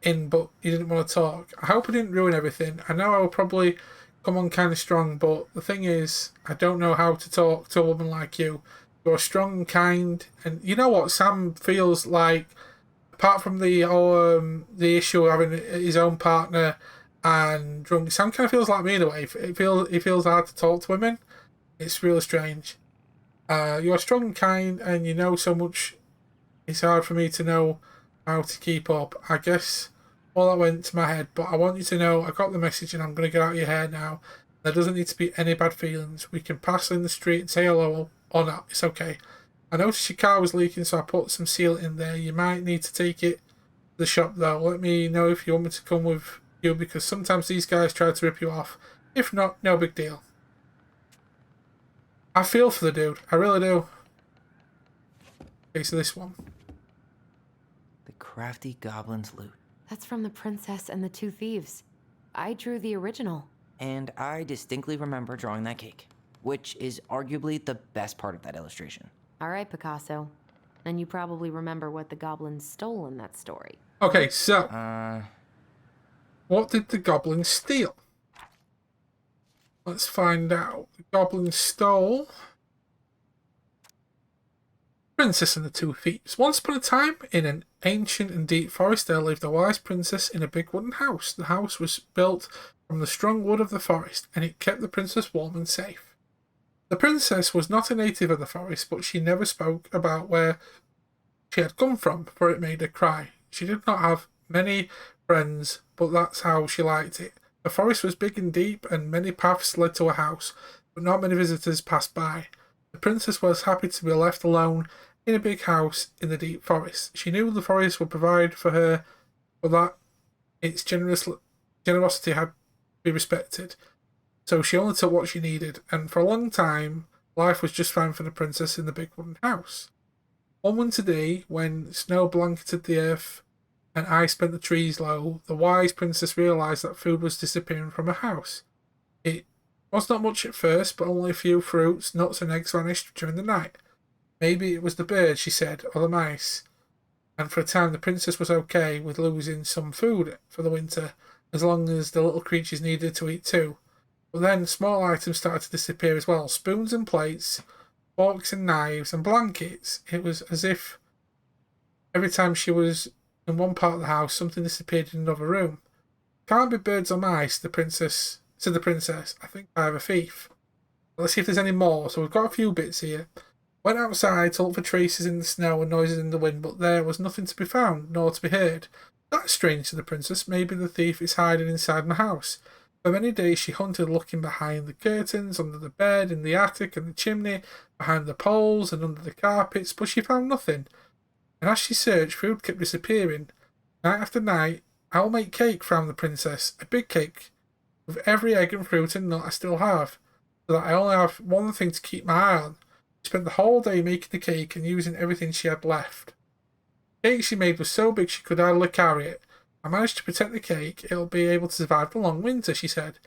Speaker 3: in, but you didn't want to talk. I hope I didn't ruin everything. I know I will probably come on kind of strong, but the thing is, I don't know how to talk to a woman like you. You're strong and kind, and you know what Sam feels like, apart from the issue of having his own partner and drunk, Sam kind of feels like me in a way. It feels hard to talk to women. It's really strange. You're strong and kind, and you know so much. It's hard for me to know how to keep up. I guess all that went to my head, but I want you to know I got the message and I'm going to get out of your hair now. There doesn't need to be any bad feelings. We can pass in the street and say hello or not. It's okay. I noticed your car was leaking, so I put some sealant in there. You might need to take it to the shop though. Let me know if you want me to come with you, because sometimes these guys try to rip you off. If not, no big deal. I feel for the dude. I really do. Okay, so this one.
Speaker 1: The crafty goblin's loot.
Speaker 2: That's from the princess and the 2 thieves. I drew the original.
Speaker 1: And I distinctly remember drawing that cake, which is arguably the best part of that illustration.
Speaker 2: All right, Picasso. Then you probably remember what the goblins stole in that story.
Speaker 3: Okay, so what did the goblins steal? Let's find out. The goblins stole Princess and the 2 Thieves. Once upon a time, in an ancient and deep forest, there lived a wise princess in a big wooden house. The house was built from the strong wood of the forest, and it kept the princess warm and safe. The princess was not a native of the forest, but she never spoke about where she had come from, for it made her cry. She did not have many friends, but that's how she liked it. The forest was big and deep, and many paths led to a house, but not many visitors passed by. The princess was happy to be left alone in a big house in the deep forest. She knew the forest would provide for her, but that its generosity had to be respected. So she only took what she needed, and for a long time, life was just fine for the princess in the big wooden house. One winter day, when snow blanketed the earth and ice bent the trees low, the wise princess realised that food was disappearing from her house. It was not much at first, but only a few fruits, nuts and eggs vanished during the night. Maybe it was the birds, she said, or the mice. And for a time the princess was okay with losing some food for the winter, as long as the little creatures needed to eat too. But then small items started to disappear as well. Spoons and plates, forks and knives and blankets. It was as if every time she was in one part of the house, something disappeared in another room. Can't be birds or mice, said the princess. I think I have a thief. Let's see if there's any more. So we've got a few bits here. Went outside to look for traces in the snow and noises in the wind, but there was nothing to be found, nor to be heard. That's strange, said the princess. Maybe the thief is hiding inside my house. For many days she hunted, looking behind the curtains, under the bed, in the attic and the chimney, behind the poles and under the carpets, but she found nothing. And as she searched, food kept disappearing. Night after night, I'll make cake, frowned the princess. A big cake, with every egg and fruit and nut I still have, so that I only have one thing to keep my eye on. She spent the whole day making the cake and using everything she had left. The cake she made was so big she could hardly carry it. I managed to protect the cake. It'll be able to survive the long winter, she said.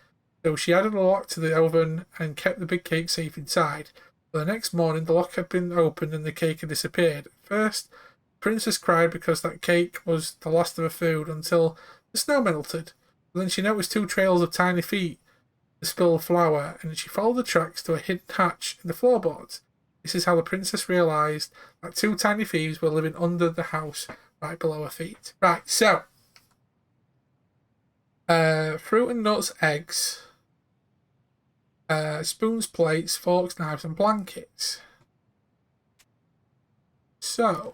Speaker 3: So she added a lock to the oven and kept the big cake safe inside. But the next morning, the lock had been opened and the cake had disappeared. At first, the princess cried because that cake was the last of her food until the snow melted. But then she noticed 2 trails of tiny feet to spill flour, and she followed the tracks to a hidden hatch in the floorboards. This is how the princess realised that 2 tiny thieves were living under the house right below her feet. Right, so fruit and nuts, eggs, spoons, plates, forks, knives, and blankets. So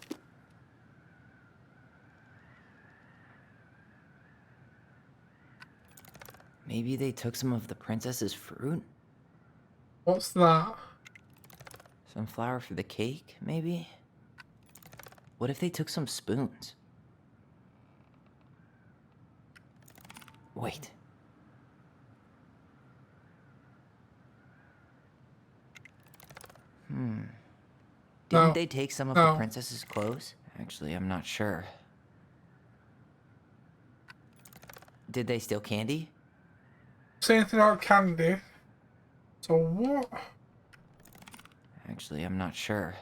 Speaker 1: Maybe they took some of the princess's fruit?
Speaker 3: what's that?
Speaker 1: Some flour for the cake, maybe? What if they took some spoons? Wait. Didn't they take some of the princess's clothes? Actually, I'm not sure. Did they steal candy?
Speaker 3: Say anything about candy. So what?
Speaker 1: Actually, I'm not sure.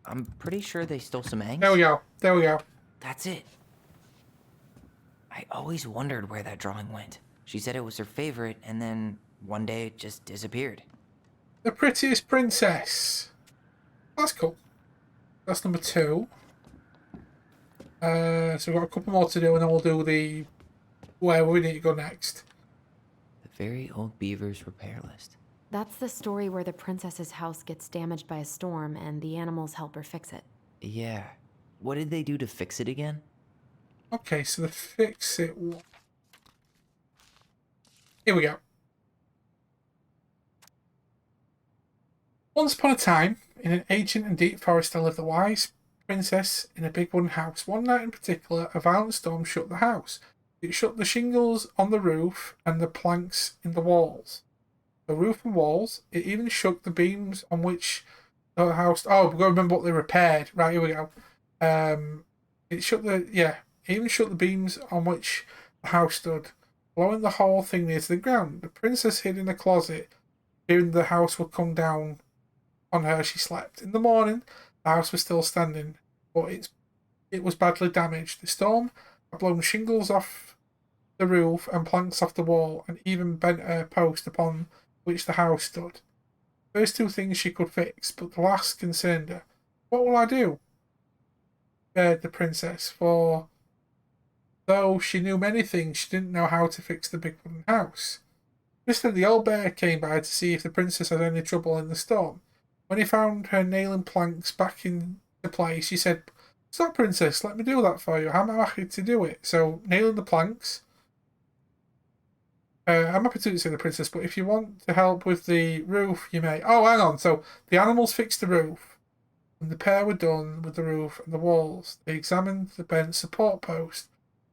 Speaker 1: I'm pretty sure they stole some eggs.
Speaker 3: There we go. There we go.
Speaker 1: That's it. I always wondered where that drawing went. She said it was her favorite, and then one day it just disappeared.
Speaker 3: The prettiest princess. That's cool. That's number 2. So we've got a couple more to do, and then we'll do the where we need to go next.
Speaker 1: The very old beaver's repair list.
Speaker 2: That's the story where the princess's house gets damaged by a storm and the animals help her fix it.
Speaker 1: Yeah. What did they do to fix it again?
Speaker 3: Okay, so the fix it. Here we go. Once upon a time, in an ancient and deep forest, there lived a wise princess in a big wooden house. One night in particular, a violent storm shook the house. It shook the shingles on the roof and the planks in the walls. The roof and walls. It even shook the beams on which the house. Oh, we've got to remember what they repaired. Right, here we go. It shook the. Yeah, it even shook the beams on which the house stood, blowing the whole thing near to the ground. The princess hid in a closet, fearing the house would come down on her as she slept. In the morning, the house was still standing, but it was badly damaged. The storm had blown shingles off the roof and planks off the wall, and even bent a post upon which the house stood. First 2 things she could fix, but the last concerned her. What will I do? Begged the princess, for though she knew many things, she didn't know how to fix the big wooden house. Just then the old bear came by to see if the princess had any trouble in the storm. When he found her nailing planks back into place, he said, "Stop, princess, let me do that for you. I'm happy to do it." So, nailing the planks. I'm happy to do it, said the princess, but if you want to help with the roof, you may. Oh, hang on. So, the animals fixed the roof. When the pair were done with the roof and the walls, they examined the bent support post.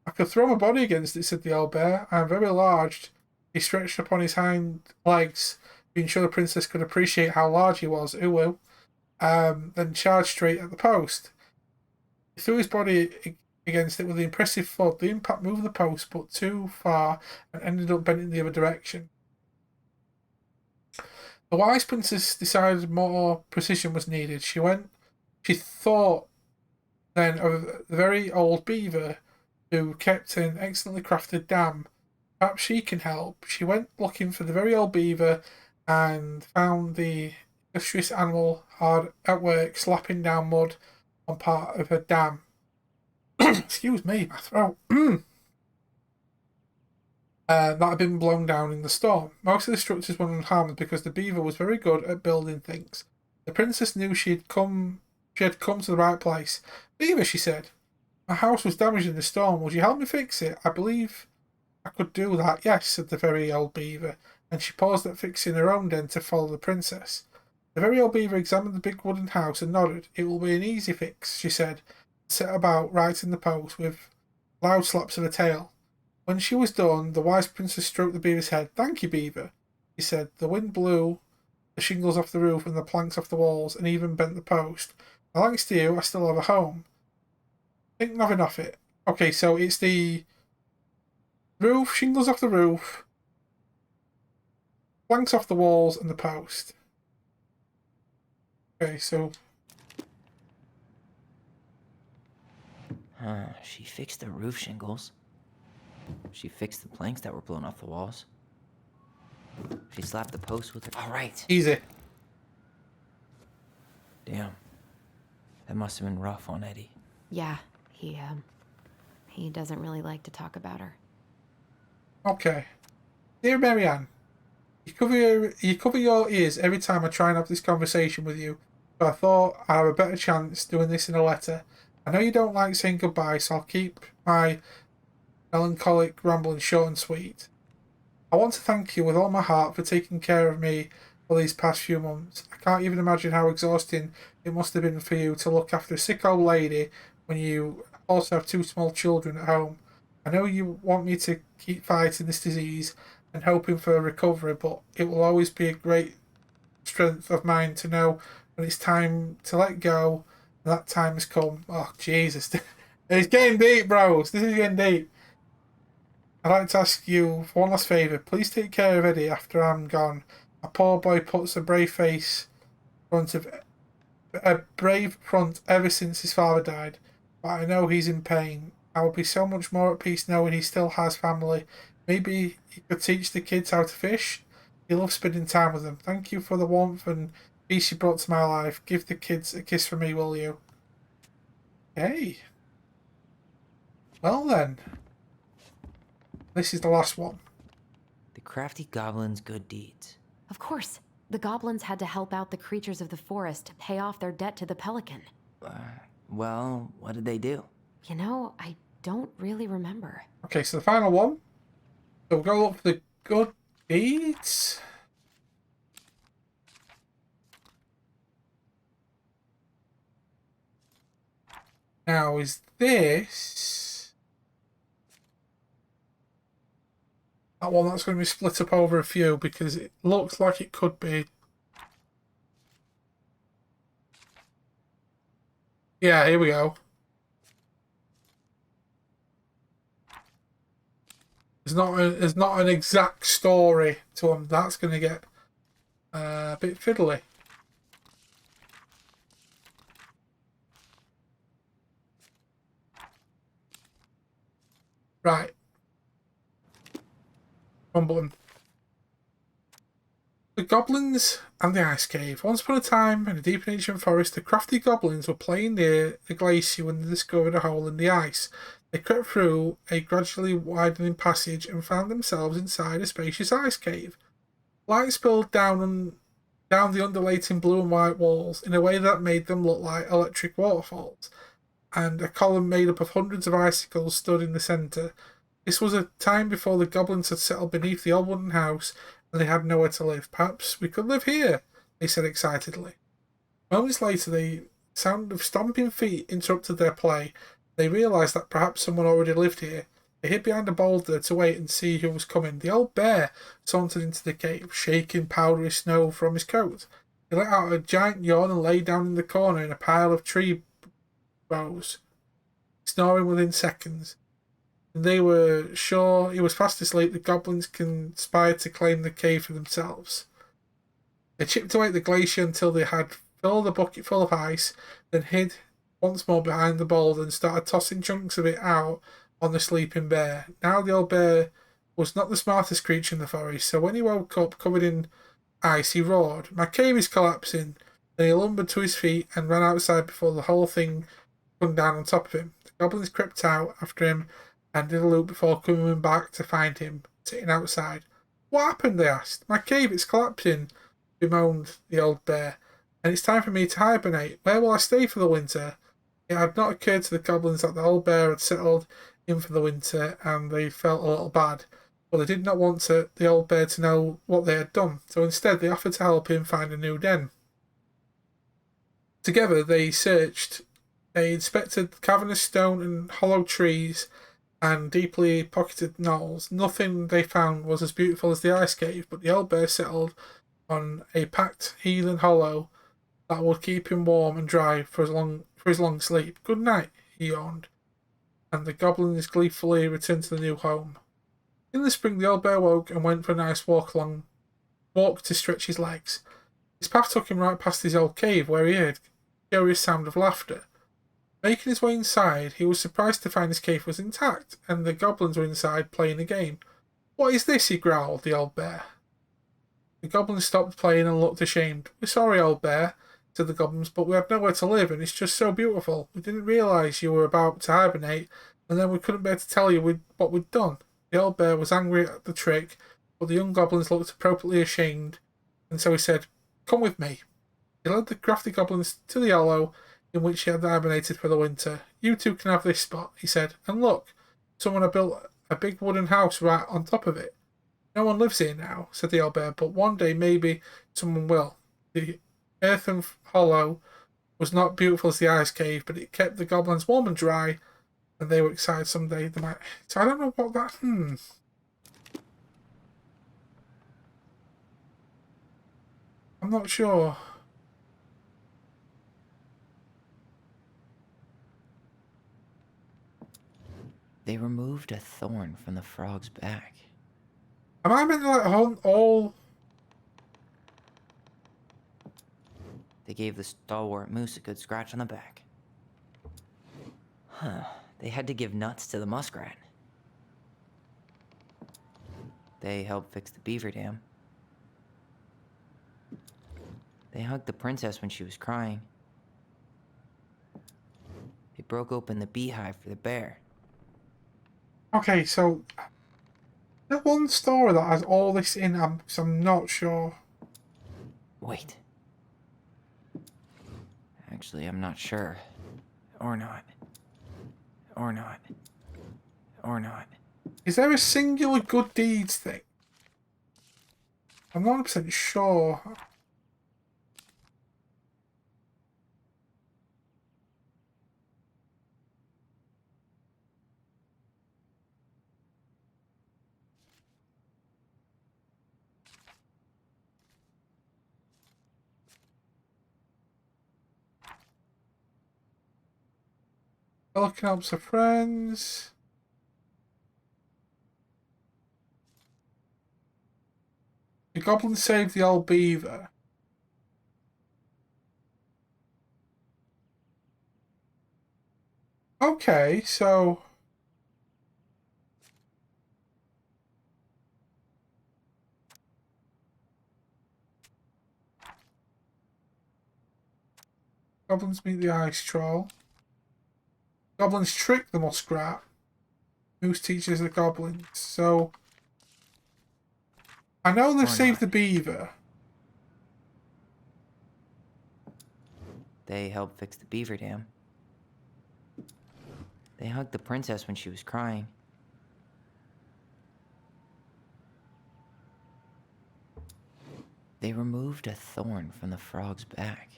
Speaker 3: I could throw my body against it, said the old bear. I am very large. He stretched upon his hind legs, being sure the princess could appreciate how large he was. Ooh, woo. Then charged straight at the post. He threw his body against it with an impressive thud. The impact moved the post, but too far, and ended up bending the other direction. The wise princess decided more precision was needed. She thought then of the very old beaver who kept an excellently crafted dam. Perhaps she can help. She went looking for the very old beaver and found the industrious animal hard at work slapping down mud on part of her dam. Excuse me, my throat. that had been blown down in the storm. Most of the structures were unharmed because the beaver was very good at building things. The princess knew she had come to the right place. "Beaver," she said, "my house was damaged in the storm. Would you help me fix it?" "I believe I could do that, yes," said the very old beaver, and she paused at fixing her own den to follow the princess. The very old beaver examined the big wooden house and nodded. "It will be an easy fix," she said, and set about righting the post with loud slaps of her tail. When she was done, the wise princess stroked the beaver's head. "Thank you, beaver," she said. "The wind blew the shingles off the roof and the planks off the walls and even bent the post. Thanks to you, I still have a home." Think nothing of it. Okay, so it's the roof, shingles off the roof, planks off the walls, and the post. Okay, so...
Speaker 1: She fixed the roof shingles. She fixed the planks that were blown off the walls. She slapped the post with her... All right.
Speaker 3: Easy.
Speaker 1: Damn. That must have been rough on Eddie.
Speaker 2: Yeah, he doesn't really like to talk about her.
Speaker 3: Okay. Dear Marianne, you cover your ears every time I try and have this conversation with you, so I thought I'd have a better chance doing this in a letter. I know you don't like saying goodbye, so I'll keep my melancholic rambling short and sweet. I want to thank you with all my heart for taking care of me for these past few months. I can't even imagine how exhausting it must have been for you to look after a sick old lady when you also have 2 small children at home. I know you want me to keep fighting this disease and hoping for a recovery, but it will always be a great strength of mine to know when it's time to let go, and that time has come. Oh, Jesus. It's getting deep, bros. This is getting deep. I'd like to ask you for one last favour. Please take care of Eddie after I'm gone. A poor boy puts a brave front ever since his father died, but I know he's in pain. I will be so much more at peace knowing he still has family. Maybe he could teach the kids how to fish. He loves spending time with them. Thank you for the warmth and peace you brought to my life. Give the kids a kiss from me, will you? Hey. Well then. This is the last one.
Speaker 1: The crafty goblin's good deeds.
Speaker 2: Of course, the goblins had to help out the creatures of the forest to pay off their debt to the pelican.
Speaker 1: Well, what did they do?
Speaker 2: You know, I don't really remember.
Speaker 3: Okay, so the final one. So we'll go up for the good deeds. Now, is this... that one that's going to be split up over a few because it looks like it could be. Yeah, here we go. There's not an exact story to them. That's going to get a bit fiddly. Right. One button. The goblins and the ice cave. Once upon a time, in a deep and ancient forest, the crafty goblins were playing near a glacier when they discovered a hole in the ice. They crept through a gradually widening passage and found themselves inside a spacious ice cave. Light spilled down the undulating blue and white walls in a way that made them look like electric waterfalls, and a column made up of hundreds of icicles stood in the centre. This was a time before the goblins had settled beneath the old wooden house and they had nowhere to live. "Perhaps we could live here," they said excitedly. Moments later, the sound of stomping feet interrupted their play. They realised that perhaps someone already lived here. They hid behind a boulder to wait and see who was coming. The old bear sauntered into the cave, shaking powdery snow from his coat. He let out a giant yawn and lay down in the corner in a pile of tree boughs, snoring within seconds. And they were sure he was fast asleep. The goblins conspired to claim the cave for themselves. They chipped away at the glacier until they had filled a bucket full of ice, then hid once more behind the boulder and started tossing chunks of it out on the sleeping bear. Now the old bear was not the smartest creature in the forest, so when he woke up covered in ice, he roared, "My cave is collapsing!" Then he lumbered to his feet and ran outside before the whole thing hung down on top of him. The goblins crept out after him and did a loop before coming back to find him sitting outside. What happened, they asked. My cave, it's collapsing, bemoaned the old bear, and it's time for me to hibernate. Where will I stay for the winter? It had not occurred to the goblins that the old bear had settled in for the winter, and they felt a little bad. But they did not want the old bear to know what they had done, so instead they offered to help him find a new den. Together they searched. They inspected cavernous stone and hollow trees and deeply pocketed knolls. Nothing they found was as beautiful as the ice cave, but the old bear settled on a packed healing hollow that would keep him warm and dry for his long sleep. Good night, he yawned, and the goblins gleefully returned to the new home. In the spring, the old bear woke and went for a nice walk to stretch his legs. His path took him right past his old cave, where he heard a curious sound of laughter. Making his way inside, he was surprised to find his cave was intact, and the goblins were inside playing a game. What is this? He growled, the old bear. The goblins stopped playing and looked ashamed. We're sorry, old bear, said the goblins, but we have nowhere to live, and it's just so beautiful. We didn't realise you were about to hibernate, and then we couldn't bear to tell you what we'd done. The old bear was angry at the trick, but the young goblins looked appropriately ashamed, and so he said, Come with me. He led the crafty goblins to the hollow in which he had hibernated for the winter. You two can have this spot, he said, and look, someone had built a big wooden house right on top of it. No one lives here now, said the old bear, but one day maybe someone will. The earthen hollow was not beautiful as the ice cave, but it kept the goblins warm and dry, and they were excited someday they might. So I don't know what that. I'm not sure.
Speaker 1: They removed a thorn from the frog's back.
Speaker 3: Am I meant to like hunt all?
Speaker 1: They gave the stalwart moose a good scratch on the back. Huh. They had to give nuts to the muskrat. They helped fix the beaver dam. They hugged the princess when she was crying. They broke open the beehive for the bear.
Speaker 3: Okay, so the one story that has all this in, I'm not sure.
Speaker 1: Wait. Actually, I'm not sure. Or not. Or not. Or not.
Speaker 3: Is there a singular good deeds thing? I'm not 100% sure. Pelican helps her friends. The goblin saved the old beaver. Okay, so goblins meet the ice troll. Goblins trick the muskrat. Moose teaches the goblins. So I know they've saved the beaver.
Speaker 1: They helped fix the beaver dam. They hugged the princess when she was crying. They removed a thorn from the frog's back.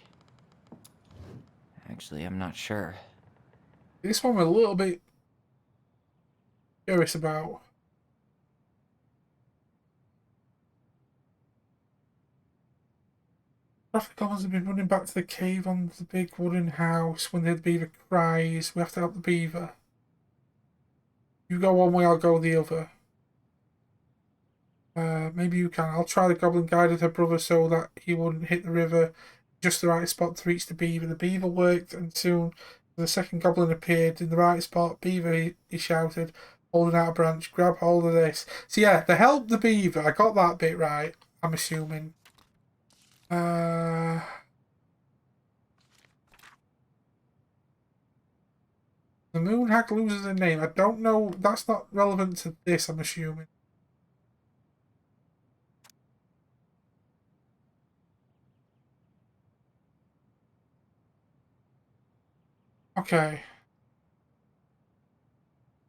Speaker 1: Actually, I'm not sure.
Speaker 3: This one I'm a little bit curious about. Traffic goblins have been running back to the cave on the big wooden house. When the beaver cries, we have to help the beaver. You go one way, I'll go the other. Maybe you can. I'll try. The goblin guided her brother so that he wouldn't hit the river just the right spot to reach the beaver. The beaver worked, and soon the second goblin appeared in the right spot. Beaver, he shouted, holding out a branch. Grab hold of this. So yeah, they helped the beaver. I got that bit right, I'm assuming. The moon hag loses her name. I don't know. That's not relevant to this, I'm assuming. Okay.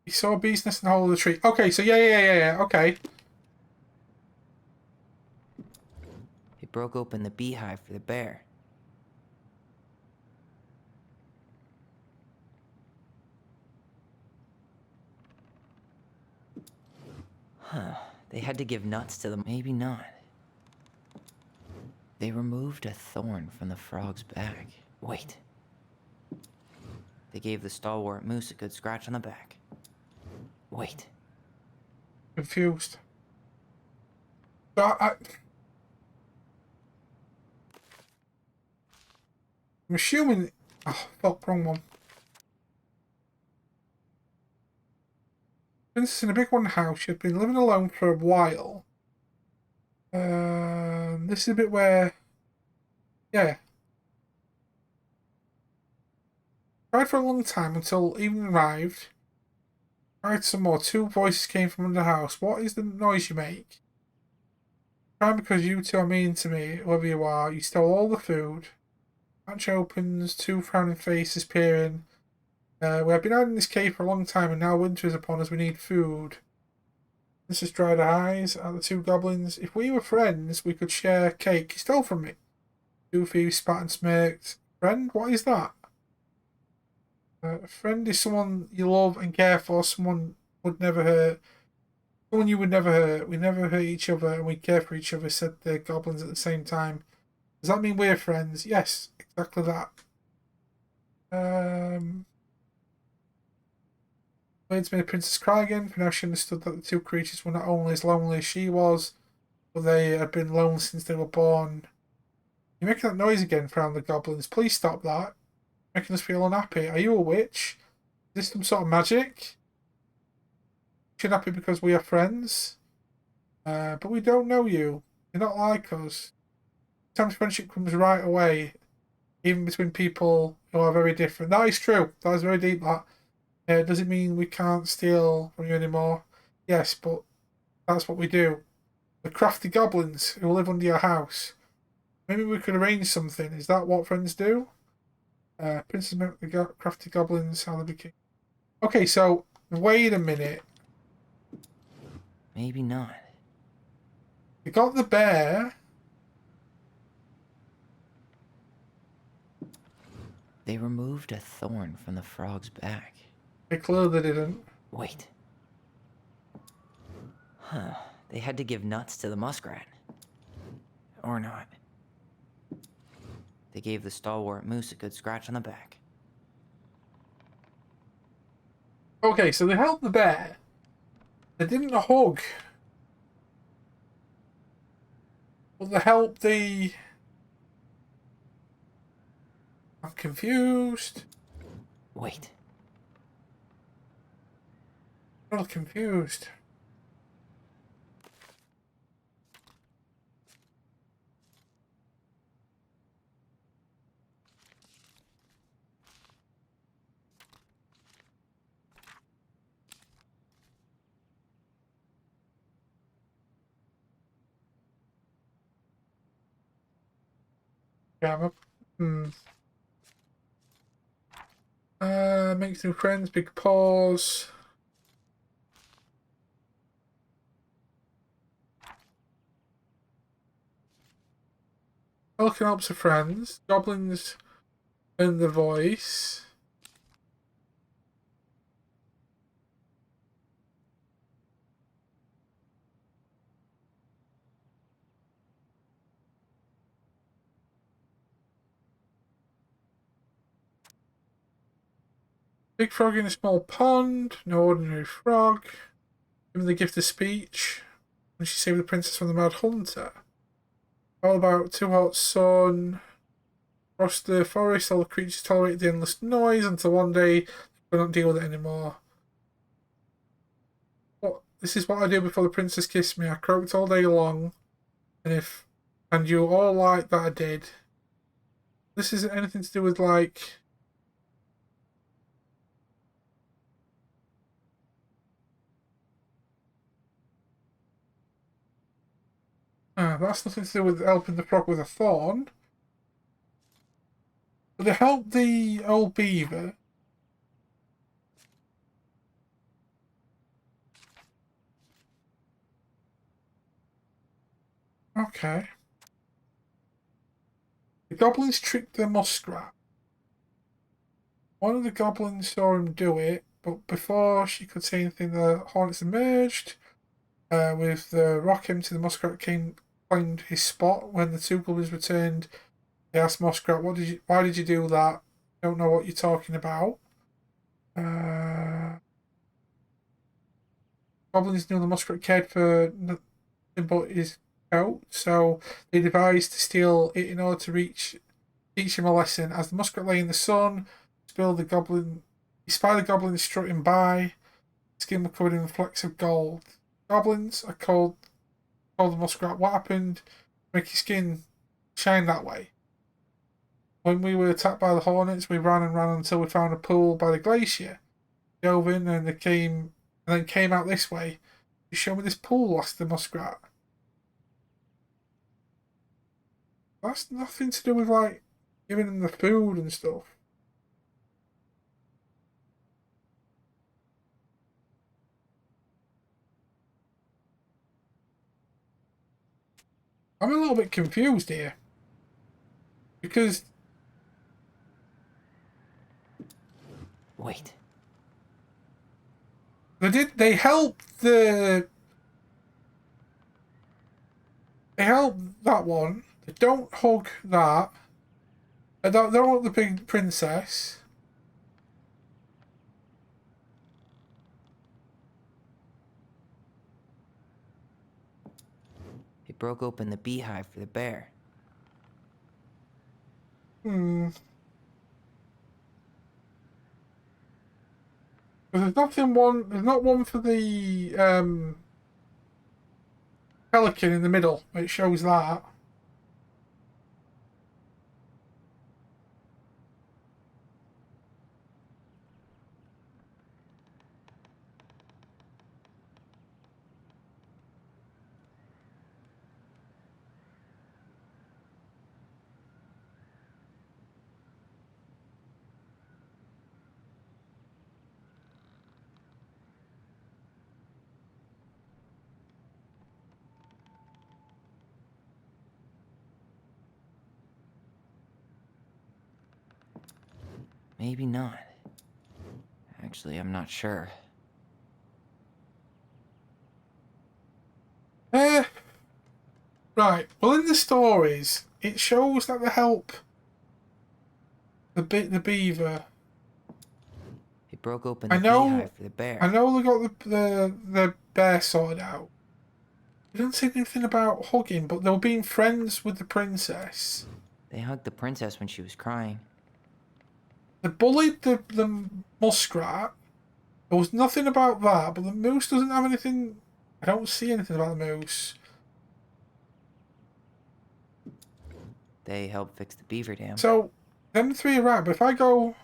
Speaker 3: He saw a bee's nest in the hole of the tree. Okay, so yeah. Okay.
Speaker 1: He broke open the beehive for the bear. Huh. They had to give nuts to them. Maybe not. They removed a thorn from the frog's back. Wait. They gave the stalwart moose a good scratch on the back. Wait.
Speaker 3: Confused. So I'm assuming... Oh, fuck, wrong one. Princess in a big one house. She had been living alone for a while. This is a bit where... Yeah. Tried for a long time until evening arrived. Tried some more. Two voices came from under the house. What is the noise you make? Try because you two are mean to me, whoever you are. You stole all the food. Hatch opens, two frowning faces peering. We have been out in this cave for a long time and now winter is upon us. We need food. This is dried eyes at the two goblins. If we were friends, we could share cake. You stole from me. Two thieves spat and smirked. Friend? What is that? A friend is someone you love and care for, someone would never hurt. Someone you would never hurt. We never hurt each other and we care for each other, said the goblins at the same time. Does that mean we're friends? Yes, exactly that. Words made the princess cry again, for now she understood that the two creatures were not only as lonely as she was, but they had been lonely since they were born. You're making that noise again, frowned the goblins. Please stop that. Making us feel unhappy. Are you a witch? Is this some sort of magic? You're happy because we are friends? But we don't know you. You're not like us. Sometimes friendship comes right away, even between people who are very different. That is true. That is very deep, that. Does it mean we can't steal from you anymore? Yes, but that's what we do. The crafty goblins who live under your house. Maybe we could arrange something. Is that what friends do? Princess met the crafty goblins, how they became. Okay, so wait a minute.
Speaker 1: Maybe not.
Speaker 3: You got the bear.
Speaker 1: They removed a thorn from the frog's back.
Speaker 3: They clearly didn't.
Speaker 1: Wait. Huh. They had to give nuts to the muskrat. Or not. They gave the stalwart moose a good scratch on the back.
Speaker 3: Okay, so they helped the bear. They didn't hug. But they helped the... I'm confused.
Speaker 1: Wait.
Speaker 3: I'm a little confused. Yeah, makes new friends, big paws. Pelican helps her friends. Goblins and the voice. Big frog in a small pond. No ordinary frog. Given the gift of speech. When she saved the princess from the mad hunter. All about too hot sun. Across the forest, all the creatures tolerated the endless noise until one day they could not deal with it anymore. This is what I do before the princess kissed me. I croaked all day long. And you all like that I did. This isn't anything to do with like... that's nothing to do with helping the frog with a thorn. But they helped the old beaver. Okay. The goblins tricked the muskrat. One of the goblins saw him do it, but before she could say anything, the hornets emerged. With the rock empty, the muskrat claimed his spot. When the two goblins returned, they asked Muskrat, why did you do that? Don't know what you're talking about. Goblins knew the muskrat cared for nothing but his coat, so they devised to steal it in order to teach him a lesson. As the muskrat lay in the sun, he spied the goblin strutting by. His skin was covered in flecks of gold. Goblins are told the muskrat what happened to make his skin shine that way. When we were attacked by the hornets, we ran and ran until we found a pool by the glacier. We dove in and then came out this way. You show me this pool, asked the muskrat. That's nothing to do with like giving them the food and stuff. I'm a little bit confused here. Because...
Speaker 1: Wait.
Speaker 3: They helped that one. They don't hug that. They don't hug the big princess.
Speaker 1: He broke open the beehive for the bear.
Speaker 3: There's not one for the pelican in the middle. It shows that.
Speaker 1: Maybe not. Actually, I'm not sure.
Speaker 3: Right. Well, in the stories, it shows that they help the beaver.
Speaker 1: He broke open the beehive for the bear.
Speaker 3: I know they got the bear sorted out. They don't say anything about hugging, but they were being friends with the princess.
Speaker 1: They hugged the princess when she was crying.
Speaker 3: They bullied the muskrat. There was nothing about that, but the moose doesn't have anything. I don't see anything about the moose.
Speaker 1: They helped fix the beaver dam.
Speaker 3: So, them three are right, but if I go...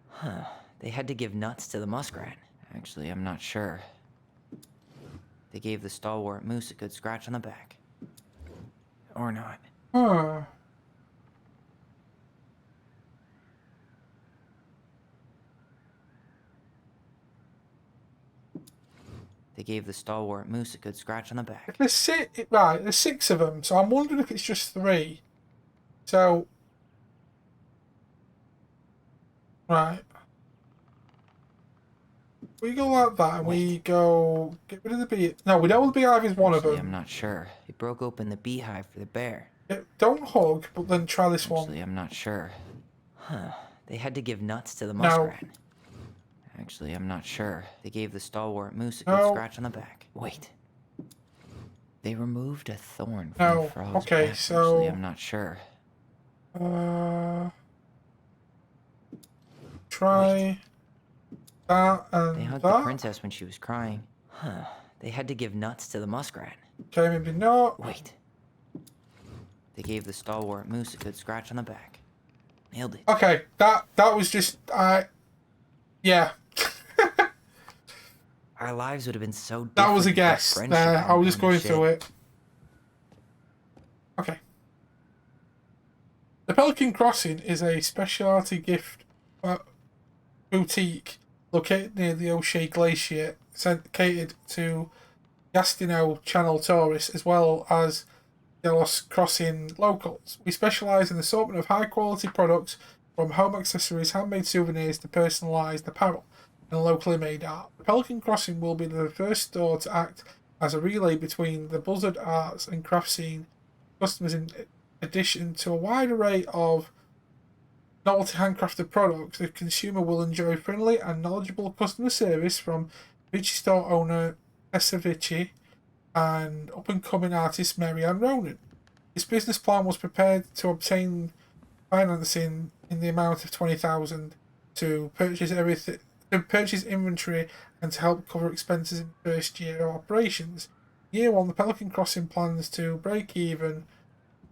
Speaker 1: Huh. They had to give nuts to the muskrat. Actually, I'm not sure. They gave the stalwart moose a good scratch on the back. Or not.
Speaker 3: Huh.
Speaker 1: They gave the stalwart moose a good scratch on the back.
Speaker 3: There's six of them, so I'm wondering if it's just three. So... Right. We go like that, and we go... Get rid of the bee... No, we know the beehive is one of them.
Speaker 1: I'm not sure. He broke open the beehive for the bear.
Speaker 3: Yeah, don't hug, but then try this one.
Speaker 1: Actually, I'm not sure. Huh. They had to give nuts to the muskrat. Actually, I'm not sure. They gave the stalwart moose a good scratch on the back. Wait. They removed a thorn from the frog's back.
Speaker 3: So...
Speaker 1: Actually, I'm not sure.
Speaker 3: Try that and
Speaker 1: They hugged
Speaker 3: that.
Speaker 1: the princess when she was crying. Huh. They had to give nuts to the muskrat.
Speaker 3: Okay, maybe not.
Speaker 1: Wait. They gave the stalwart moose a good scratch on the back. Nailed it.
Speaker 3: Okay, that was just... Yeah.
Speaker 1: Our lives would have been so different.
Speaker 3: That was a guess. I was just going through it. Okay. The Pelican Crossing is a specialty gift boutique located near the O'Shea Glacier, catered to Gastino Channel tourists as well as Delos Crossing locals. We specialise in the assortment of high quality products from home accessories, handmade souvenirs to personalised apparel and locally made art. The Pelican Crossing will be the first store to act as a relay between the buzzard arts and craft scene customers, in addition to a wide array of novelty handcrafted products. The consumer will enjoy friendly and knowledgeable customer service from Vici store owner Tessa Vici and up-and-coming artist Marianne Ronan. His business plan was prepared to obtain financing in the amount of $20,000 to purchase inventory and to help cover expenses in the first year of operations. Year 1, the Pelican Crossing plans to break even,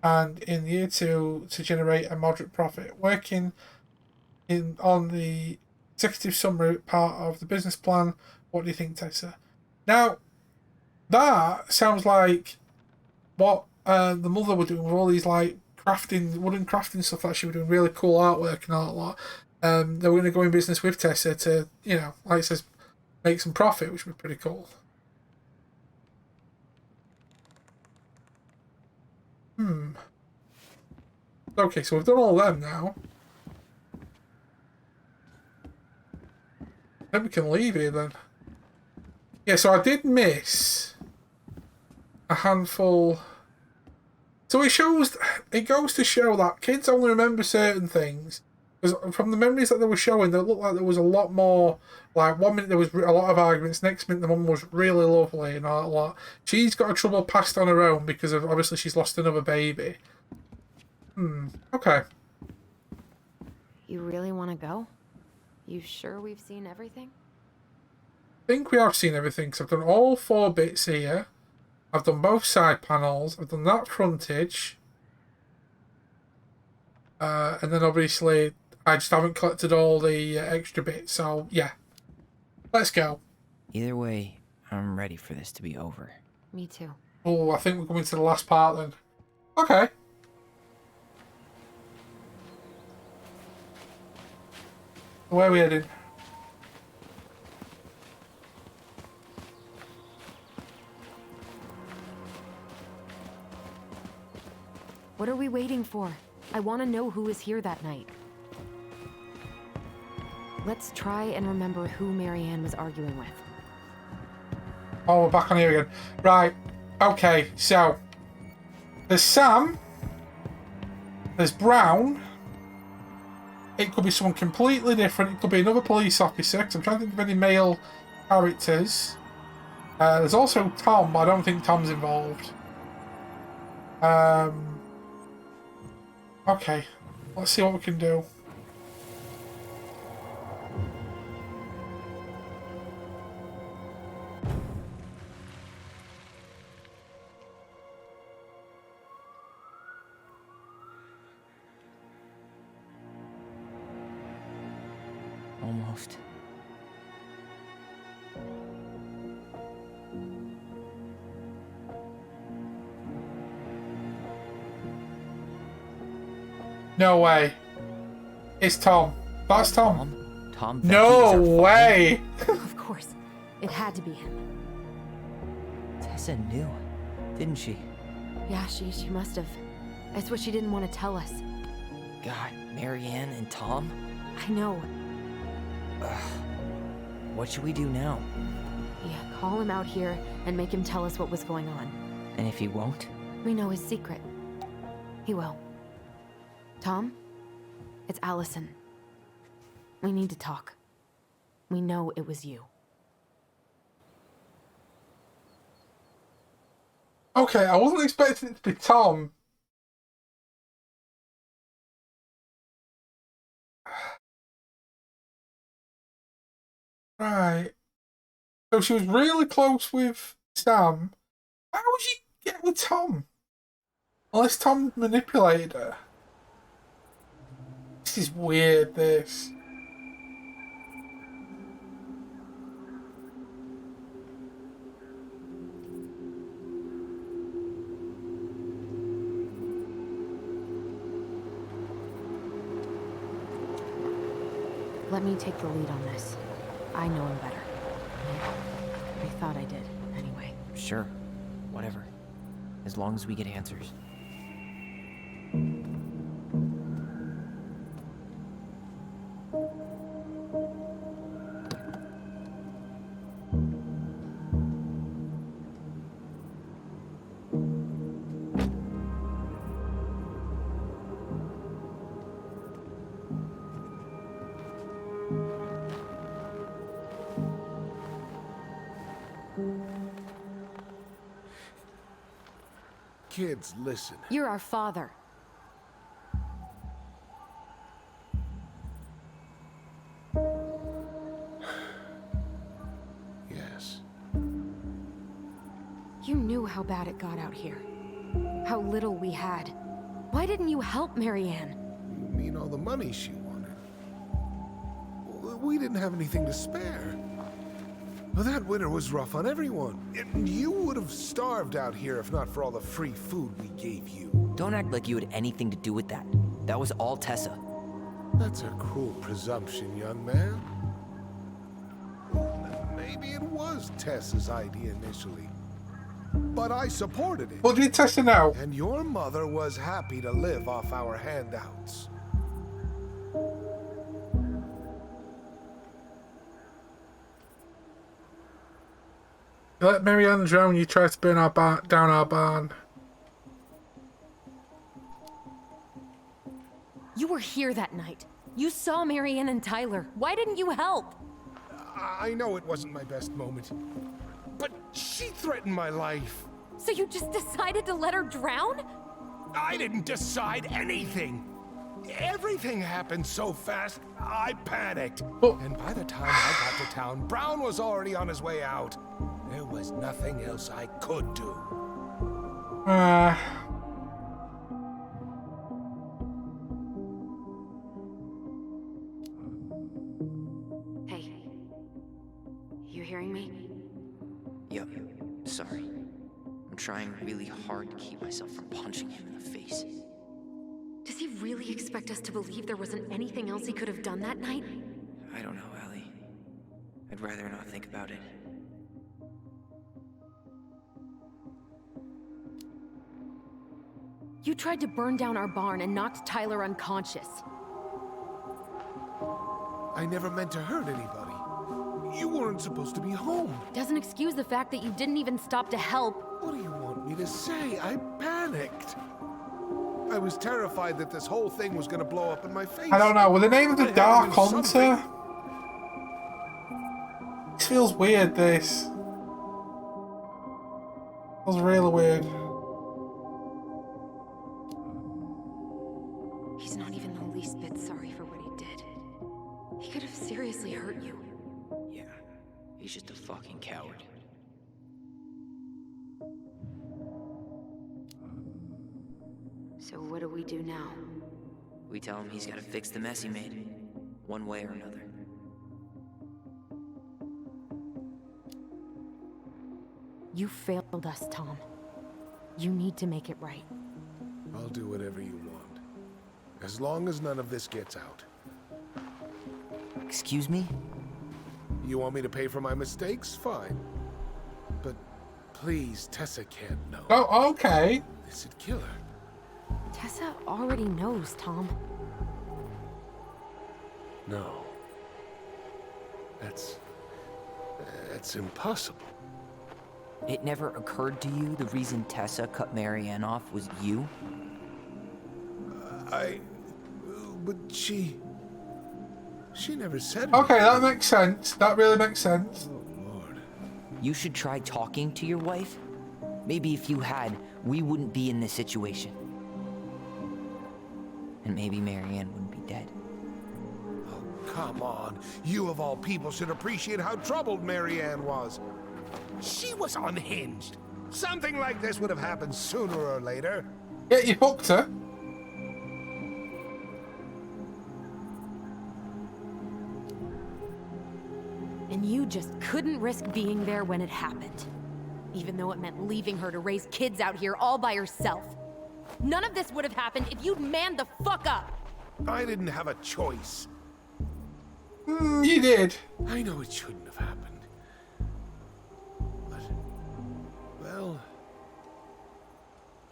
Speaker 3: and in year 2 to generate a moderate profit. Working on the executive summary part of the business plan, what do you think, Tessa? Now, that sounds like what the mother were doing with all these like crafting, wooden crafting stuff that she was doing, really cool artwork and all that lot. They were going to go in business with Tessa to, like it says, make some profit, which would be pretty cool. Okay, so we've done all of them now. Then we can leave here then. Yeah, so I did miss a handful. So it goes to show that kids only remember certain things. Because from the memories that they were showing, it looked like there was a lot more. Like 1 minute there was a lot of arguments, next minute the mum was really lovely and all that lot. She's got a trouble passed on her own because of obviously she's lost another baby. Okay.
Speaker 2: You really want to go? You sure we've seen everything?
Speaker 3: I think we have seen everything because I've done all 4 bits here. I've done both side panels. I've done that frontage. And then obviously I just haven't collected all the extra bits. So yeah, let's go.
Speaker 1: Either way, I'm ready for this to be over.
Speaker 2: Me too.
Speaker 3: Oh, I think we're coming to the last part then. Okay. Where are we heading?
Speaker 2: What are we waiting for? I want to know who was here that night. Let's try and remember who Marianne was arguing with.
Speaker 3: Oh, we're back on here again. Right. Okay, so there's Sam. There's Brown. It could be someone completely different. It could be another police officer, because I'm trying to think of any male characters. There's also Tom, but I don't think Tom's involved. Okay, let's see what we can do.
Speaker 1: Almost.
Speaker 3: No way. It's Tom. That's Tom.
Speaker 1: Tom?
Speaker 3: No way!
Speaker 2: Of course. It had to be him.
Speaker 1: Tessa knew, didn't she?
Speaker 2: Yeah, she must have. That's what she didn't want to tell us.
Speaker 1: God, Marianne and Tom?
Speaker 2: I know.
Speaker 1: What should we do now?
Speaker 2: Yeah, call him out here and make him tell us what was going on.
Speaker 1: And if he won't?
Speaker 2: We know his secret. He will. Tom? It's Alyson. We need to talk. We know it was you.
Speaker 3: Okay, I wasn't expecting it to be Tom. Right. So she was really close with Sam. How would she get with Tom? Unless Tom manipulated her. This is weird, this.
Speaker 2: Let me take the lead on this. I know him better. I thought I did, anyway.
Speaker 1: Sure, whatever. As long as we get answers.
Speaker 8: Kids, listen.
Speaker 2: You're our father.
Speaker 8: Yes.
Speaker 2: You knew how bad it got out here. How little we had. Why didn't you help Marianne?
Speaker 8: You mean all the money she wanted? We didn't have anything to spare. Well, that winter was rough on everyone. And you would have starved out here if not for all the free food we gave you.
Speaker 1: Don't act like you had anything to do with that. That was all Tessa.
Speaker 8: That's a cruel presumption, young man. Maybe it was Tessa's idea initially. But I supported it.
Speaker 3: What did Tessa know?
Speaker 8: And your mother was happy to live off our handouts.
Speaker 3: You let Marianne drown, you tried to burn our down our barn.
Speaker 2: You were here that night. You saw Marianne and Tyler. Why didn't you help?
Speaker 8: I know it wasn't my best moment, but she threatened my life.
Speaker 2: So you just decided to let her drown?
Speaker 8: I didn't decide anything. Everything happened so fast, I panicked. And by the time I got to town, Brown was already on his way out. There was nothing else I could do.
Speaker 2: Hey. You hearing me?
Speaker 1: Yep, sorry. I'm trying really hard to keep myself from punching him in the face.
Speaker 2: Does he really expect us to believe there wasn't anything else he could have done that night?
Speaker 1: I don't know, Allie. I'd rather not think about it.
Speaker 2: You tried to burn down our barn and knocked Tyler unconscious.
Speaker 8: I never meant to hurt anybody. You weren't supposed to be home.
Speaker 2: Doesn't excuse the fact that you didn't even stop to help.
Speaker 8: What do you want me to say? I panicked. I was terrified that this whole thing was going to blow up in my face.
Speaker 3: I don't know. With the name of the Dark Hunter? This feels weird, this. Feels really weird.
Speaker 2: He's not even the least bit sorry for what he did. He could have seriously hurt you.
Speaker 1: Yeah, he's just a fucking coward.
Speaker 2: So what do we do now?
Speaker 1: We tell him he's gotta fix the mess he made, one way or another.
Speaker 2: You failed us, Tom. You need to make it right.
Speaker 8: I'll do whatever you want. As long as none of this gets out.
Speaker 1: Excuse me?
Speaker 8: You want me to pay for my mistakes? Fine. But please, Tessa can't know.
Speaker 3: Oh, okay.
Speaker 8: This would kill her.
Speaker 2: Tessa already knows, Tom.
Speaker 8: No. That's impossible.
Speaker 1: It never occurred to you the reason Tessa cut Marianne off was you?
Speaker 8: But she never said
Speaker 3: Okay,
Speaker 8: anything.
Speaker 3: that makes sense. That really makes sense.
Speaker 8: Oh, Lord.
Speaker 1: You should try talking to your wife. Maybe if you had, we wouldn't be in this situation. And maybe Marianne wouldn't be dead.
Speaker 8: Oh, come on. You of all people should appreciate how troubled Marianne was. She was unhinged. Something like this would have happened sooner or later.
Speaker 3: Yeah, you hooked her.
Speaker 2: And you just couldn't risk being there when it happened. Even though it meant leaving her to raise kids out here all by herself. None of this would have happened if you'd manned the fuck up!
Speaker 8: I didn't have a choice.
Speaker 3: You did.
Speaker 8: I know it shouldn't have happened.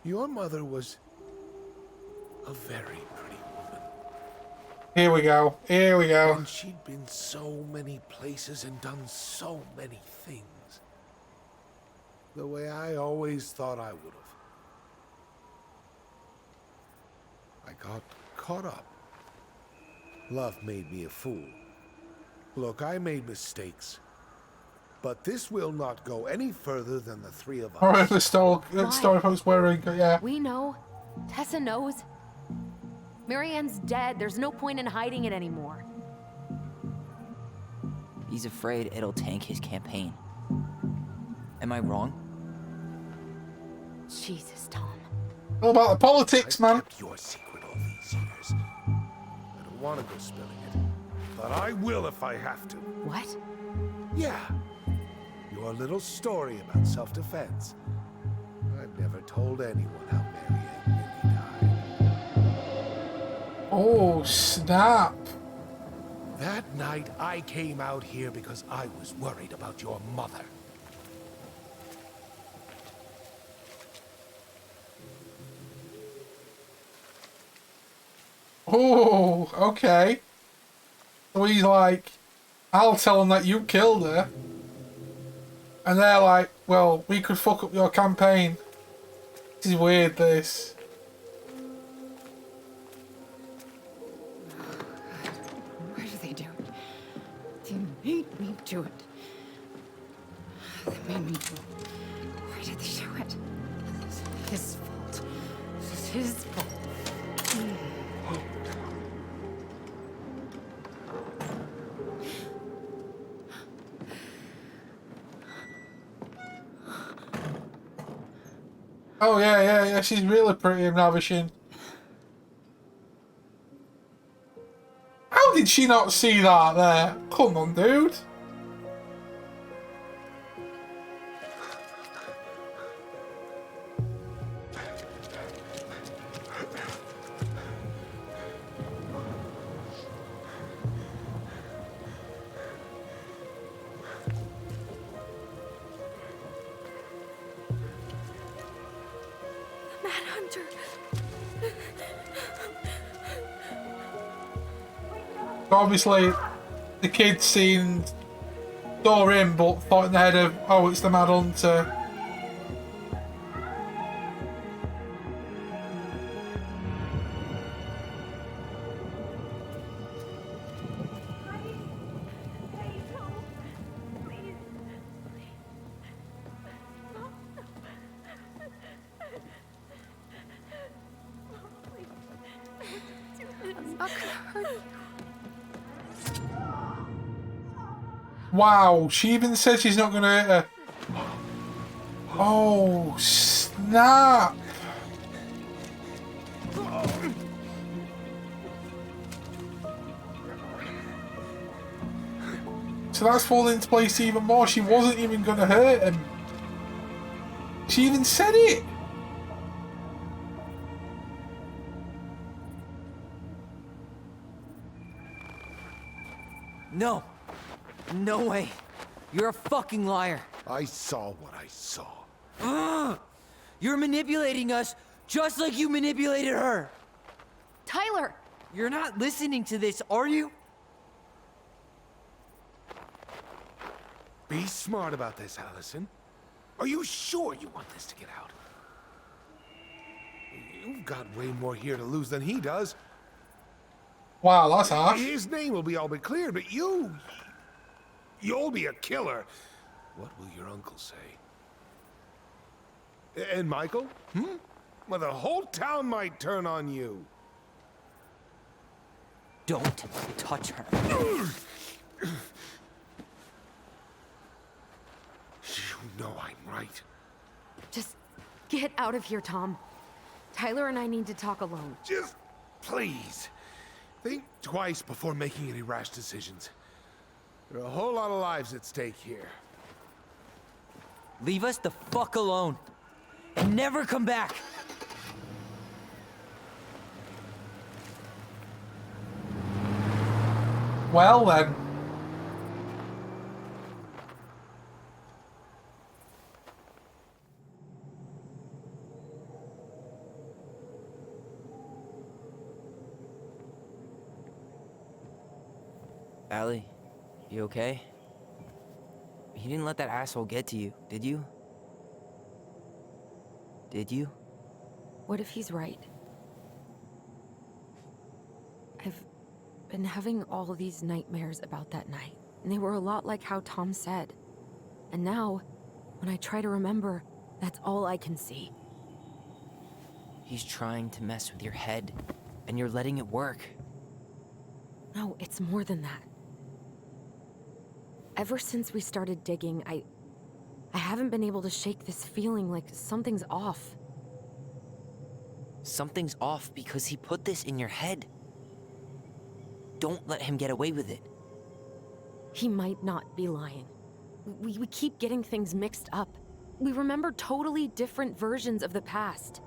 Speaker 8: Your mother was a very pretty woman.
Speaker 3: Here we go. Here we go.
Speaker 8: And she'd been so many places and done so many things. The way I always thought I would have. I got caught up. Love made me a fool. Look, I made mistakes. But this will not go any further than the three of us.
Speaker 3: Alright, the story post wearing, yeah.
Speaker 2: We know. Tessa knows. Marianne's dead. There's no point in hiding it anymore.
Speaker 1: He's afraid it'll tank his campaign. Am I wrong?
Speaker 2: Jesus, Tom.
Speaker 3: All about the politics, man.
Speaker 8: Kept your secret all these years. I don't want to go spilling it, but I will if I have to.
Speaker 2: What?
Speaker 8: Yeah. Your little story about self-defense. I've never told anyone how Marianne really died.
Speaker 3: Oh, snap.
Speaker 8: That night, I came out here because I was worried about your mother.
Speaker 3: Oh, okay. So he's like, I'll tell them that you killed her. And they're like, well, we could fuck up your campaign. This is weird, this.
Speaker 2: Why do they do it? They made me do it. They made me do it. Why did they do it? This is his fault. This is his fault.
Speaker 3: Oh, yeah. She's really pretty and ravishing. How did she not see that there? Come on, dude. Obviously, the kid seen Doreen, but thought in the head of, oh, it's the Mad Hunter.
Speaker 2: I'm not gonna hurt you.
Speaker 3: Wow, she even said she's not gonna hit her. Oh, snap! So that's falling into place even more. She wasn't even gonna hurt him. She even said it!
Speaker 1: No. No way. You're a fucking liar.
Speaker 8: I saw what I saw.
Speaker 1: Ugh! You're manipulating us just like you manipulated her.
Speaker 2: Tyler!
Speaker 1: You're not listening to this, are you?
Speaker 8: Be smart about this, Alyson. Are you sure you want this to get out? You've got way more here to lose than he does.
Speaker 3: Wow, that's harsh.
Speaker 8: His name will be all but cleared, but you'll be a killer. What will your uncle say? And Michael? Well, the whole town might turn on you.
Speaker 1: Don't touch her.
Speaker 8: You know I'm right.
Speaker 2: Just get out of here, Tom. Tyler and I need to talk alone.
Speaker 8: Just please. Think twice before making any rash decisions. There are a whole lot of lives at stake here.
Speaker 1: Leave us the fuck alone. And never come back.
Speaker 3: Well then.
Speaker 1: Allie, you okay? You didn't let that asshole get to you, did you? Did you?
Speaker 2: What if he's right? I've been having all these nightmares about that night, and they were a lot like how Tom said. And now, when I try to remember, that's all I can see.
Speaker 1: He's trying to mess with your head, and you're letting it work.
Speaker 2: No, it's more than that. Ever since we started digging, I haven't been able to shake this feeling like something's off.
Speaker 1: Something's off because he put this in your head. Don't let him get away with it.
Speaker 2: He might not be lying. We keep getting things mixed up. We remember totally different versions of the past.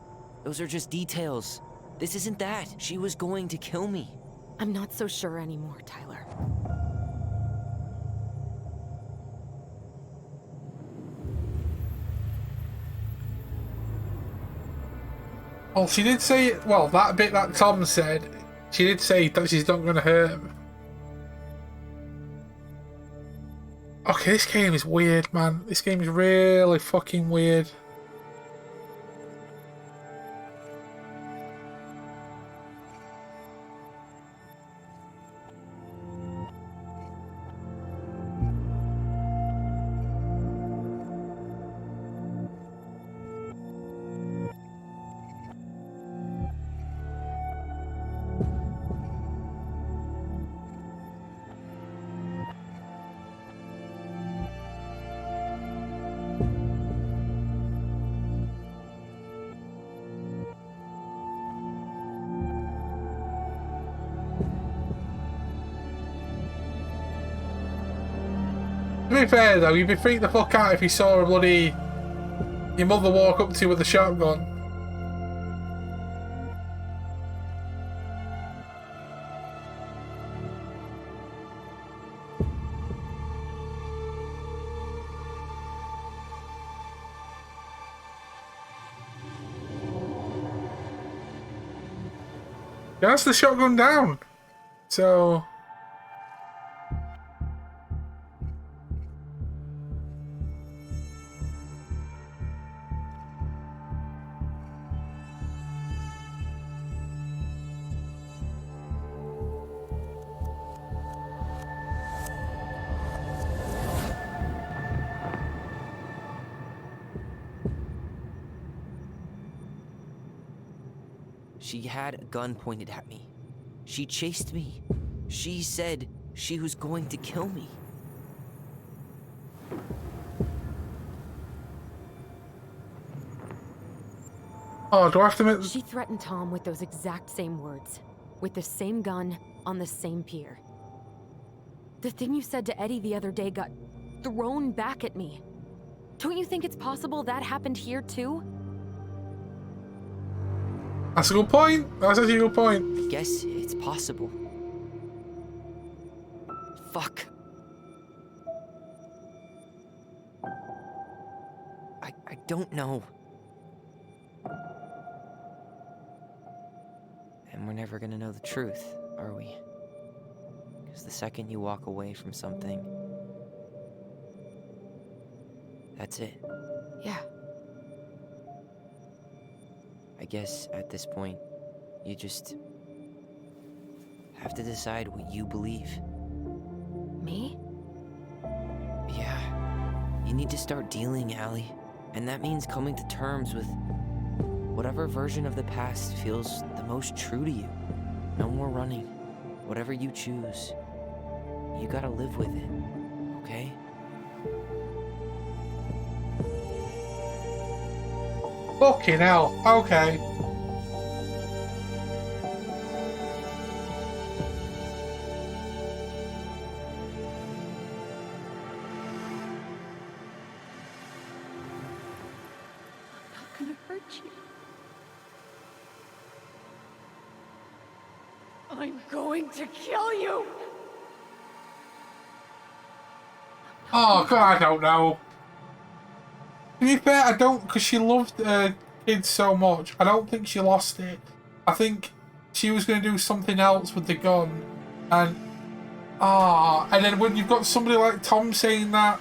Speaker 1: Those are just details. This isn't that. She was going to kill me.
Speaker 2: I'm not so sure anymore, Tyler.
Speaker 3: Well, she did say, well, that bit that Tom said, she did say that she's not going to hurt him. Okay, this game is weird, man. This game is really fucking weird. To be fair though, you'd be freaked the fuck out if you saw a bloody your mother walk up to you with a shotgun. That's the shotgun down. So
Speaker 1: she had a gun pointed at me. She chased me. She said she was going to kill me.
Speaker 3: oh, do I have to make...
Speaker 2: She threatened Tom with those exact same words. With the same gun, on the same pier. The thing you said to Eddie the other day got thrown back at me. Don't you think it's possible that happened here too?
Speaker 3: That's a good point. That's actually a good point.
Speaker 1: I guess it's possible. Fuck. I don't know. And we're never gonna know the truth, are we? Because the second you walk away from something, that's it.
Speaker 2: Yeah.
Speaker 1: I guess at this point, you just have to decide what you believe.
Speaker 2: Me?
Speaker 1: Yeah. You need to start dealing, Allie. And that means coming to terms with whatever version of the past feels the most true to you. No more running. Whatever you choose, you gotta live with it, okay?
Speaker 3: Fucking hell. Okay.
Speaker 6: I'm not gonna hurt you. I'm going to kill you!
Speaker 3: Oh, God, I don't know. To be fair, I don't, because she loved kids so much. I don't think she lost it. I think she was going to do something else with the gun, and And then when you've got somebody like Tom saying that,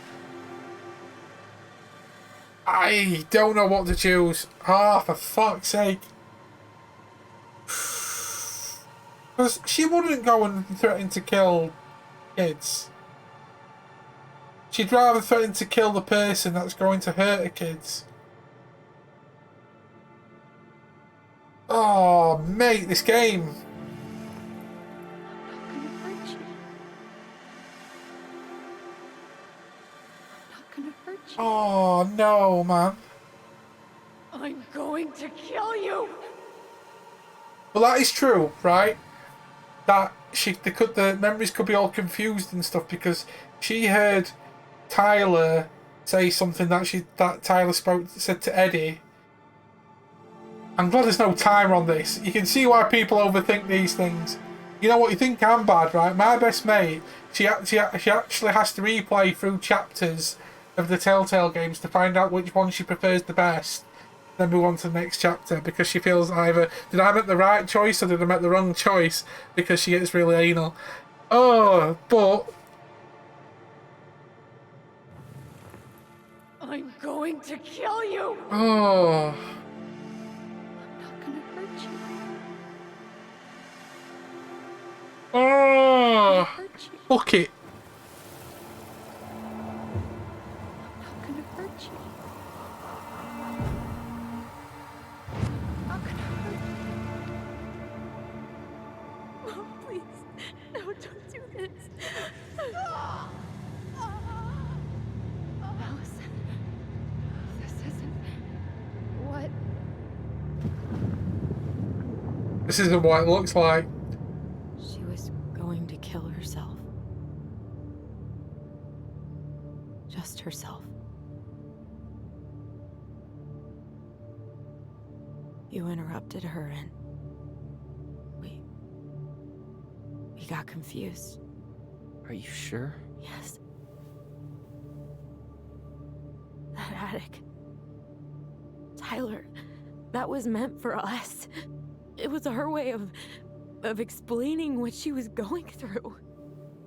Speaker 3: I don't know what to choose. For fuck's sake. Because she wouldn't go and threaten to kill kids. She'd rather threaten to kill the person that's going to hurt her kids. Oh, mate, this game.
Speaker 6: I'm not gonna hurt you. I'm not gonna hurt you.
Speaker 3: Oh, no, man.
Speaker 6: I'm going to kill you.
Speaker 3: Well, that is true, right? That the memories could be all confused and stuff because she heard Tyler say something that Tyler said to Eddie. I'm glad there's no timer on this. You can see why people overthink these things. You know what? You think I'm bad, right? My best mate, she actually has to replay through chapters of the Telltale games to find out which one she prefers the best. Then move on to the next chapter because she feels either did I make the right choice or did I make the wrong choice because she gets really anal. But
Speaker 6: I'm going to kill you.
Speaker 3: I'm
Speaker 6: not gonna hurt you.
Speaker 3: Fuck it.
Speaker 6: I'm not gonna hurt you. Oh, please. No, don't do this. Alyson, this isn't what...
Speaker 3: This isn't what it looks like.
Speaker 2: She was going to kill herself. Just herself. You interrupted her and we got confused.
Speaker 1: Are you sure?
Speaker 2: Yes. That attic. Tyler, that was meant for us. It was her way of explaining what she was going through.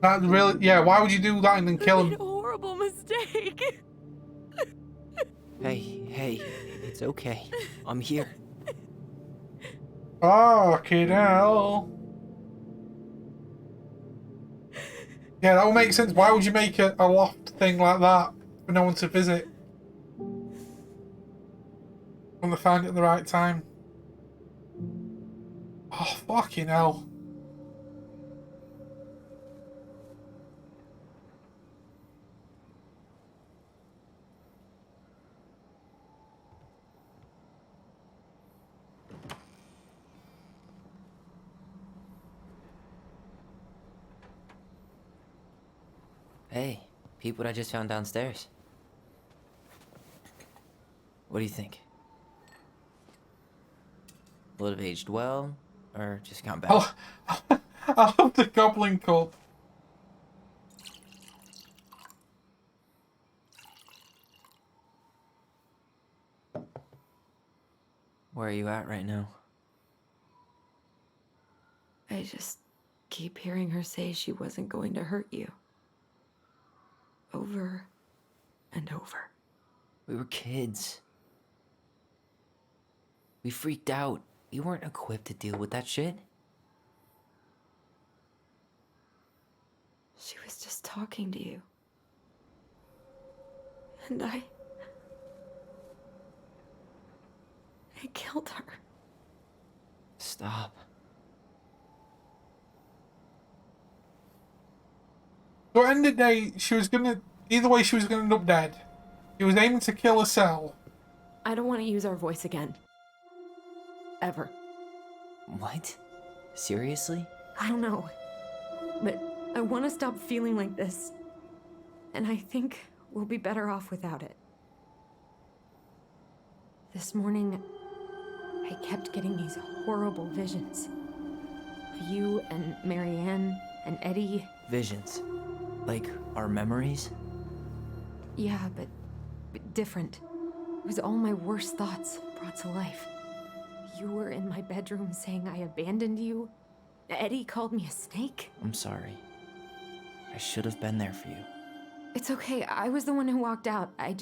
Speaker 3: That really, yeah, why would you do that and then kill
Speaker 2: I made
Speaker 3: him?
Speaker 2: a horrible mistake.
Speaker 1: Hey, it's okay. I'm here.
Speaker 3: Fucking hell. Yeah, that would make sense. Why would you make a loft thing like that for no one to visit? When they find it at the right time. Oh, fucking hell.
Speaker 1: Hey, peep what I just found downstairs. What do you think? Will it have aged well, or just gone bad?
Speaker 3: I love the Goblin Cup.
Speaker 1: Where are you at right now?
Speaker 2: I just keep hearing her say she wasn't going to hurt you. Over and over.
Speaker 1: We were kids. We freaked out. We weren't equipped to deal with that shit.
Speaker 2: She was just talking to you. And I killed her.
Speaker 1: Stop.
Speaker 3: So at the end of the day, she was gonna... Either way, she was gonna end up dead. He was aiming to kill herself.
Speaker 2: I don't want to use our voice again. Ever.
Speaker 1: What? Seriously?
Speaker 2: I don't know. But I want to stop feeling like this. And I think we'll be better off without it. This morning, I kept getting these horrible visions. You and Marianne and Eddie.
Speaker 1: Visions. Like our memories?
Speaker 2: Yeah, but different. It was all my worst thoughts brought to life. You were in my bedroom saying I abandoned you. Eddie called me a snake.
Speaker 1: I'm sorry. I should have been there for you.
Speaker 2: It's okay. I was the one who walked out. I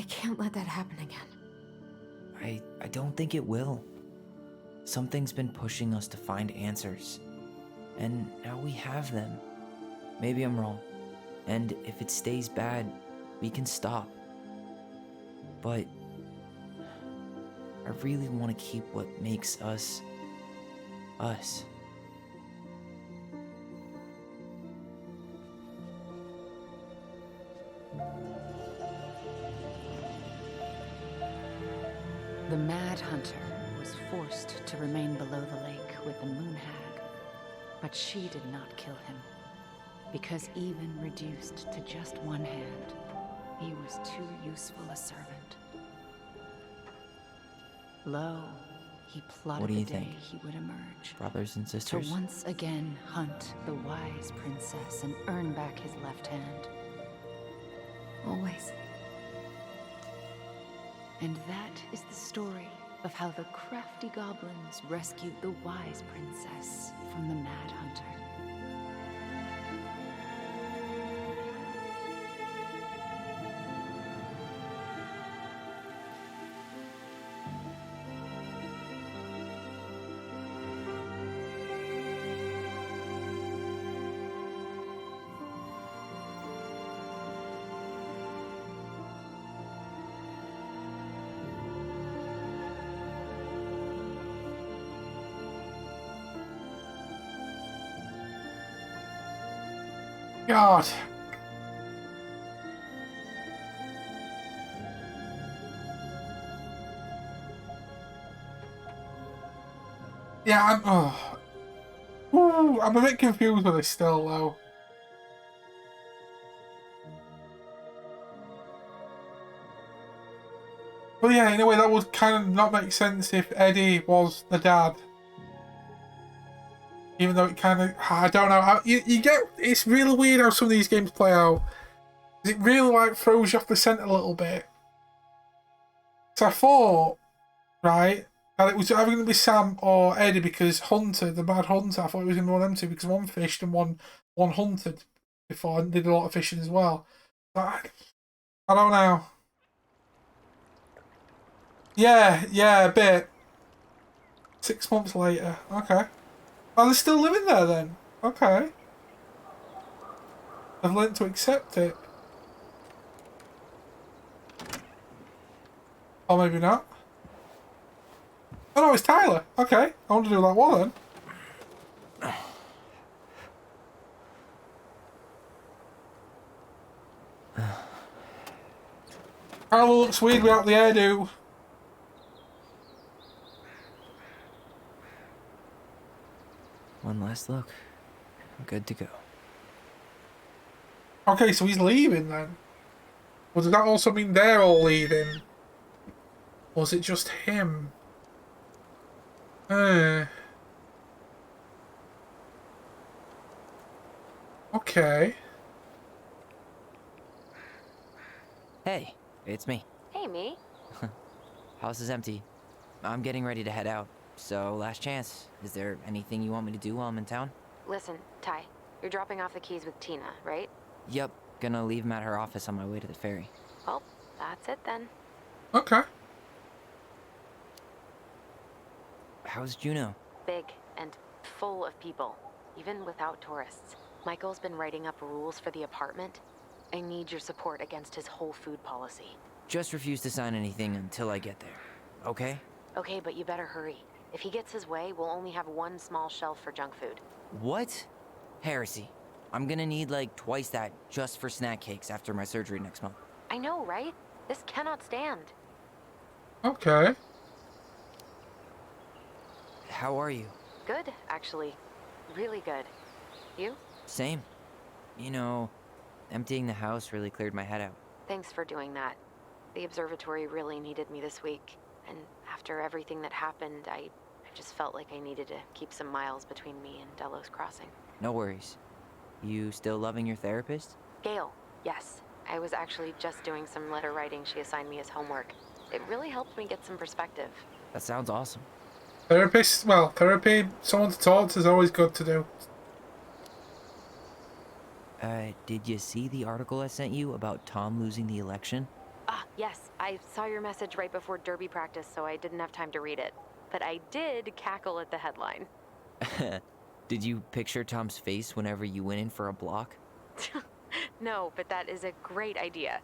Speaker 2: can't let that happen again.
Speaker 1: I don't think it will. Something's been pushing us to find answers. And now we have them. Maybe I'm wrong. And if it stays bad, we can stop. But I really want to keep what makes us, us.
Speaker 4: The Mad Hunter was forced to remain below the lake with the Moon Hag, but she did not kill him, because even reduced to just one hand, he was too useful a servant. Lo, he plotted
Speaker 1: What do you
Speaker 4: the day
Speaker 1: think?
Speaker 4: he would emerge.
Speaker 1: Brothers and sisters?
Speaker 4: To once again hunt the wise princess and earn back his left hand.
Speaker 2: Always.
Speaker 4: And that is the story of how the crafty goblins rescued the wise princess from the Mad Hunter.
Speaker 3: God. Yeah, I'm a bit confused with this still, though. But yeah, in a way, that would kind of not make sense if Eddie was the dad. Even though it kind of, I don't know. You get, it's really weird how some of these games play out. It really like throws you off the scent a little bit. So I thought, right, that it was either going to be Sam or Eddie because Hunter, the Mad Hunter, I thought it was going to be one of them two because one fished and one hunted before and did a lot of fishing as well. But I don't know. Yeah, a bit. 6 months later, okay. Oh, they're still living there then? Okay. They've learned to accept it. Or maybe not. Oh no, it's Tyler. Okay, I want to do that one then. Tyler looks weird without the hairdo.
Speaker 1: One last look. I'm good to go.
Speaker 3: Okay, so he's leaving then. Well, does that also mean they're all leaving? Or is it just him? Okay.
Speaker 1: Hey, it's me.
Speaker 2: Hey, me.
Speaker 1: House is empty. I'm getting ready to head out. So, last chance. Is there anything you want me to do while I'm in town?
Speaker 2: Listen, Ty, you're dropping off the keys with Tina, right?
Speaker 1: Yep. Gonna leave them at her office on my way to the ferry.
Speaker 2: Well, that's it then.
Speaker 3: Okay.
Speaker 1: How's Juno?
Speaker 2: Big and full of people, even without tourists. Michael's been writing up rules for the apartment. I need your support against his whole food policy.
Speaker 1: Just refuse to sign anything until I get there. Okay?
Speaker 2: Okay, but you better hurry. If he gets his way, we'll only have one small shelf for junk food.
Speaker 1: What? Heresy. I'm gonna need like twice that just for snack cakes after my surgery next month.
Speaker 2: I know, right? This cannot stand.
Speaker 3: Okay.
Speaker 1: How are you?
Speaker 2: Good, actually. Really good. You?
Speaker 1: Same. You know, emptying the house really cleared my head out.
Speaker 2: Thanks for doing that. The observatory really needed me this week. And after everything that happened, I just felt like I needed to keep some miles between me and Delos Crossing.
Speaker 1: No worries. You still loving your therapist?
Speaker 2: Gail, yes. I was actually just doing some letter writing she assigned me as homework. It really helped me get some perspective.
Speaker 1: That sounds awesome.
Speaker 3: Therapy, someone to talk to is always good to do.
Speaker 1: Did you see the article I sent you about Tom losing the election?
Speaker 2: Ah, yes. I saw your message right before derby practice, so I didn't have time to read it. But I did cackle at the headline.
Speaker 1: Did you picture Tom's face whenever you went in for a block?
Speaker 2: No, but that is a great idea.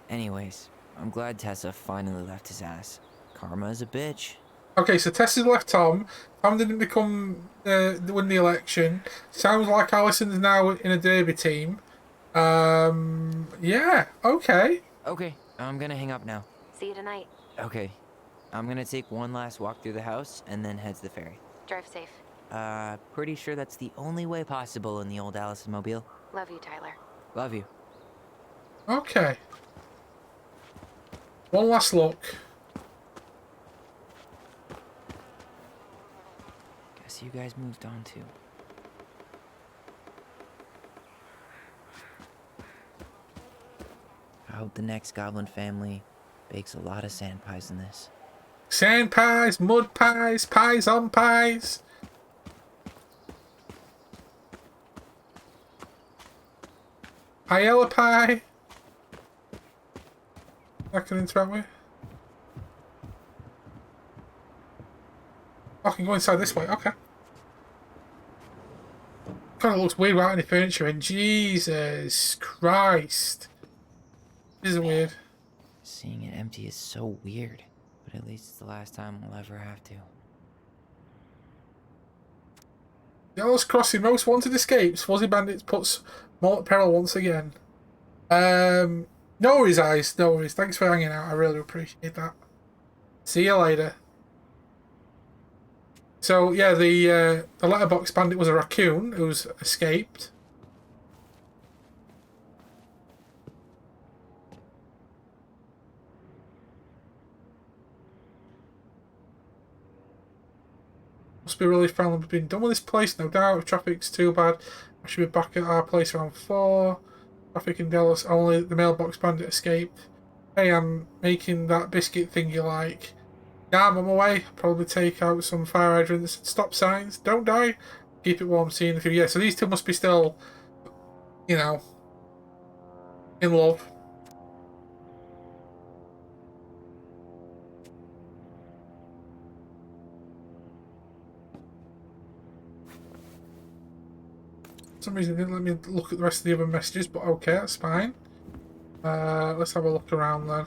Speaker 1: Anyways, I'm glad Tessa finally left his ass. Karma is a bitch.
Speaker 3: Okay, so Tessa's left Tom. Tom didn't win the election. Sounds like Alyson's now in a derby team. Yeah, okay.
Speaker 1: Okay, I'm gonna hang up now.
Speaker 2: See you tonight.
Speaker 1: Okay, I'm gonna take one last walk through the house and then head to the ferry.
Speaker 2: Drive safe.
Speaker 1: Pretty sure that's the only way possible in the old Alyson mobile.
Speaker 2: Love you, Tyler.
Speaker 1: Love you.
Speaker 3: Okay. One last look.
Speaker 1: Guess you guys moved on too. I hope the next goblin family bakes a lot of sand pies in this.
Speaker 3: Sand pies, mud pies, pies on pies. Paella pie. I can interact with. I can go inside this way. Okay. Kind of looks weird without any furniture in. Jesus Christ. This is weird.
Speaker 1: Seeing it empty is so weird, but at least it's the last time we'll ever have to.
Speaker 3: Yellow's Crossing most wanted escapes. Fuzzy Bandits puts more at peril once again. No worries, Eyes. No worries. Thanks for hanging out. I really appreciate that. See you later. So yeah, the letterbox bandit was a raccoon who's escaped. Must be really fun. We've been done with this place, no doubt. If traffic's too bad, I should be back at our place around 4. Traffic in Dallas, only the mailbox bandit escaped. Hey, I'm making that biscuit thing you like. Yeah, I'm on my way. Probably take out some fire hydrants, stop signs, don't die, keep it warm, seeing if you. Yeah, so these two must be still, you know, in love. For some reason it didn't let me look at the rest of the other messages, but okay, that's fine. Let's have a look around then.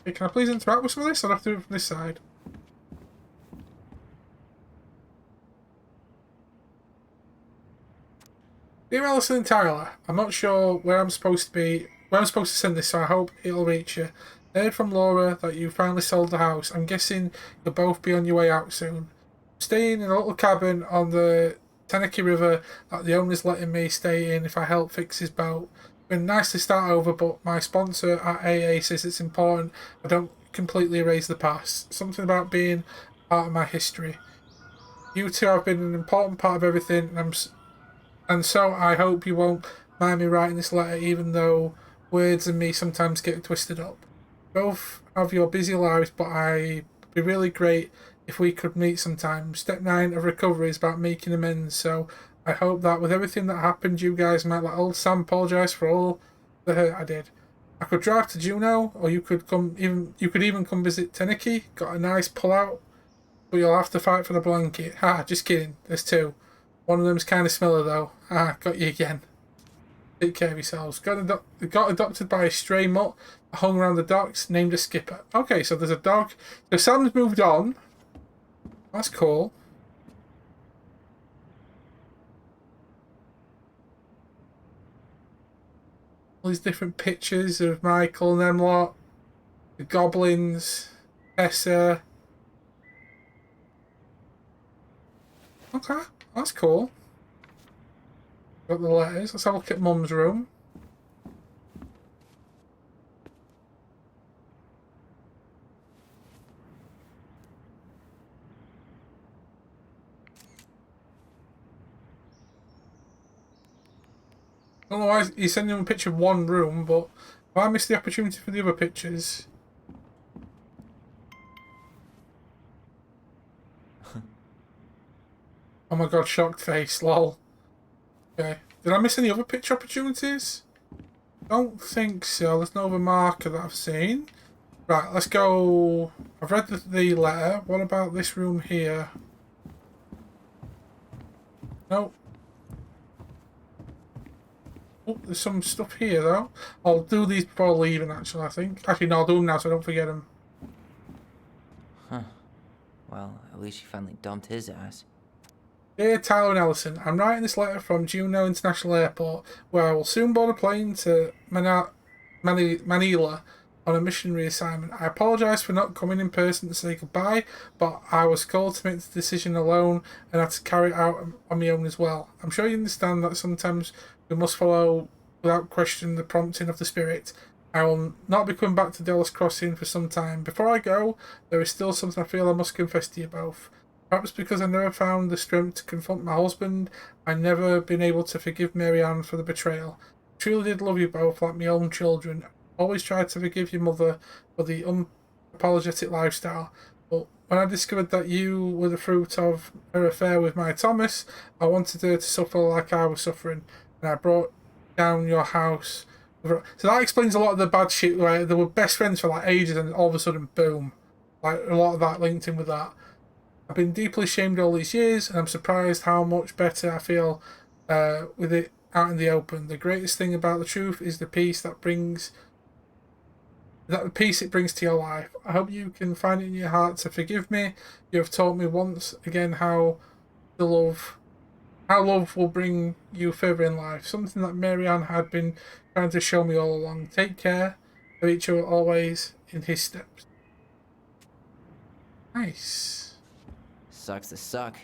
Speaker 3: Hey, can I please interact with some of this? I'll have to do it from this side. Dear Alyson and Tyler, I'm not sure where I'm supposed to be, where I'm supposed to send this, so I hope it'll reach you. I heard from Laura that you finally sold the house. I'm guessing you'll both be on your way out soon. I'm staying in a little cabin on the Tanaki River that the owner's letting me stay in if I help fix his boat. Been nice to start over, but my sponsor at AA says it's important I don't completely erase the past. Something about being part of my history. You two have been an important part of everything, and so I hope you won't mind me writing this letter, even though words and me sometimes get twisted up. Both have your busy lives, but I'd be really great if we could meet sometime. Step 9 of recovery is about making amends, so I hope that with everything that happened, you guys might let old Sam apologise for all the hurt I did. I could drive to Juneau, or you could even come visit Teneki. Got a nice pull-out, but you'll have to fight for the blanket. Ha, just kidding. There's 2. One of them's kind of smelly though. Ah, got you again. Take care of yourselves. Got adopted by a stray mutt that hung around the docks, named a Skipper. Okay, so there's a dog. So Sam's moved on. That's cool. All these different pictures of Michael and them lot. The goblins. Tessa. Okay, that's cool. Got the letters. Let's have a look at Mum's room. I don't know why he's sending him a picture of one room, but I missed the opportunity for the other pictures. Oh my god, shocked face, lol. Okay. Did I miss any other picture opportunities? Don't think so. There's no other marker that I've seen. Right, let's go. I've read the letter. What about this room here? Nope. Oh, there's some stuff here though. I'll do these before leaving actually, I think. Actually, no, I'll do them now so I don't forget them.
Speaker 1: Huh. Well, at least she finally dumped his ass.
Speaker 3: Dear Tyler and Alyson, I'm writing this letter from Juneau International Airport, where I will soon board a plane to Manila on a missionary assignment. I apologise for not coming in person to say goodbye, but I was called to make the decision alone and had to carry it out on my own as well. I'm sure you understand that sometimes we must follow without question the prompting of the spirit. I will not be coming back to Dallas Crossing for some time. Before I go, there is still something I feel I must confess to you both. Perhaps because I never found the strength to confront my husband, I've never been able to forgive Mary Ann for the betrayal. I truly did love you both like my own children. Always tried to forgive your mother for the unapologetic lifestyle. But when I discovered that you were the fruit of her affair with my Thomas, I wanted her to suffer like I was suffering. And I brought down your house. So that explains a lot of the bad shit. Right? They were best friends for like ages and all of a sudden, boom. Like a lot of that linked in with that. I've been deeply shamed all these years, and I'm surprised how much better I feel with it out in the open. The greatest thing about the truth is the peace it brings to your life. I hope you can find it in your heart to forgive me. You have taught me once again how love will bring you further in life. Something that Mary Ann had been trying to show me all along. Take care of each other always in his steps. Nice.
Speaker 1: Sucks to suck,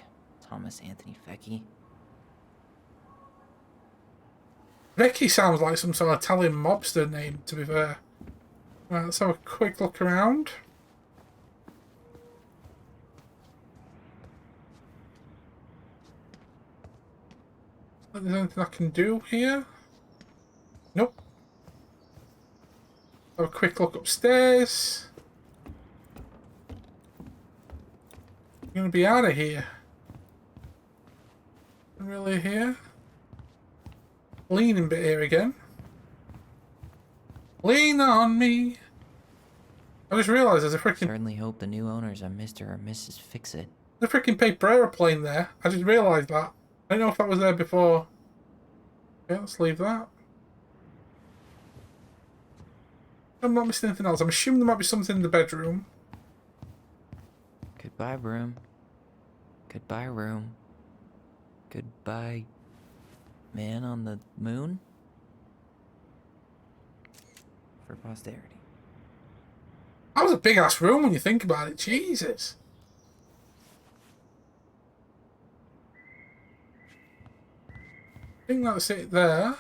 Speaker 1: Thomas Anthony Fecky.
Speaker 3: Becky sounds like some sort of Italian mobster name, to be fair. Right, let's have a quick look around. Is there anything I can do here? Nope. Have a quick look upstairs. I'm gonna be out of here. I'm really here. Leaning bit here again. Lean on me. I just realised there's a freaking.
Speaker 1: Certainly hope the new owners are Mr. or Mrs. Fix-It.
Speaker 3: There's a freaking paper aeroplane there. I just realised that. I don't know if that was there before. Okay, let's leave that. I'm not missing anything else. I'm assuming there might be something in the bedroom.
Speaker 1: Goodbye, room. Goodbye, room. Goodbye, man on the moon? For posterity.
Speaker 3: That was a big ass room when you think about it. Jesus. I think that's it there.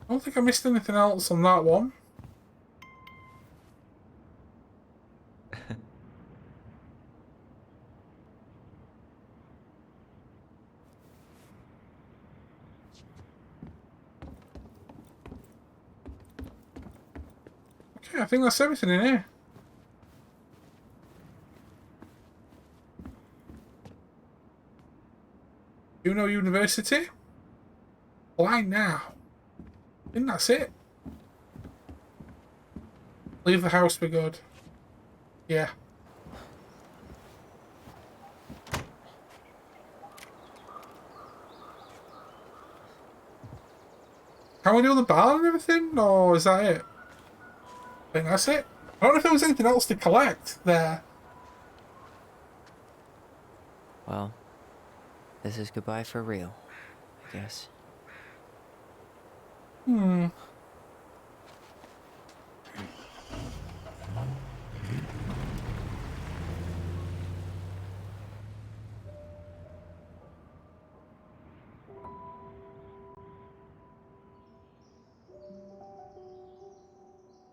Speaker 3: I don't think I missed anything else on that one. Okay, I think that's everything in here. Juneau University? Why now? I think that's it. Leave the house for good. Yeah. Can we do the bar and everything? Or is that it? I think that's it. I don't know if there was anything else to collect there.
Speaker 1: Well, this is goodbye for real, I guess.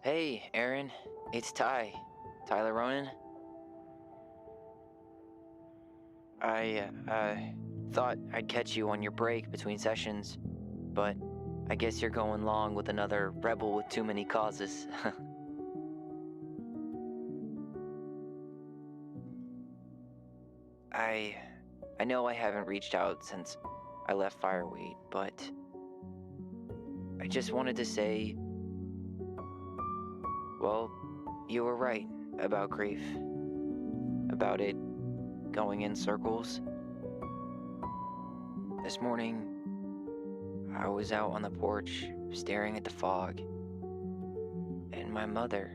Speaker 1: Hey, Aaron. It's Tyler Ronan. I thought I'd catch you on your break between sessions, but I guess you're going along with another rebel with too many causes. I know I haven't reached out since I left Fireweed, but I just wanted to say, well, you were right about grief. About it going in circles. This morning, I was out on the porch staring at the fog, and my mother,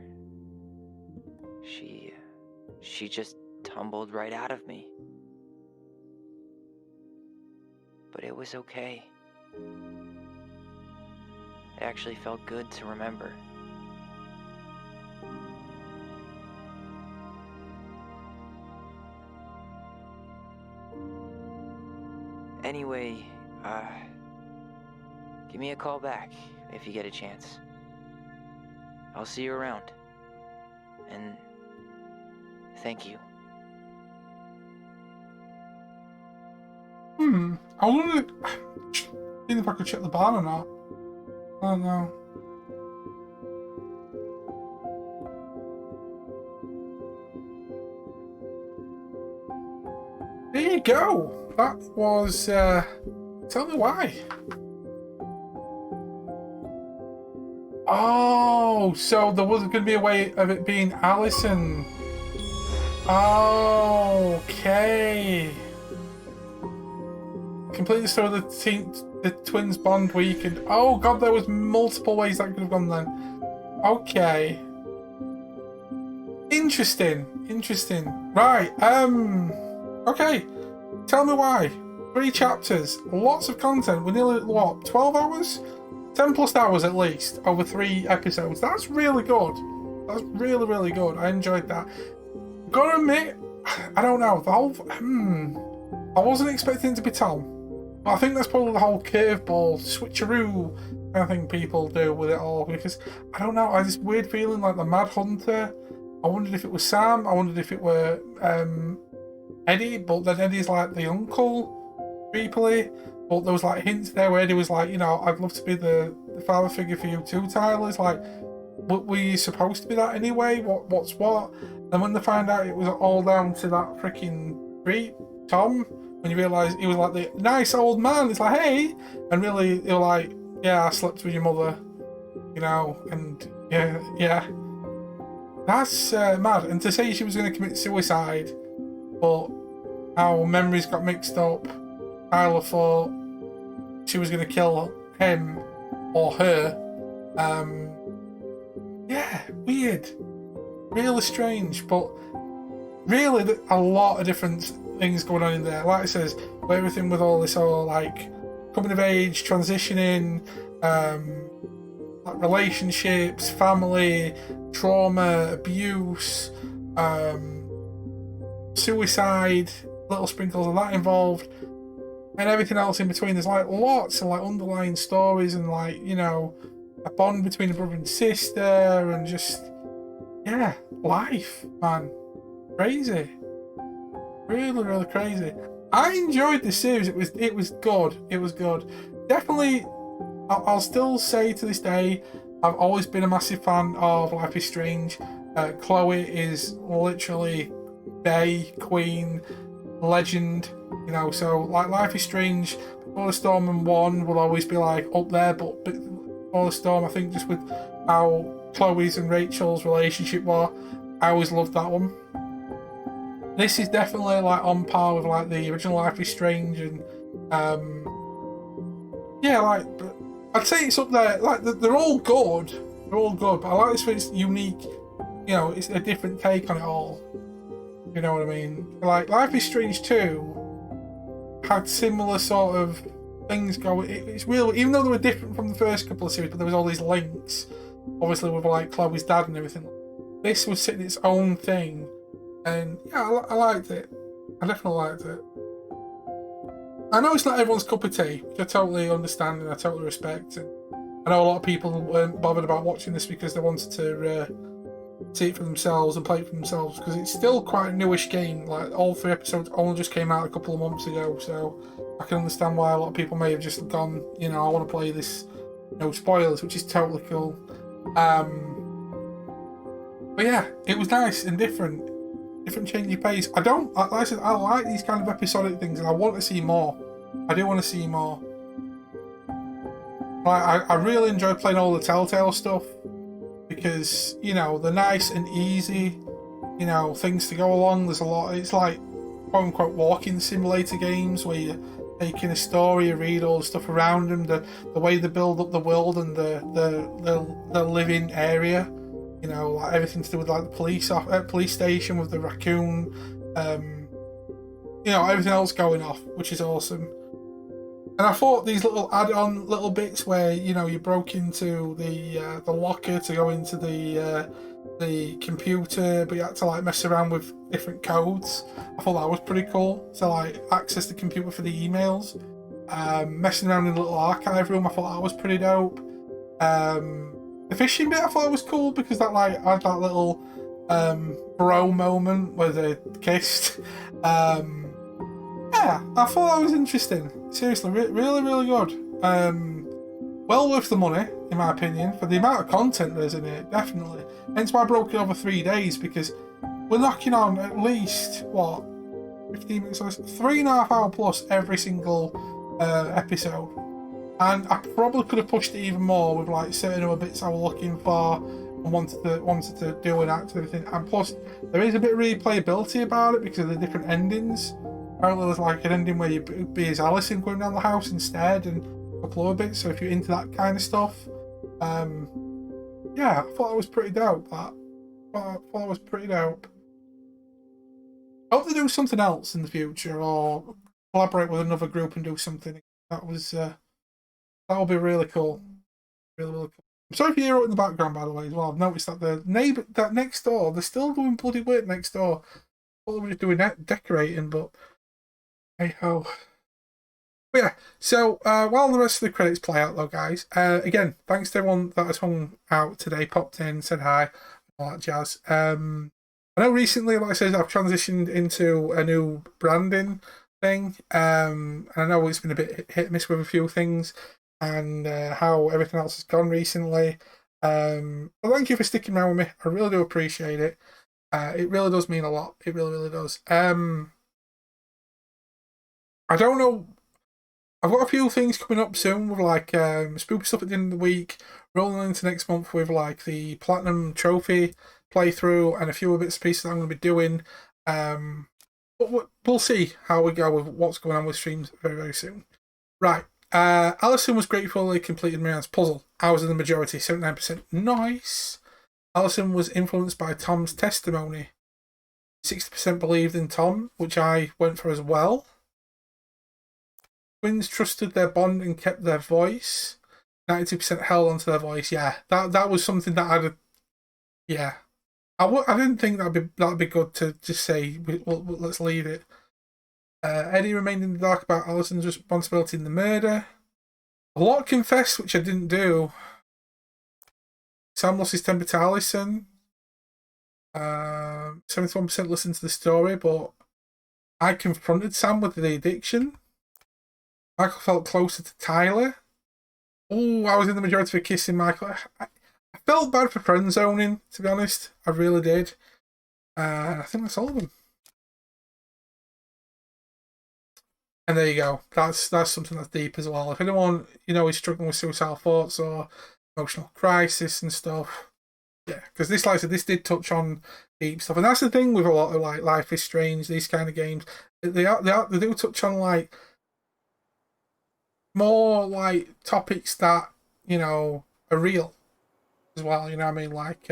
Speaker 1: she just tumbled right out of me. But it was okay. It actually felt good to remember. Anyway, give me a call back if you get a chance. I'll see you around. And thank you.
Speaker 3: I was wondering if I could check the bar or not. I don't know. There you go. That was, tell me why. Oh, so there wasn't going to be a way of it being Alyson. Okay. Completely saw the twins bond week, and oh god, there was multiple ways that could have gone then. Okay. Interesting. Right, okay. Tell me why. 3 chapters, lots of content. We're nearly, what, 12 hours? 10 plus hours at least, over 3 episodes. That's really good. That's really, really good. I enjoyed that. Gotta admit, I don't know, the whole, I wasn't expecting it to be Tom. But I think that's probably the whole curveball, switcheroo kind of thing people do with it all, because, I don't know, I had this weird feeling like the Mad Hunter. I wondered if it was Sam, I wondered if it were, Eddie, but then Eddie's like the uncle, creepily. But there was like hints there where Eddie was like, you know, I'd love to be the father figure for you too, Tyler. It's like, were you supposed to be that anyway? What's what? And when they find out it was all down to that freaking creep, Tom, when you realise he was like the nice old man, it's like, hey, and really you're like, yeah, I slept with your mother, you know, and yeah. That's mad. And to say she was going to commit suicide, but our memories got mixed up. Tyler thought she was going to kill him or her. Yeah, weird. Really strange, but really a lot of different things going on in there. Like it says, everything with all this all like coming of age, transitioning, like relationships, family, trauma, abuse, suicide, little sprinkles of that involved, and everything else in between. There's like lots of like underlying stories and like, you know, a bond between a brother and sister, and just, yeah, life, man. Crazy. Really, really crazy. I enjoyed the series. It was good. It was good. Definitely, I'll still say to this day, I've always been a massive fan of Life is Strange. Chloe is literally Bay, Queen, legend, you know, so like Life is Strange, Before the Storm and 1 will always be like up there, but Before the Storm, I think just with how Chloe's and Rachel's relationship was, I always loved that one. This is definitely like on par with like the original Life is Strange, and yeah, like I'd say it's up there. Like they're all good, but I like this for its unique, you know, it's a different take on it all. You know what I mean? Like Life is Strange 2 had similar sort of things going. It's real, even though they were different from the first couple of series, but there was all these links, obviously with like Chloe's dad and everything. This was sitting its own thing, and yeah, I liked it. I definitely liked it. I know it's not everyone's cup of tea, which I totally understand and I totally respect. And I know a lot of people weren't bothered about watching this because they wanted to see it for themselves and play it for themselves, because it's still quite a newish game. Like all 3 episodes only just came out a couple of months ago, so I can understand why a lot of people may have just gone, you know, I want to play this, no spoilers, which is totally cool. But yeah, it was nice and different. different change of pace. Like I said, I like these kind of episodic things, and I want to see more. I do want to see more. Like, I really enjoy playing all the Telltale stuff because, you know, they're nice and easy, you know, things to go along. There's a lot. It's like quote unquote walking simulator games where you're taking a story, you read all the stuff around them, the way they build up the world and the living area. You know, like everything to do with like the police station with the raccoon, you know, everything else going off, which is awesome. And I thought these little add-on little bits where, you know, you broke into the locker to go into the computer, but you had to like mess around with different codes. I thought that was pretty cool to like access the computer for the emails. Messing around in the little archive room, I thought that was pretty dope. The fishing bit I thought was cool because that like had that little bro moment where they kissed. Yeah, I thought that was interesting. Seriously, really, really good. Well worth the money, in my opinion, for the amount of content there's in it, definitely. Hence why I broke it over 3 days, because we're knocking on at least, what, 15 minutes, 3.5 hour plus every single episode. And I probably could have pushed it even more with like certain other bits I was looking for and wanted to do and act and everything. And plus, there is a bit of replayability about it because of the different endings. Apparently there's like an ending where you be as Alyson going down the house instead and a couple other bits, so if you're into that kind of stuff. Yeah, I thought that was pretty dope. I thought that was pretty dope. I hope they do something else in the future or collaborate with another group and do something. That would be really cool. Really, really cool. I'm sorry if you hear it in the background, by the way, as well. I've noticed that the neighbour, that next door, they're still doing bloody work next door. I thought they were just doing decorating, but hey ho. But yeah, so while the rest of the credits play out though, guys, again, thanks to everyone that has hung out today, popped in, said hi, all that jazz. I know recently, like I said, I've transitioned into a new branding thing. And I know it's been a bit hit and miss with a few things and how everything else has gone recently. But thank you for sticking around with me. I really do appreciate it. It really does mean a lot. It really, really does. I don't know. I've got a few things coming up soon with like spooky stuff at the end of the week, rolling into next month with like the Platinum Trophy playthrough and a few bits and pieces that I'm going to be doing. But we'll see how we go with what's going on with streams very, very soon. Right. Alyson was grateful he completed Marianne's puzzle. I was in the majority, 79%. Nice. Alyson was influenced by Tom's testimony. 60% believed in Tom, which I went for as well. Twins trusted their bond and kept their voice. 92% held onto their voice. Yeah, that was something that I'd. Yeah, I didn't think that'd be good to just say. Well, let's leave it. Eddie remained in the dark about Alyson's responsibility in the murder. A lot confessed, which I didn't do. Sam lost his temper to Alyson. 71% listened to the story, but I confronted Sam with the addiction. Michael felt closer to Tyler. Oh, I was in the majority for kissing Michael. I felt bad for friend zoning, to be honest. I really did. I think that's all of them. And there you go. That's something that's deep as well. If anyone, is struggling with suicidal thoughts or emotional crisis and stuff, yeah, because this, like I said, this did touch on deep stuff, and that's the thing with a lot of like Life is Strange, these kind of games. They do touch on like more like topics that are real as well. You know what I mean? Like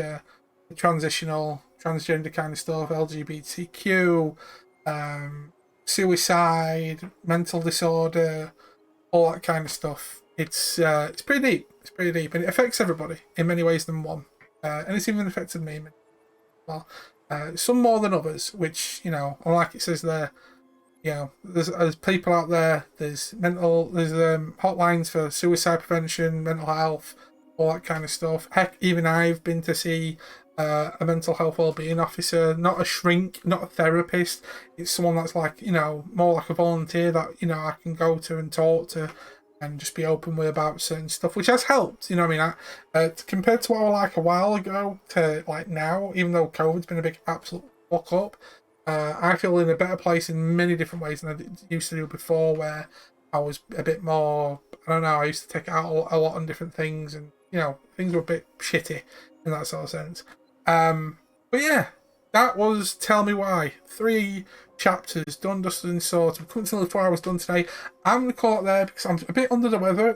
Speaker 3: transgender kind of stuff, LGBTQ, suicide, mental disorder, all that kind of stuff. It's pretty deep. It's pretty deep, and it affects everybody in many ways than one. And it's even affected me. Well, some more than others, which like it says there. There's people out there. There's hotlines for suicide prevention, mental health, all that kind of stuff. Heck, even I've been to see a mental health wellbeing officer, not a shrink, not a therapist. It's someone that's like more like a volunteer that I can go to and talk to and just be open with about certain stuff, which has helped. You know what I mean? Compared to what I was like a while ago to like now, even though COVID's been a big absolute fuck up. I feel in a better place in many different ways than I used to do before, where I was a bit more, I don't know, I used to take out a lot on different things, and, you know, things were a bit shitty in that sort of sense. But yeah, that was Tell Me Why. 3 chapters, done, dusted, and sorted. We're coming to the 4 hours done today. I'm going to call it there because I'm a bit under the weather